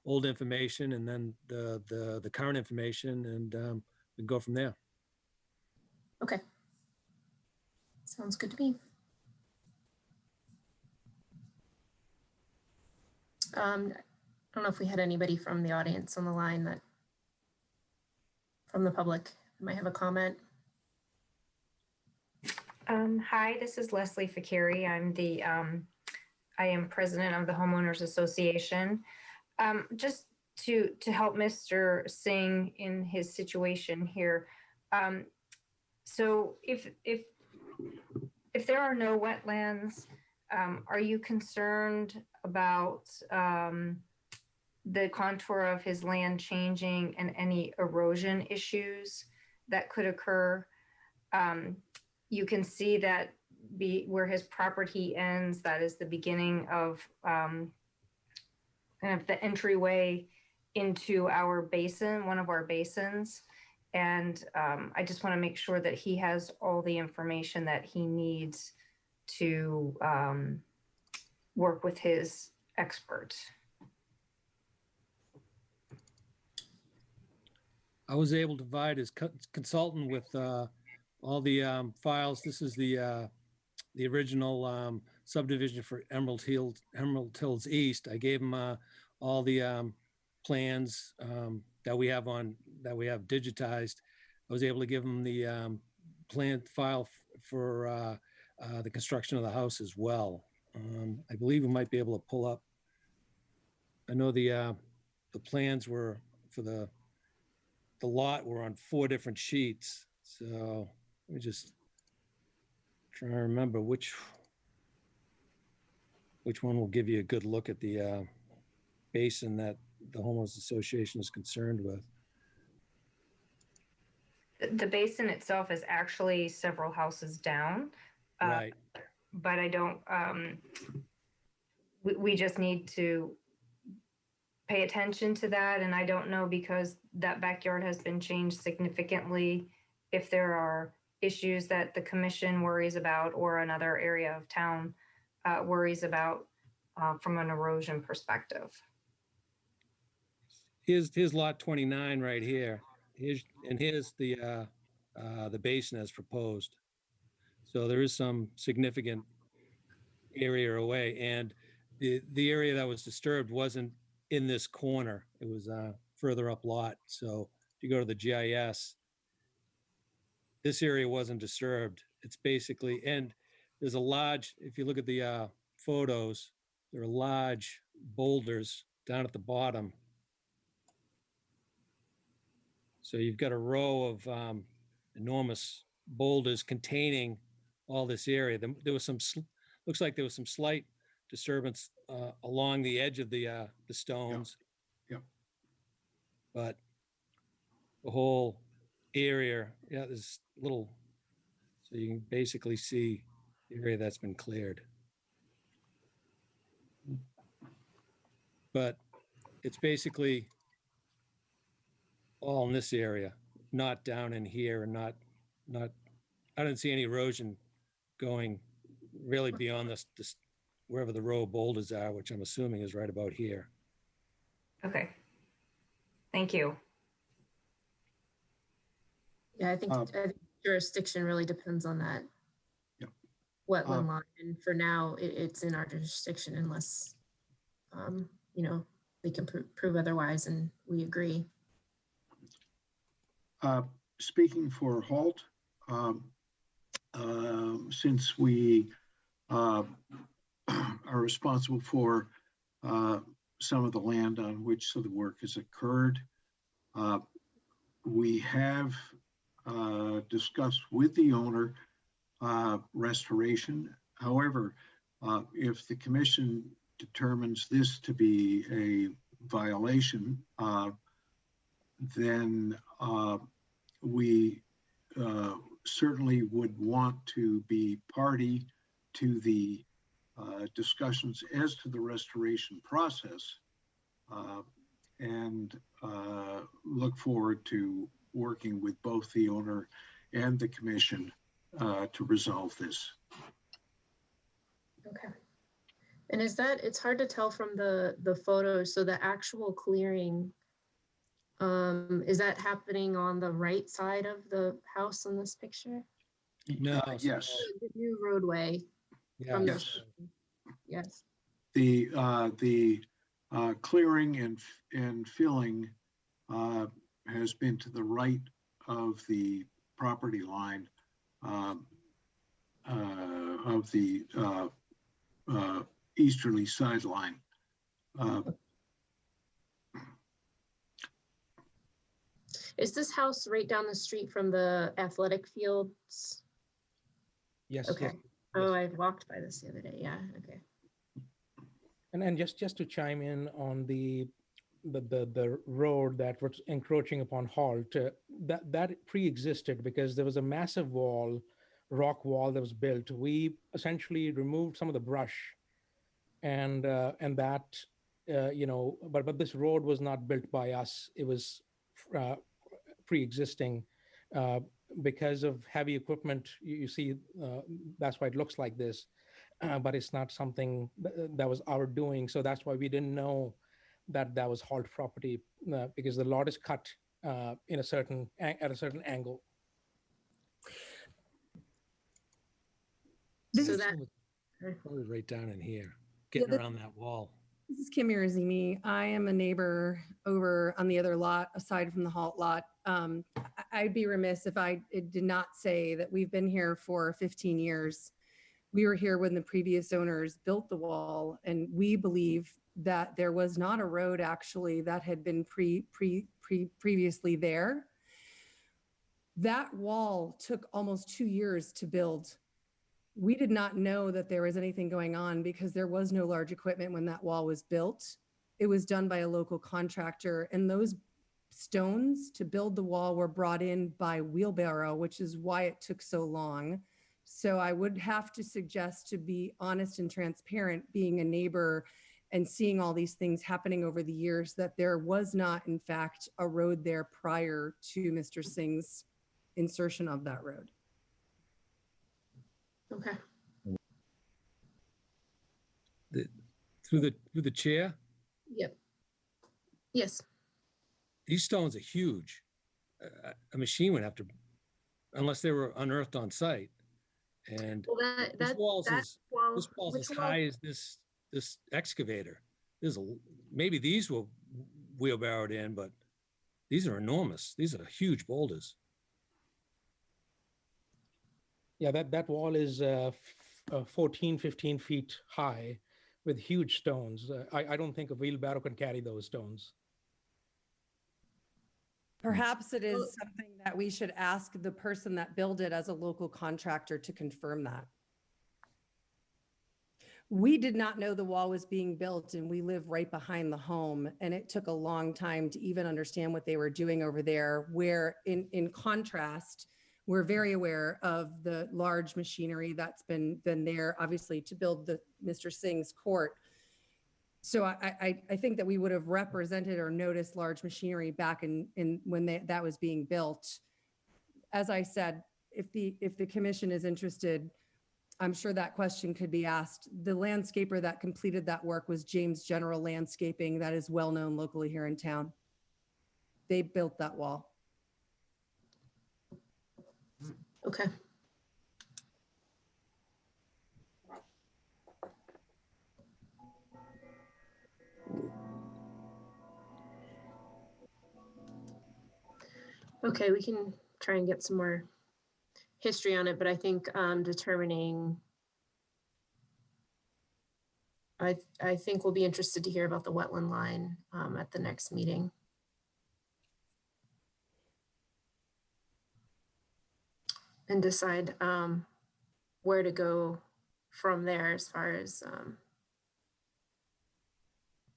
old information and then the current information, and we can go from there. Okay. Sounds good to me. I don't know if we had anybody from the audience on the line from the public that might have a comment. Hi, this is Leslie Fakiri. I am president of the Homeowners Association. Just to help Mr. Singh in his situation here. So if there are no wetlands, are you concerned about the contour of his land changing and any erosion issues that could occur? You can see that where his property ends, that is the beginning of kind of the entryway into our basin, one of our basins. And I just want to make sure that he has all the information that he needs to work with his expert. I was able to provide his consultant with all the files. This is the original subdivision for Emerald Hills East. I gave him all the plans that we have digitized. I was able to give him plan file for the construction of the house as well. I believe we might be able to pull up. I know the plans were for the lot were on 4 different sheets. So let me just try to remember which one will give you a good look at the basin that the homeowners association is concerned with. The basin itself is actually several houses down. Right. But I don't, we just need to pay attention to that. And I don't know, because that backyard has been changed significantly, if there are issues that the commission worries about or another area of town worries about from an erosion perspective. Here's lot 29 right here. Here's the basin as proposed. So there is some significant area away, and the area that was disturbed wasn't in this corner. It was further up lot. So if you go to the GIS, this area wasn't disturbed. It's basically, and there's a large, if you look at the photos, there are large boulders down at the bottom. So you've got a row of enormous boulders containing all this area. There was some, looks like there was some slight disturbance along the edge of the stones. Yep. But the whole area, yeah, there's little, so you can basically see the area that's been cleared. But it's basically all in this area, not down in here, and not, I didn't see any erosion going really beyond this wherever the row of boulders are, which I'm assuming is right about here. Okay. Thank you. Yeah, I think jurisdiction really depends on that Yep. wetland line. And for now, it's in our jurisdiction unless, they can prove otherwise, and we agree. Speaking for Halt, since we are responsible for some of the land on which the work has occurred, we have discussed with the owner restoration. However, if the commission determines this to be a violation, then we certainly would want to be party to the discussions as to the restoration process, and look forward to working with both the owner and the commission to resolve this. Okay. And it's hard to tell from the photos, so the actual clearing, is that happening on the right side of the house in this picture? No. Yes. The new roadway. Yeah. From Yes. Yes. The clearing and filling has been to the right of the property line of the easterly sideline. Is this house right down the street from the athletic fields? Yes. Okay. Yes. Oh, I walked by this the other day. Yeah. Okay. And just to chime in on the road that was encroaching upon Halt, that pre-existed because there was a massive rock wall that was built. We essentially removed some of the brush, and that but this road was not built by us. It was pre-existing because of heavy equipment. You see, that's why it looks like this. But it's not something that was our doing. So that's why we didn't know that was Halt property, because the lot is cut at a certain angle. So that probably right down in here, getting around that wall. This is Kimmy Razimi. I am a neighbor over on the other lot, aside from the halt lot. I'd be remiss if I did not say that we've been here for 15 years. We were here when the previous owners built the wall, and we believe that there was not a road actually that had been previously there. That wall took almost 2 years to build. We did not know that there was anything going on because there was no large equipment when that wall was built. It was done by a local contractor, and those stones to build the wall were brought in by wheelbarrow, which is why it took so long. So I would have to suggest, to be honest and transparent, being a neighbor and seeing all these things happening over the years, that there was not, in fact, a road there prior to Mr. Singh's insertion of that road. Okay. Through the chair, Yep. Yes. these stones are huge. A machine would have to, unless they were unearthed on site. And Well, this wall's as which wall? high as this excavator. Maybe these were wheelbarrowed in, but these are enormous. These are huge boulders. Yeah, that wall is 14, 15 feet high with huge stones. I don't think a wheelbarrow can carry those stones. Perhaps it is something that we should ask the person that built it as a local contractor to confirm that. We did not know the wall was being built, and we live right behind the home, and it took a long time to even understand what they were doing over there, where in contrast, we're very aware of the large machinery that's been there, obviously, to build the Mr. Singh's court. So I think that we would have represented or noticed large machinery back in when that was being built. As I said, if the commission is interested, I'm sure that question could be asked. The landscaper that completed that work was James General Landscaping, that is well known locally here in town. They built that wall. Okay. Okay, we can try and get some more history on it, but I think determining, I think we'll be interested to hear about the wetland line at the next meeting. And decide where to go from there as far as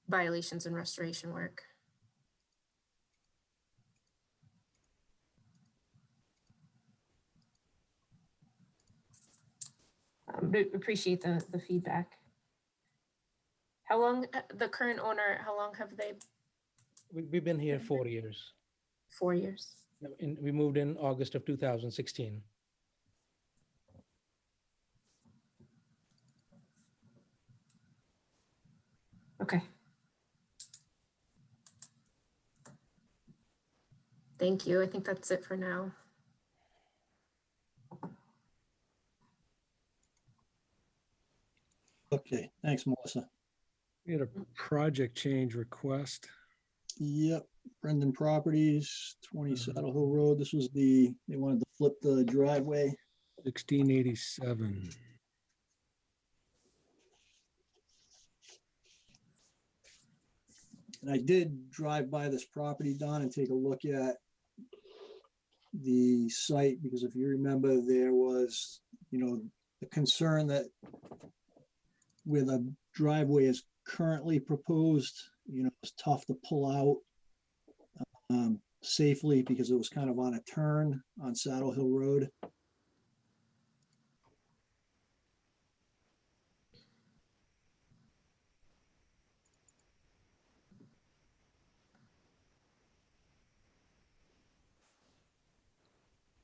violations and restoration work. Appreciate the feedback. How long, the current owner, how long have they? We've been here 4 years. 4 years. We moved in August of 2016. Okay. Thank you. I think that's it for now. Okay, thanks, Melissa. We had a project change request. Yep, Brendan Properties, 20 Saddle Hill Road. This was they wanted to flip the driveway. 1687. And I did drive by this property, Don, and take a look at the site, because if you remember, there was, the concern that where the driveway is currently proposed, it's tough to pull out safely because it was kind of on a turn on Saddle Hill Road.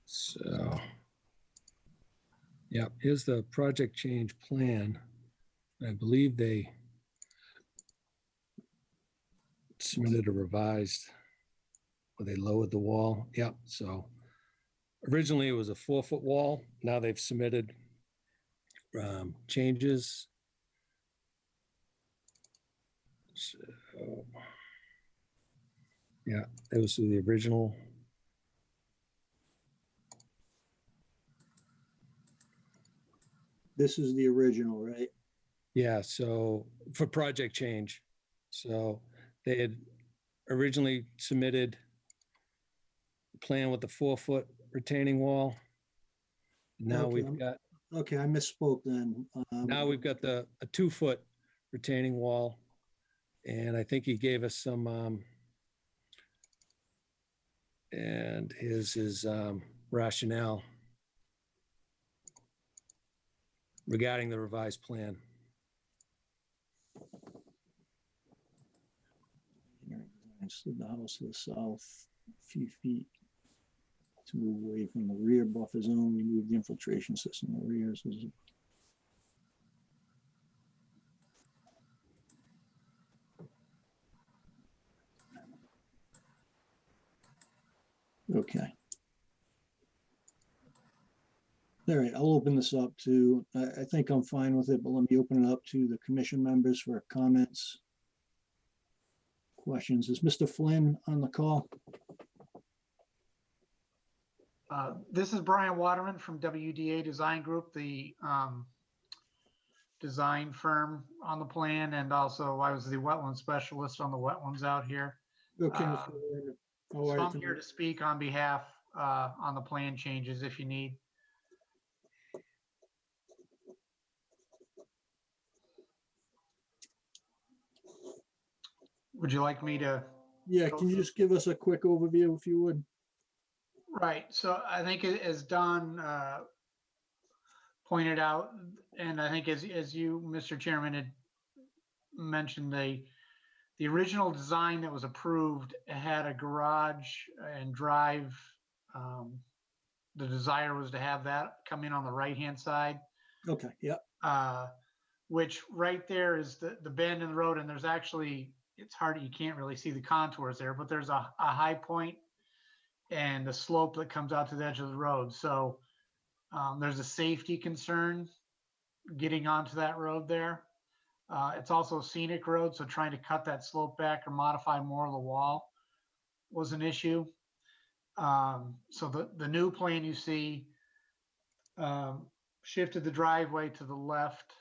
So, yeah, here's the project change plan. I believe they submitted a revised, where they lowered the wall. Yep. So originally it was a 4-foot wall. Now they've submitted changes. So, yeah, that was the original. This is the original, right? Yeah, so for project change. So they had originally submitted a plan with the 4-foot retaining wall. Now Okay, we've got, Okay, I misspoke then. now we've got a 2-foot retaining wall. And I think he gave us some, and his rationale regarding the revised plan. Slid the house to the south a few feet to move away from the rear buffer zone. Remove the infiltration system in the rear. So okay. All right, I'll open this up to, I think I'm fine with it, but let me open it up to the commission members for comments. Questions. Is Mr. Flynn on the call? This is Brian Waterman from WDA Design Group, the design firm on the plan, and also I was the wetland specialist on the wetlands out here. Okay, Mr. Flynn. How So are you I'm here tonight? to speak on behalf on the plan changes if you need. Would you like me to? Yeah, can you just give us a quick overview if you would? Right, so I think as Don pointed out, and I think as you, Mr. Chairman, had mentioned, the original design that was approved had a garage and drive. The desire was to have that come in on the right-hand side. Okay, yeah. Which right there is the bend in the road, and there's actually, it's hard, you can't really see the contours there, but there's a high point and a slope that comes out to the edge of the road. So there's a safety concern getting onto that road there. It's also a scenic road, so trying to cut that slope back or modify more of the wall was an issue. So the new plan you see shifted the driveway to the left.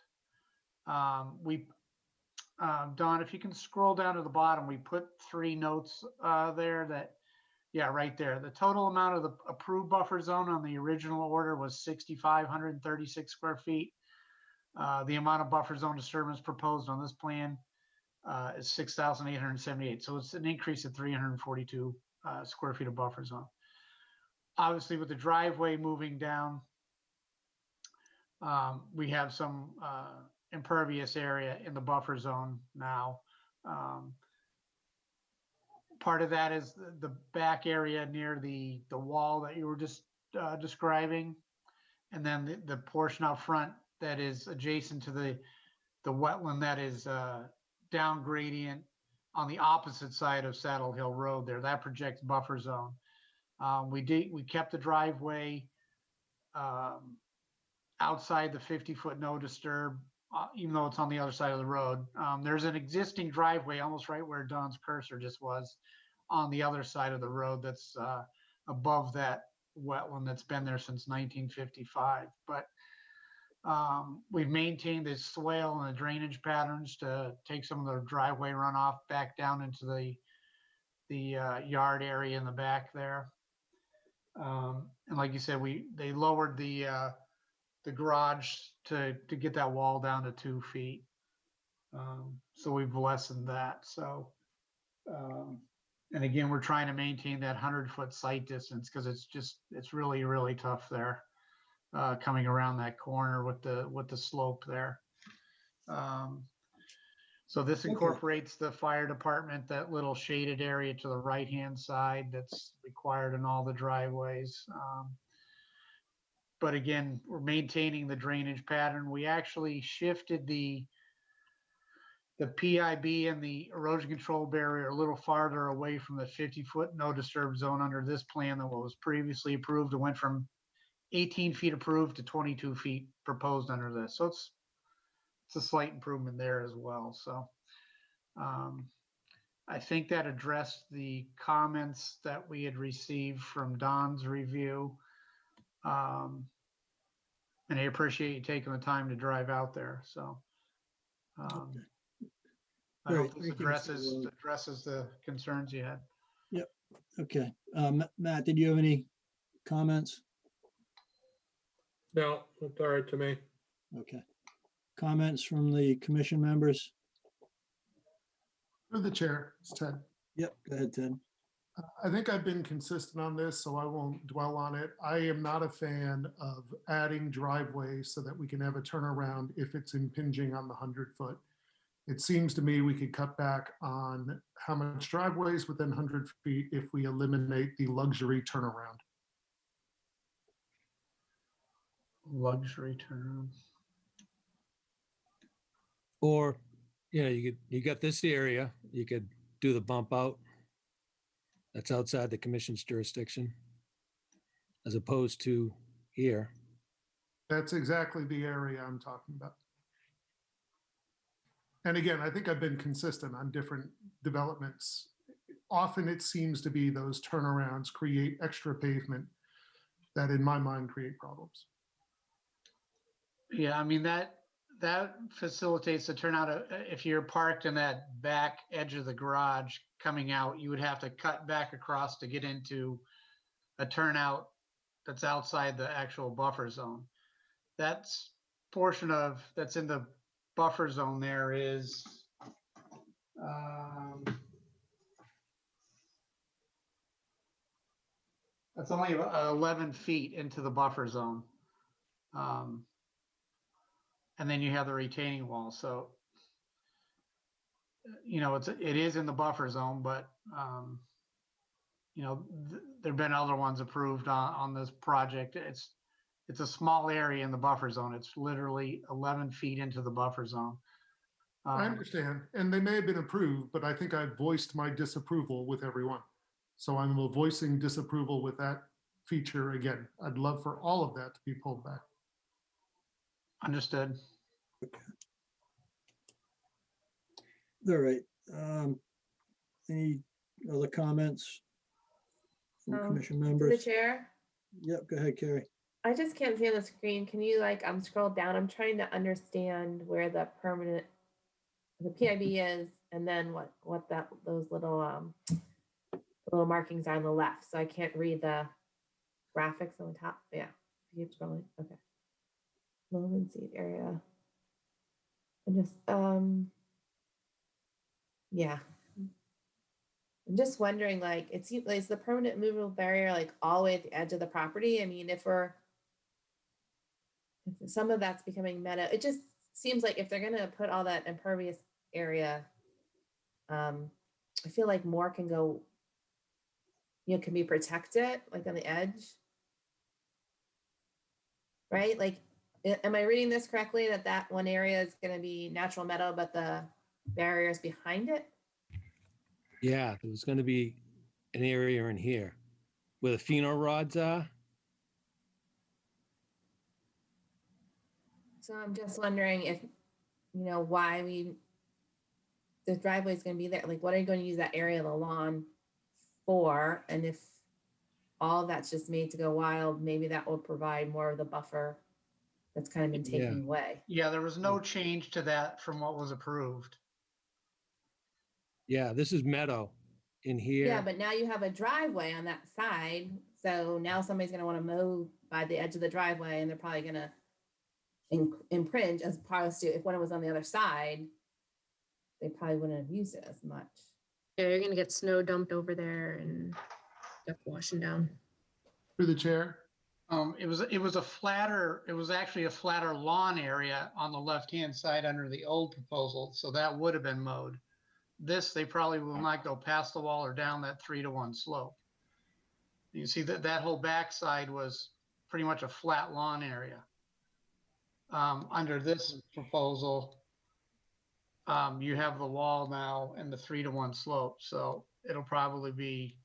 Don, if you can scroll down to the bottom, we put 3 notes there that, yeah, right there. The total amount of the approved buffer zone on the original order was 6,536 square feet. The amount of buffer zone disturbance proposed on this plan is 6,878. So it's an increase of 342 square feet of buffer zone. Obviously, with the driveway moving down, we have some impervious area in the buffer zone now. Part of that is the back area near the wall that you were just describing. And then the portion out front that is adjacent to the wetland that is down gradient on the opposite side of Saddle Hill Road there, that projects buffer zone. We kept the driveway outside the 50-foot no disturb, even though it's on the other side of the road. There's an existing driveway almost right where Don's cursor just was on the other side of the road that's above that wetland that's been there since 1955. But we've maintained the swale and the drainage patterns to take some of the driveway runoff back down into the yard area in the back there. And like you said, they lowered the garage to get that wall down to 2 feet. So we've lessened that. So, and again, we're trying to maintain that 100-foot sight distance because it's really, really tough there coming around that corner with the slope there. So this incorporates the fire department, that little shaded area to the right-hand side that's required in all the driveways. But again, we're maintaining the drainage pattern. We actually shifted the PIB and the erosion control barrier a little farther away from the 50-foot no disturb zone under this plan than what was previously approved. It went from 18 feet approved to 22 feet proposed under this. So it's a slight improvement there as well. So I think that addressed the comments that we had received from Don's review. And I appreciate you taking the time to drive out there, so. I Great, hope this thank you, Mr. addresses the concerns you had. Yep, okay. Matt, did you have any comments? No, that's all right to me. Okay. Comments from the commission members? Through the chair, it's Ted. Yep, go ahead, Ted. I think I've been consistent on this, so I won't dwell on it. I am not a fan of adding driveways so that we can have a turnaround if it's impinging on the 100-foot. It seems to me we could cut back on how much driveways within 100 feet if we eliminate the luxury turnaround. Luxury turnaround. Or, you got this area, you could do the bump out. That's outside the commission's jurisdiction, as opposed to here. That's exactly the area I'm talking about. And again, I think I've been consistent on different developments. Often it seems to be those turnarounds create extra pavement that in my mind create problems. Yeah, I mean, that facilitates the turnout. If you're parked in that back edge of the garage coming out, you would have to cut back across to get into a turnout that's outside the actual buffer zone. That's portion of that's in the buffer zone there is that's only 11 feet into the buffer zone. And then you have the retaining wall. So, it is in the buffer zone, but, there've been other ones approved on this project. It's a small area in the buffer zone. It's literally 11 feet into the buffer zone. I understand, and they may have been approved, but I think I voiced my disapproval with everyone. So I'm voicing disapproval with that feature again. I'd love for all of that to be pulled back. Understood. All right. Any other comments from commission To members? the chair, Yep, go ahead, Carrie. I just can't see on the screen. Can you scroll down? I'm trying to understand where the PIB is, and then what those little markings are on the left. So I can't read the graphics on the top. Yeah, if you keep scrolling. Okay. Loam and seed area. And just yeah. I'm just wondering, it seems like, is the permanent movable barrier all the way at the edge of the property? I mean, if some of that's becoming meadow, it just seems like if they're gonna put all that impervious area, I feel like more can go, can be protected, on the edge. Right? Am I reading this correctly, that one area is gonna be natural meadow, but the barrier is behind it? Yeah, there was going to be an area in here where the pheno rods are. So I'm just wondering if, why the driveway is going to be there. What are you going to use that area of the lawn for? And if all that's just made to go wild, maybe that will provide more of the buffer that's kind of been taken away. Yeah, there was no change to that from what was approved. Yeah, this is meadow in here. Yeah, but now you have a driveway on that side. So now somebody's going to want to mow by the edge of the driveway, and they're probably going to impringe, as opposed to if one was on the other side, they probably wouldn't have used it as much. Yeah, you're gonna get snow dumped over there and stuff washing down. Through the chair. It was actually a flatter lawn area on the left-hand side under the old proposal. So that would have been mowed. This, they probably will not go past the wall or down that 3-to-1 slope. You see that whole backside was pretty much a flat lawn area. Under this proposal, you have the wall now and the 3-to-1 slope. So it'll probably be,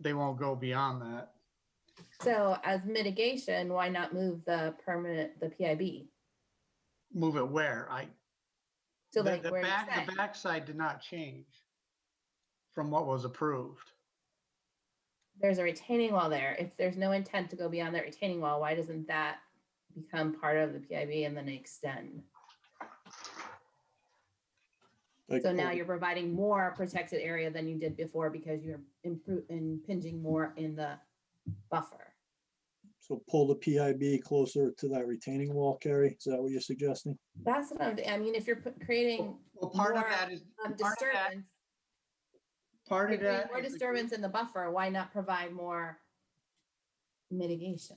they won't go beyond that. So as mitigation, why not move the PIB? Move it where? So like The where it's back, saying, the backside did not change from what was approved. there's a retaining wall there. If there's no intent to go beyond that retaining wall, why doesn't that become part of the PIB and then extend? Like, So now you're providing more protected area than you did before because you're impinging more in the buffer. So pull the PIB closer to that retaining wall, Carrie? Is that what you're suggesting? That's what I mean, if you're creating Well, part of more that is, disturbance, part you're of creating that more is the disturbance in the buffer, why not provide more mitigation?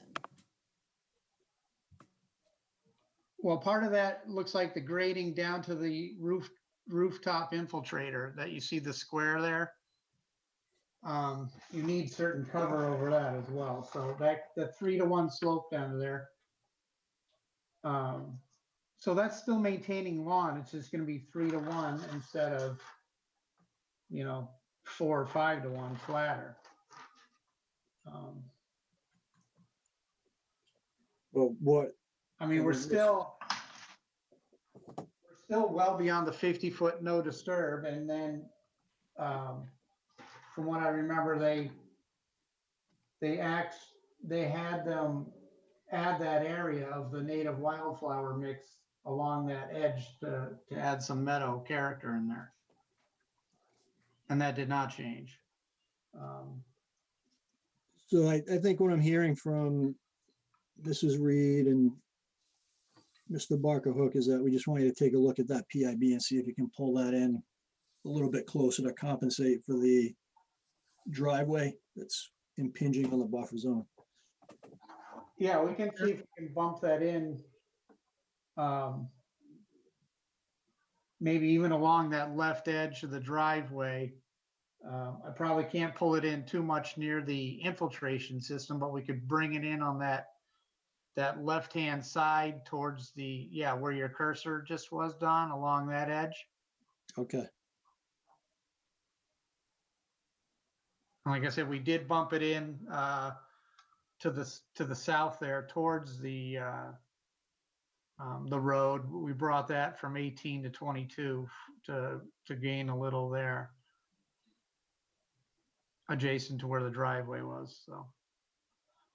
Well, part of that looks like the grading down to the rooftop infiltrator that you see the square there. You need certain cover over that as well. So that, the 3-to-1 slope down to there. So that's still maintaining lawn. It's just gonna be 3-to-1 instead of, 4 or 5-to-1 flatter. But what, I mean, we're still well beyond the 50-foot no disturb, and then, from what I remember, they had them add that area of the native wildflower mix along that edge to add some meadow character in there. And that did not change. so I think what I'm hearing from Mrs. Reed and Mr. Barker Hook is that we just want you to take a look at that PIB and see if you can pull that in a little bit closer to compensate for the driveway that's impinging on the buffer zone. Yeah, we can see if we can bump that in. Maybe even along that left edge of the driveway. I probably can't pull it in too much near the infiltration system, but we could bring it in on that left-hand side towards the, where your cursor just was, Don, along that edge. Okay, Like I said, we did bump it in to the south there towards the road. We brought that from 18 to 22 to gain a little there, adjacent to where the driveway was. So,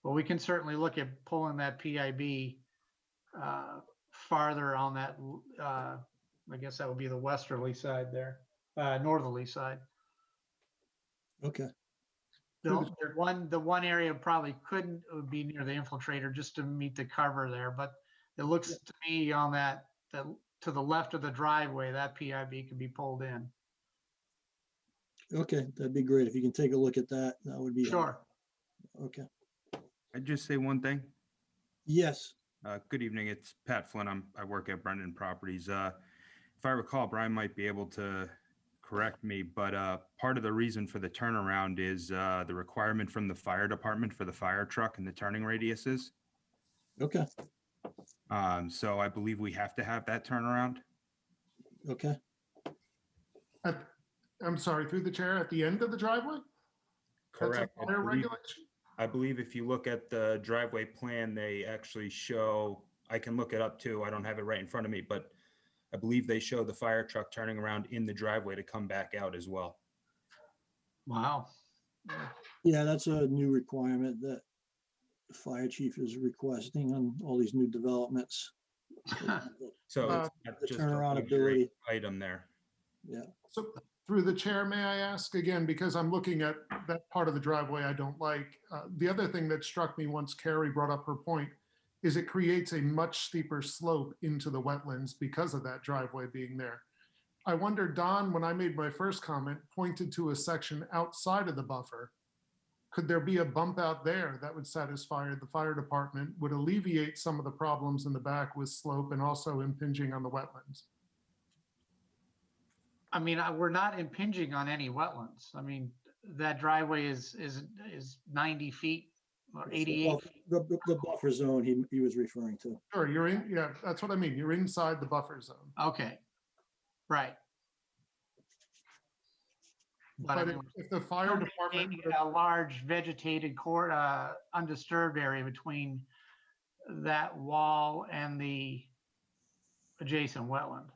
but we can certainly look at pulling that PIB farther on that. I guess that would be the westerly side there, northerly side. okay. The one area probably couldn't would be near the infiltrator just to meet the cover there, but it looks to me on that to the left of the driveway, that PIB could be pulled in. Okay, that'd be great. If you can take a look at that, that would be. Sure. Okay. I'd just say one thing. Yes. Good evening. It's Pat Flynn. I work at Brendan Properties. If I recall, Brian might be able to correct me, but part of the reason for the turnaround is the requirement from the fire department for the fire truck and the turning radiuses. Okay. So I believe we have to have that turnaround. Okay. I'm sorry, through the chair, at the end of the driveway? Correct. That's a fire regulation? I believe if you look at the driveway plan, they actually show, I can look it up too. I don't have it right in front of me, but I believe they show the fire truck turning around in the driveway to come back out as well. Wow. Yeah, that's a new requirement that the fire chief is requesting on all these new developments. So it's not the just a turnaround luxury ability. item there. Yeah. So through the chair, may I ask again, because I'm looking at that part of the driveway I don't like. The other thing that struck me once Carrie brought up her point is it creates a much steeper slope into the wetlands because of that driveway being there. I wonder, Don, when I made my first comment, pointed to a section outside of the buffer. Could there be a bump out there that would satisfy the fire department, would alleviate some of the problems in the back with slope and also impinging on the wetlands? I mean, we're not impinging on any wetlands. I mean, that driveway is 90 feet or 88 feet. The buffer zone he was referring to. Sure, you're in, yeah, that's what I mean. You're inside the buffer zone. Okay, right. But I mean, if the fire department, a large vegetated court, undisturbed area between that wall and the adjacent wetland.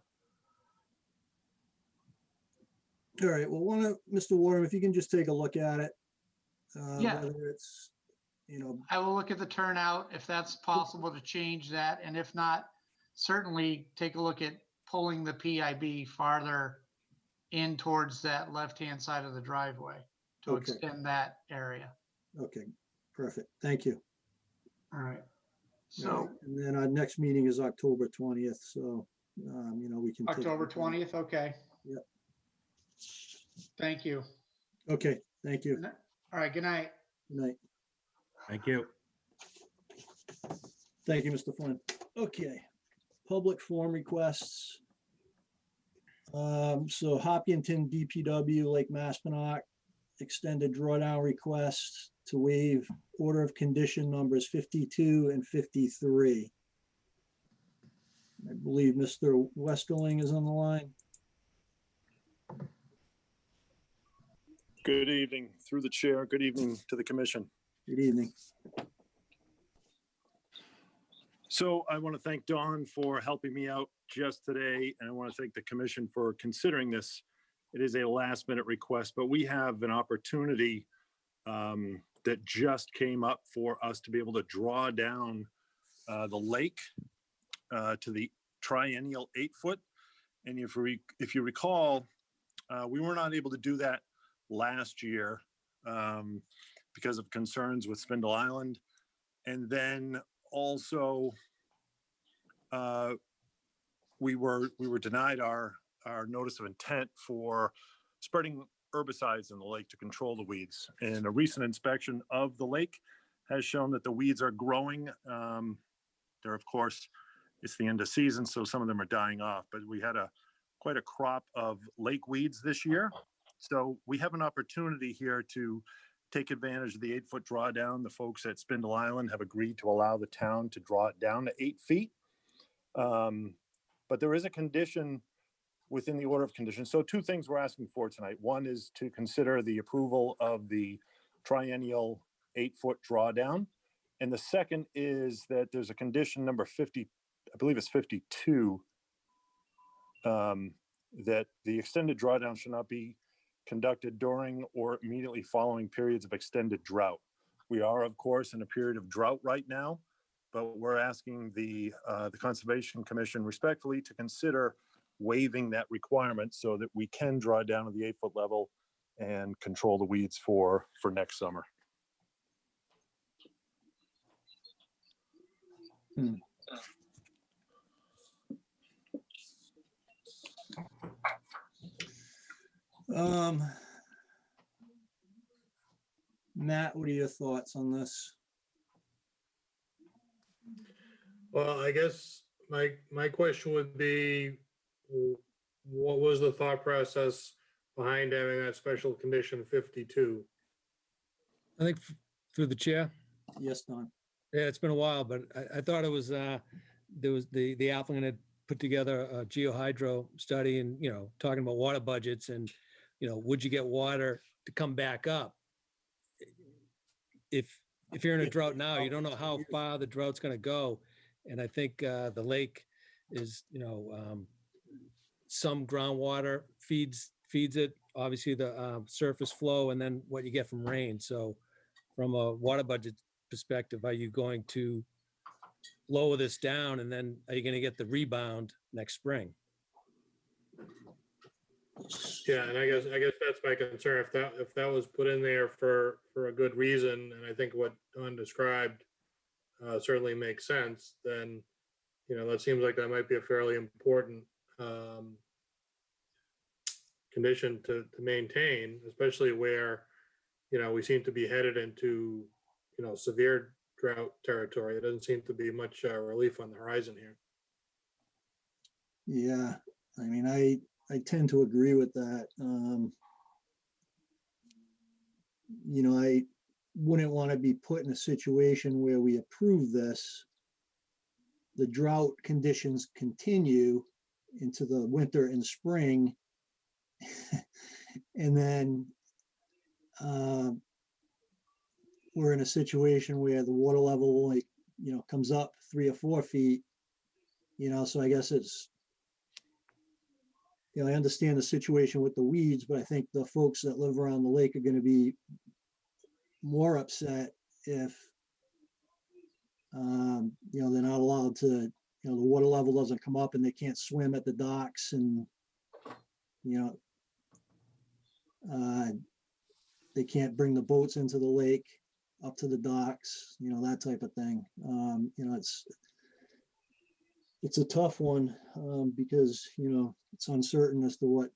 All right, well, Mr. Warren, if you can just take a look at it. Yeah. Whether it's, I will look at the turnout if that's possible to change that. And if not, certainly take a look at pulling the PIB farther in towards that left-hand side of the driveway to Okay. extend that area. okay, perfect. Thank you. All right. All right, So and then our next meeting is October 20th, so, we can. take a October look at it. 20th, okay. Yep. Thank you. Okay, thank you. All right, good night. Good night. Thank you. Thank you, Mr. Flynn. Okay, public forum requests. So Hopkinton DPW, Lake Maspinock, extended drawdown request to waive order of condition numbers 52 and 53. I believe Mr. Westerling is on the line. Good evening, through the chair. Good evening to the commission. Good evening. So I want to thank Dawn for helping me out just today, and I want to thank the commission for considering this. It is a last minute request, but we have an opportunity that just came up for us to be able to draw down the lake to the triennial 8-foot. And if you recall, we were not able to do that last year because of concerns with Spindle Island. And then also we were denied our notice of intent for spreading herbicides in the lake to control the weeds. And a recent inspection of the lake has shown that the weeds are growing. They're, of course, it's the end of season, so some of them are dying off, but we had quite a crop of lake weeds this year. So we have an opportunity here to take advantage of the 8-foot drawdown. The folks at Spindle Island have agreed to allow the town to draw it down to 8 feet. But there is a condition within the order of conditions. So 2 things we're asking for tonight. One is to consider the approval of the triennial 8-foot drawdown. And the second is that there's a condition number 50, I believe it's 52, that the extended drawdown should not be conducted during or immediately following periods of extended drought. We are, of course, in a period of drought right now, but we're asking the Conservation Commission respectfully to consider waiving that requirement so that we can draw down to the 8-foot level and control the weeds for next summer. Matt, what are your thoughts on this? Well, I guess my question would be, what was the thought process behind having that special condition 52? I think through the chair. Yes, Don. Yeah, it's been a while, but I thought it was, there was the applicant had put together a geohydro study and, talking about water budgets and, would you get water to come back up? If you're in a drought now, you don't know how far the drought's going to go. And I think the lake is, some groundwater feeds it, obviously the surface flow, and then what you get from rain. So from a water budget perspective, are you going to lower this down and then are you going to get the rebound next spring? Yeah, and I guess that's my concern. If that was put in there for a good reason, and I think what Don described certainly makes sense, then that seems like that might be a fairly important condition to maintain, especially where we seem to be headed into severe drought territory. There doesn't seem to be much relief on the horizon here. Yeah, I mean, I tend to agree with that. I wouldn't want to be put in a situation where we approve this, the drought conditions continue into the winter and spring, and then we're in a situation where the water level only, comes up 3 or 4 feet, so I guess it's, you know, I understand the situation with the weeds, but I think the folks that live around the lake are gonna be more upset if, you know, they're not allowed to, you know, the water level doesn't come up and they can't swim at the docks and, you know, they can't bring the boats into the lake up to the docks, you know, that type of thing. You know, it's a tough one, because, you know, it's uncertain as to what,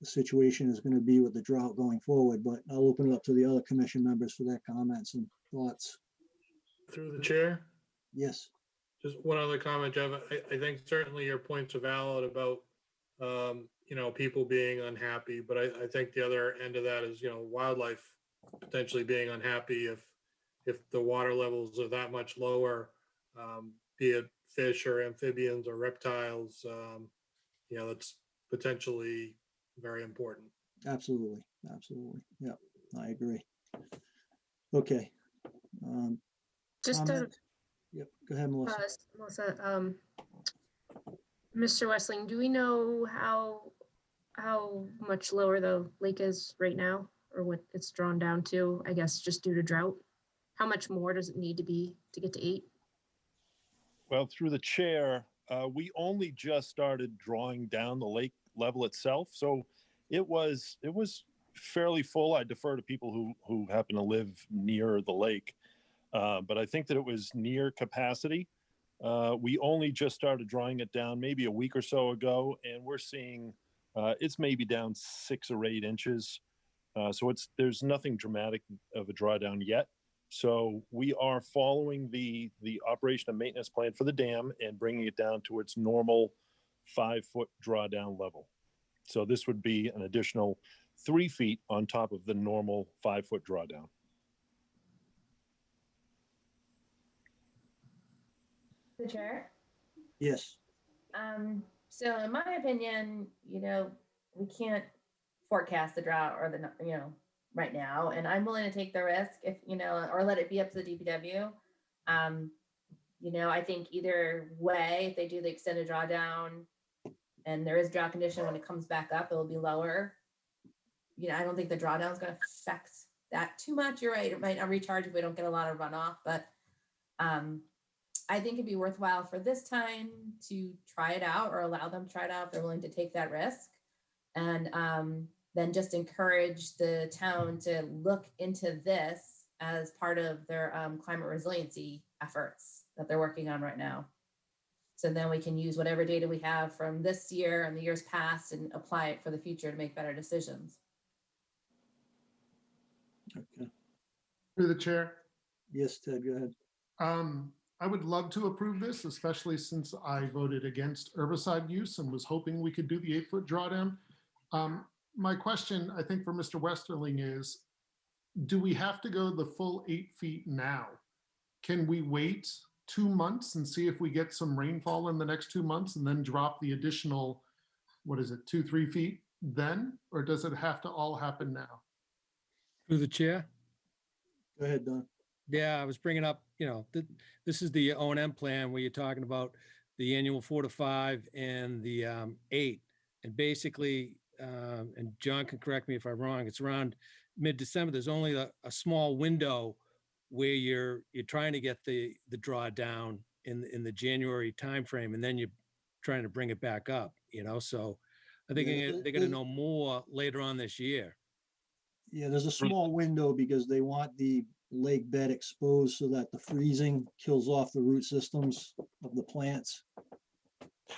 the situation is gonna be with the drought going forward, but I'll open it up to the other commission members for their comments and thoughts. Through the chair, Yes, just one other comment, Jeff. I think certainly your points are valid about, you know, people being unhappy, but I think the other end of that is, you know, wildlife potentially being unhappy if the water levels are that much lower, be it fish or amphibians or reptiles, you know, that's potentially very important. absolutely, absolutely. Yeah, I agree. Okay. Just Comment? Yep, go ahead, Melissa. Melissa, Mr. Westling, do we know how much lower the lake is right now, or what it's drawn down to? I guess just due to drought. How much more does it need to be to get to 8? Well, through the chair, we only just started drawing down the lake level itself. So it was fairly full. I defer to people who happen to live near the lake. But I think that it was near capacity. We only just started drawing it down maybe a week or so ago, and we're seeing it's maybe down 6 or 8 inches. So there's nothing dramatic of a drawdown yet. So we are following the operation and maintenance plan for the dam and bringing it down to its normal 5-foot drawdown level. So this would be an additional 3 feet on top of the normal 5-foot drawdown. The chair. Yes, So in my opinion, you know, we can't forecast the drought or the, you know, right now, and I'm willing to take the risk if, you know, or let it be up to the DPW. You know, I think either way, if they do the extended drawdown and there is drought condition, when it comes back up, it will be lower. You know, I don't think the drawdown is going to affect that too much. You're right. It might not recharge if we don't get a lot of runoff, but I think it'd be worthwhile for this time to try it out or allow them to try it out if they're willing to take that risk. And then just encourage the town to look into this as part of their climate resiliency efforts that they're working on right now. So then we can use whatever data we have from this year and the years past and apply it for the future to make better decisions. okay. Through the chair. Yes, Ted, go ahead. I would love to approve this, especially since I voted against herbicide use and was hoping we could do the 8-foot drawdown. My question, I think, for Mr. Westerling is, do we have to go the full 8 feet now? Can we wait 2 months and see if we get some rainfall in the next 2 months and then drop the additional, what is it, 2-3 feet then? Or does it have to all happen now? Through the chair. Go ahead, Don. Yeah, I was bringing up, you know, this is the O&M plan where you're talking about the annual 4 to 5 and the 8. And basically, and John can correct me if I'm wrong, it's around mid-December. There's only a small window where you're trying to get the drawdown in the January timeframe, and then you're trying to bring it back up, you know? So I think Yeah, they're going to know more later on this year. Yeah, there's a small window because they want the lake bed exposed so that the freezing kills off the root systems of the plants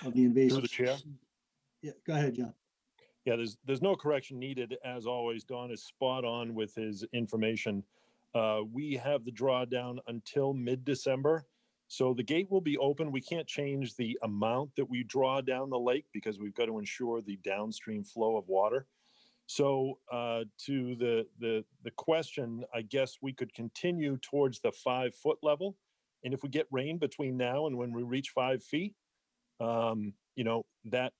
of the invasive. Through the chair. Yeah, go ahead, John. Yeah, there's no correction needed. As always, Don is spot on with his information. We have the drawdown until mid-December. So the gate will be open. We can't change the amount that we draw down the lake because we've got to ensure the downstream flow of water. So to the question, I guess we could continue towards the 5-foot level. And if we get rain between now and when we reach 5 feet, you know, that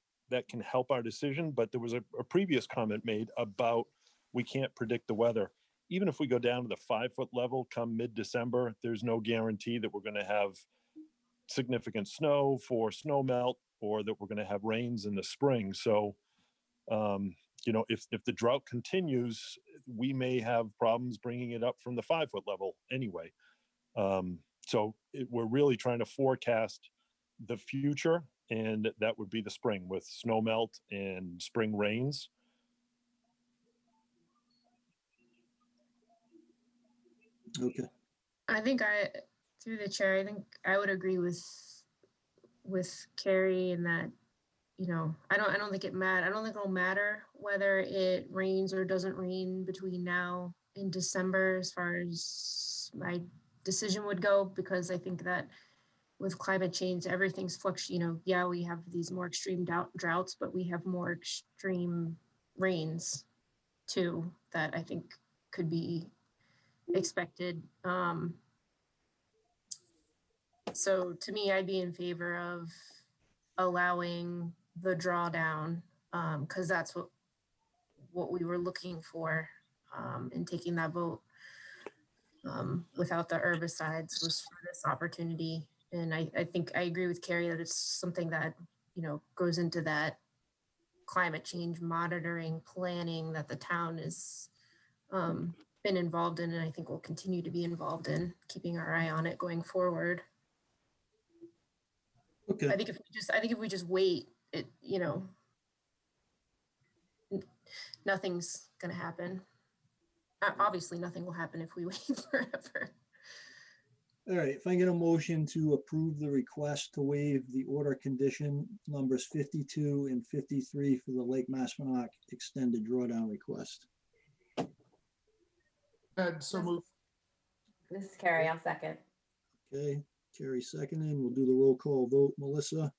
can help our decision. But there was a previous comment made about we can't predict the weather. Even if we go down to the 5-foot level come mid-December, there's no guarantee that we're going to have significant snow for snow melt. or that we're going to have rains in the spring. So, if the drought continues, we may have problems bringing it up from the 5-foot level anyway. We're really trying to forecast the future, and that would be the spring with snow melt and spring rains. Okay. Through the chair, I think I would agree with Carrie in that, I don't think it'll matter whether it rains or doesn't rain between now and December as far as my decision would go, because I think that with climate change, everything's yeah, we have these more extreme droughts, but we have more extreme rains too, that I think could be expected. So to me, I'd be in favor of allowing the drawdown, because that's what we were looking for, in taking that vote, without the herbicides, was for this opportunity. And I think I agree with Carrie that it's something that, goes into that climate change monitoring planning that the town has been involved in, and I think will continue to be involved in, keeping our eye on it going forward. Okay. I think if we just wait, nothing's gonna happen. Obviously, nothing will happen if we wait forever. All right, if I get a motion to approve the request to waive the order condition numbers 52 and 53 for the Lake Maspinock extended drawdown request. Ed, so move. This is Carrie, I'll second. Okay, Carrie seconded. We'll do the roll call vote. Melissa,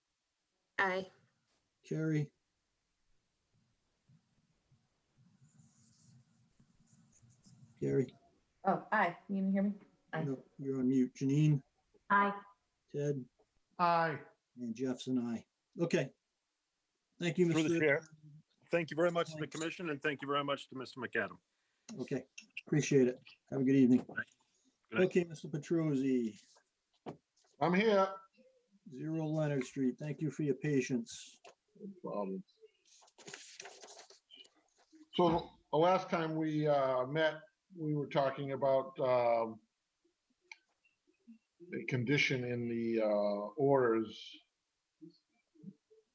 Aye. Carrie, Carrie, Oh, aye, you didn't hear me? Aye. no, you're on mute. Janine, Aye. Ted, Aye. and Jeff's an aye. Okay. Thank you, Through the Mr. chair. Thank you very much to the commission, and thank you very much to Mr. McAdam. Okay, appreciate it. Have a good evening. Good night. Okay, Mr. Petruzzi, I'm here. 0 Leonard Street. Thank you for your patience. No problem. So the last time we met, we were talking about a condition in the orders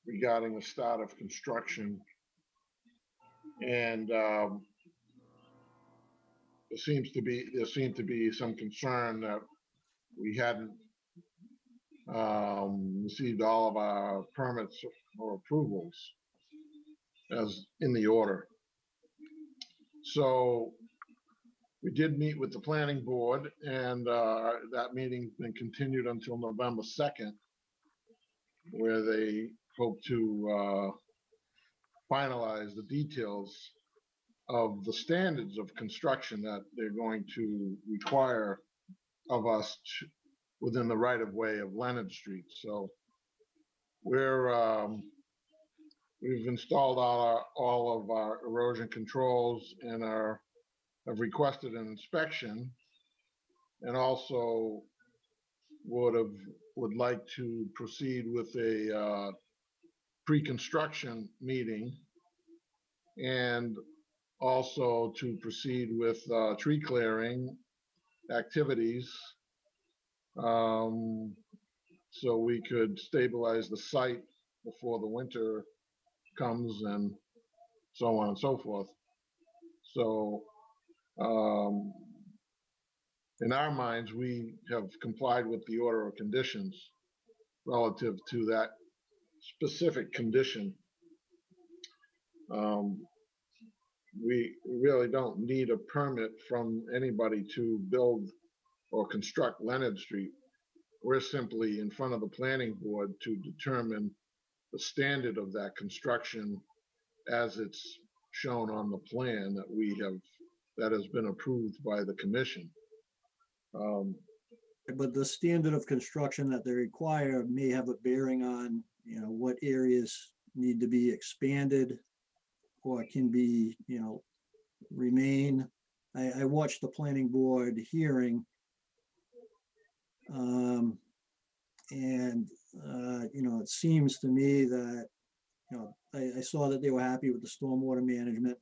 regarding the start of construction. And there seemed to be some concern that we hadn't received all of our permits or approvals as in the order. So we did meet with the planning board, and that meeting's been continued until November 2nd, where they hope to finalize the details of the standards of construction that they're going to require of us within the right of way of Leonard Street. So we've installed all of our erosion controls and have requested an inspection, and also would like to proceed with a pre-construction meeting, and also to proceed with tree clearing activities, so we could stabilize the site before the winter comes, and so on and so forth. So in our minds, we have complied with the order of conditions relative to that specific condition. We really don't need a permit from anybody to build or construct Leonard Street. We're simply in front of the planning board to determine the standard of that construction as it's shown on the plan that has been approved by the commission. But the standard of construction that they require may have a bearing on, what areas need to be expanded or can be, remain. I watched the planning board hearing, and it seems to me that, I saw that they were happy with the stormwater management.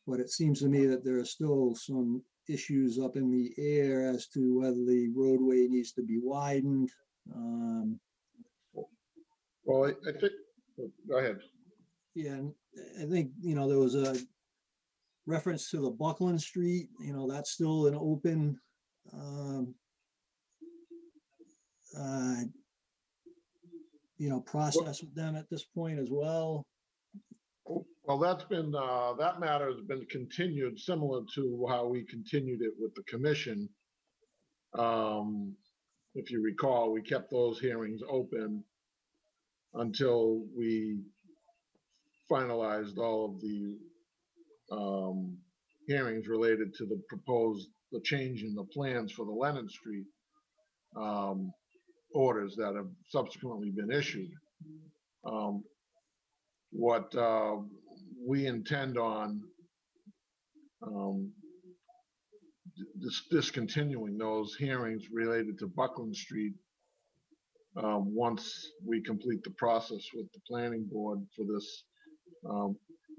But it seems to me that there are still some issues up in the air as to whether the roadway needs to be widened. Well, I think, go ahead. Yeah, and I think, there was a reference to the Buckland Street, that's still an open, process with them at this point as well. Well, that's been, that matter has been continued similar to how we continued it with the commission. If you recall, we kept those hearings open until we finalized all of the hearings related to the change in the plans for the Lennon Street orders that have subsequently been issued. What we intend on discontinuing those hearings related to Buckland Street once we complete the process with the planning board for this.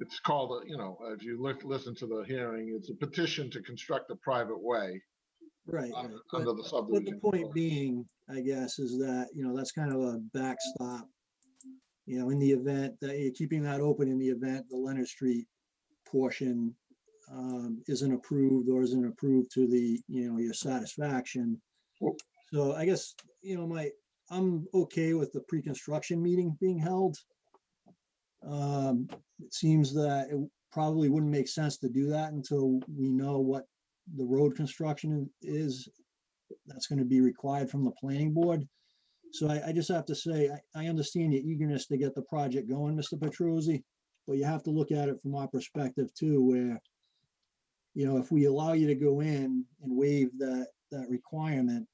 It's called, if you listen to the hearing, it's a petition to construct a private way. Right. Under the But subdivision. the point being, I guess, is that, that's kind of a backstop. In the event that you're keeping that open, in the event the Leonard Street portion isn't approved or isn't approved to your satisfaction. So I guess, I'm okay with the pre-construction meeting being held. It seems that it probably wouldn't make sense to do that until we know what the road construction is that's going to be required from the planning board. So I just have to say, I understand your eagerness to get the project going, Mr. Petruzzi, but you have to look at it from our perspective too, where, if we allow you to go in and waive that requirement,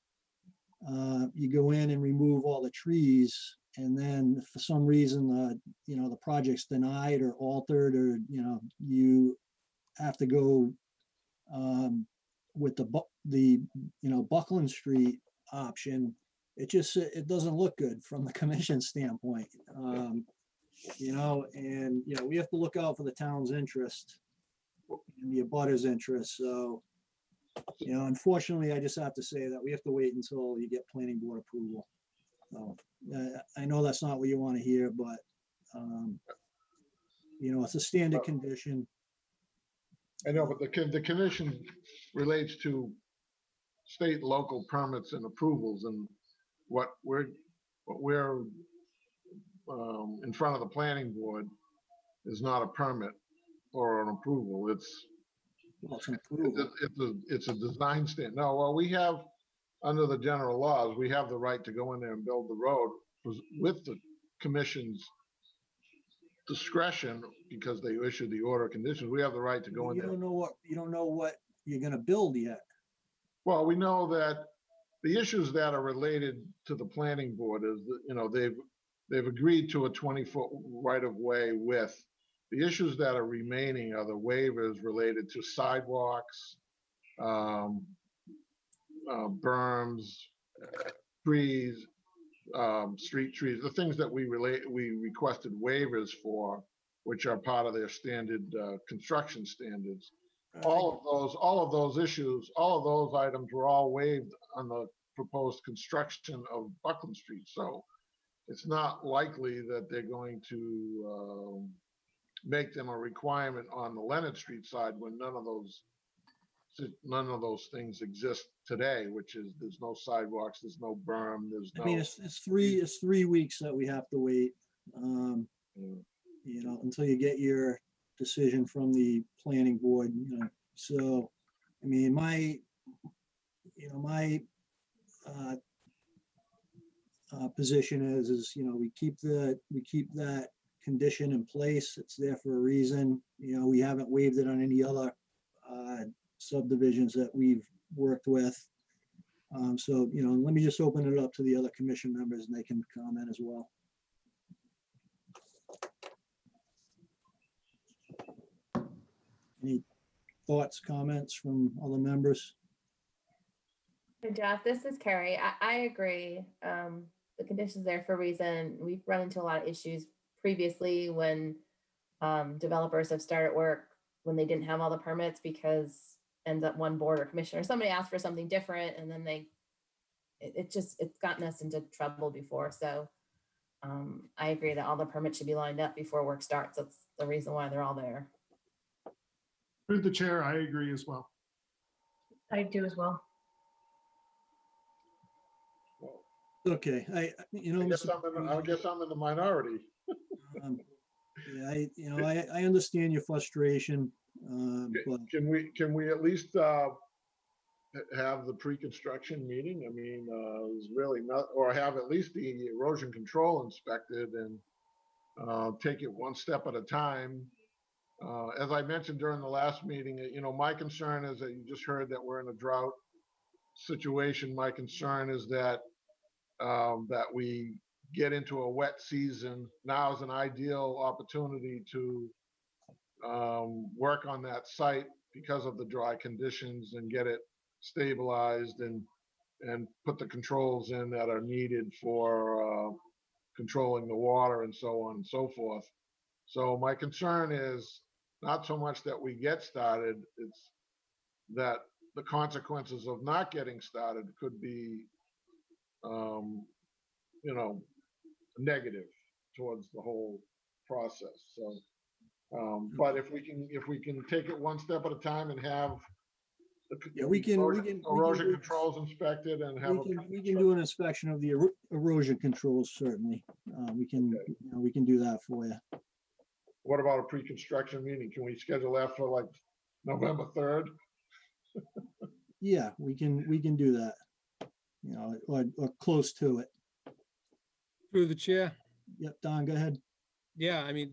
you go in and remove all the trees, and then if for some reason, the project's denied or altered, or, you have to go with the Buckland Street option. It doesn't look good from the commission standpoint. And we have to look out for the town's interest and the abutters' interest. So, unfortunately, I just have to say that we have to wait until you get planning board approval. So, I know that's not what you want to hear, but, it's a standard condition. I know, but the commission relates to state and local permits and approvals, and what we're in front of the planning board is not a permit or an approval. It's a design stand. No, well, we have, under the general laws, we have the right to go in there and build the road with the commission's discretion, because they issued the order of conditions. We have the right to go in there. You don't know what you're gonna build yet. Well, we know that the issues that are related to the planning board is that, they've agreed to a 20-foot right-of-way width. The issues that are remaining are the waivers related to sidewalks, berms, trees, street trees, the things that we requested waivers for, which are part of their standard construction standards. All of those issues, all of those items were all waived on the proposed construction of Buckland Street. So it's not likely that they're going to make them a requirement on the Leonard Street side when none of those things exist today, which is there's no sidewalks, there's no berm, there's no. I mean, it's 3 weeks that we have to wait, until you get your decision from the planning board, So, I mean, my position is, we keep that condition in place. It's there for a reason. We haven't waived it on any other subdivisions that we've worked with. So, let me just open it up to the other commission members and they can comment as well. Any thoughts, comments from other members? Hey, Jeff, this is Carrie. I agree. The conditions there for a reason. We've run into a lot of issues previously when developers have started work when they didn't have all the permits because ends up one board or commission or somebody asked for something different and then it's gotten us into trouble before. So I agree that all the permits should be lined up before work starts. That's the reason why they're all there. Through the chair, I agree as well. I do as well. Okay, you know, I guess Mr. I guess I'm in the minority. Yeah, I understand your frustration, but Can we at least have the pre-construction meeting? I mean, it's really not, or have at least the erosion control inspected and take it one step at a time. As I mentioned during the last meeting, you know, my concern is that you just heard that we're in a drought situation. My concern is that that we get into a wet season. Now is an ideal opportunity to work on that site because of the dry conditions and get it stabilized and put the controls in that are needed for controlling the water and so on and so forth. So my concern is not so much that we get started, it's that the consequences of not getting started could be, you know, negative towards the whole process. So, but if we can take it one step at a time and have yeah, we can erosion controls inspected and have we can do an inspection of the erosion controls, certainly. We can do that for you. What about a pre-construction meeting? Can we schedule that for like November 3rd? Yeah, we can do that. You know, or close to it. Through the chair. Yep, Don, go ahead. Yeah, I mean,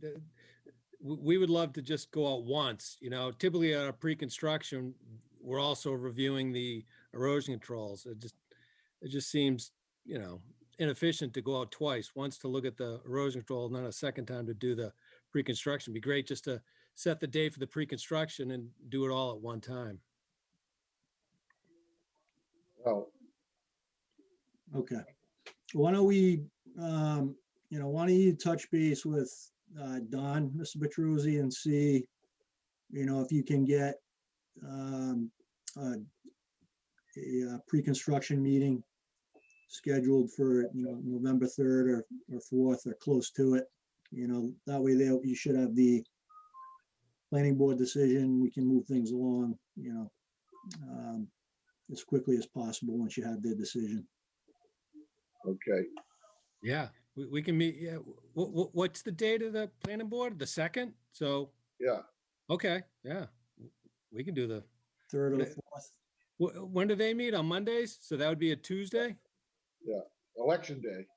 we would love to just go out once, you know, typically at our pre-construction, we're also reviewing the erosion controls. It just seems, you know, inefficient to go out twice, once to look at the erosion control, and then a second time to do the pre-construction. Be great just to set the date for the pre-construction and do it all at one time. Well, okay. Why don't we, why don't you touch base with Don, Mr. Petruzzi, and see, you know, if you can get a pre-construction meeting scheduled for, you know, November 3rd or 4th or close to it. You know, that way you should have the planning board decision. We can move things along, you know, as quickly as possible once you have their decision. okay. Yeah, we can meet. Yeah. What's the date of the planning board? The 2nd? So, Yeah. okay, yeah, we can do the 3rd or the 4th. When do they meet? On Mondays? So that would be a Tuesday? Yeah, election day.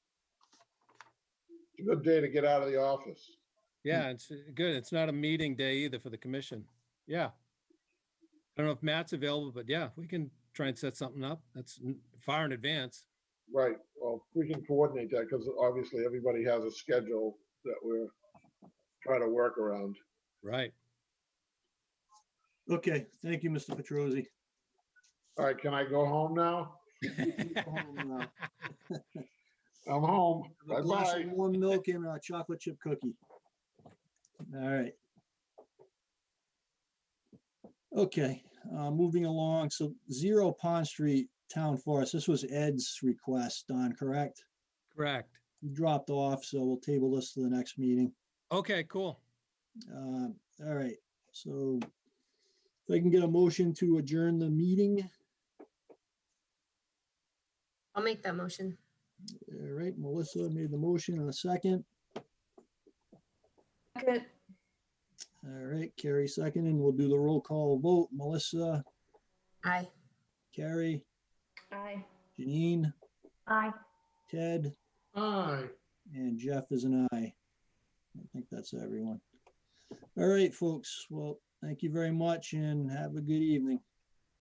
It's a good day to get out of the office. Yeah, it's good. It's not a meeting day either for the commission. Yeah. I don't know if Matt's available, but yeah, we can try and set something up. That's far in advance. Right, well, we can coordinate that because obviously everybody has a schedule that we're trying to work around. Right. Okay, thank you, Mr. Petruzzi. All right, can I go home now? Go home now. I'm home. A glass Bye-bye. of warm milk and a chocolate chip cookie. All right. Okay, moving along. So 0 Pond Street, Town Forest. This was Ed's request, Don, correct? Correct. He dropped off, so we'll table this to the next meeting. Okay, cool. All right, so if I can get a motion to adjourn the meeting. I'll make that motion. All right, Melissa made the motion in a second. Good. All right, Carrie second, and we'll do the roll call vote. Melissa, Aye. Carrie, Aye. Janine, Aye. Ted, Aye. and Jeff is an aye. I think that's everyone. All right, folks. Well, thank you very much and have a good evening.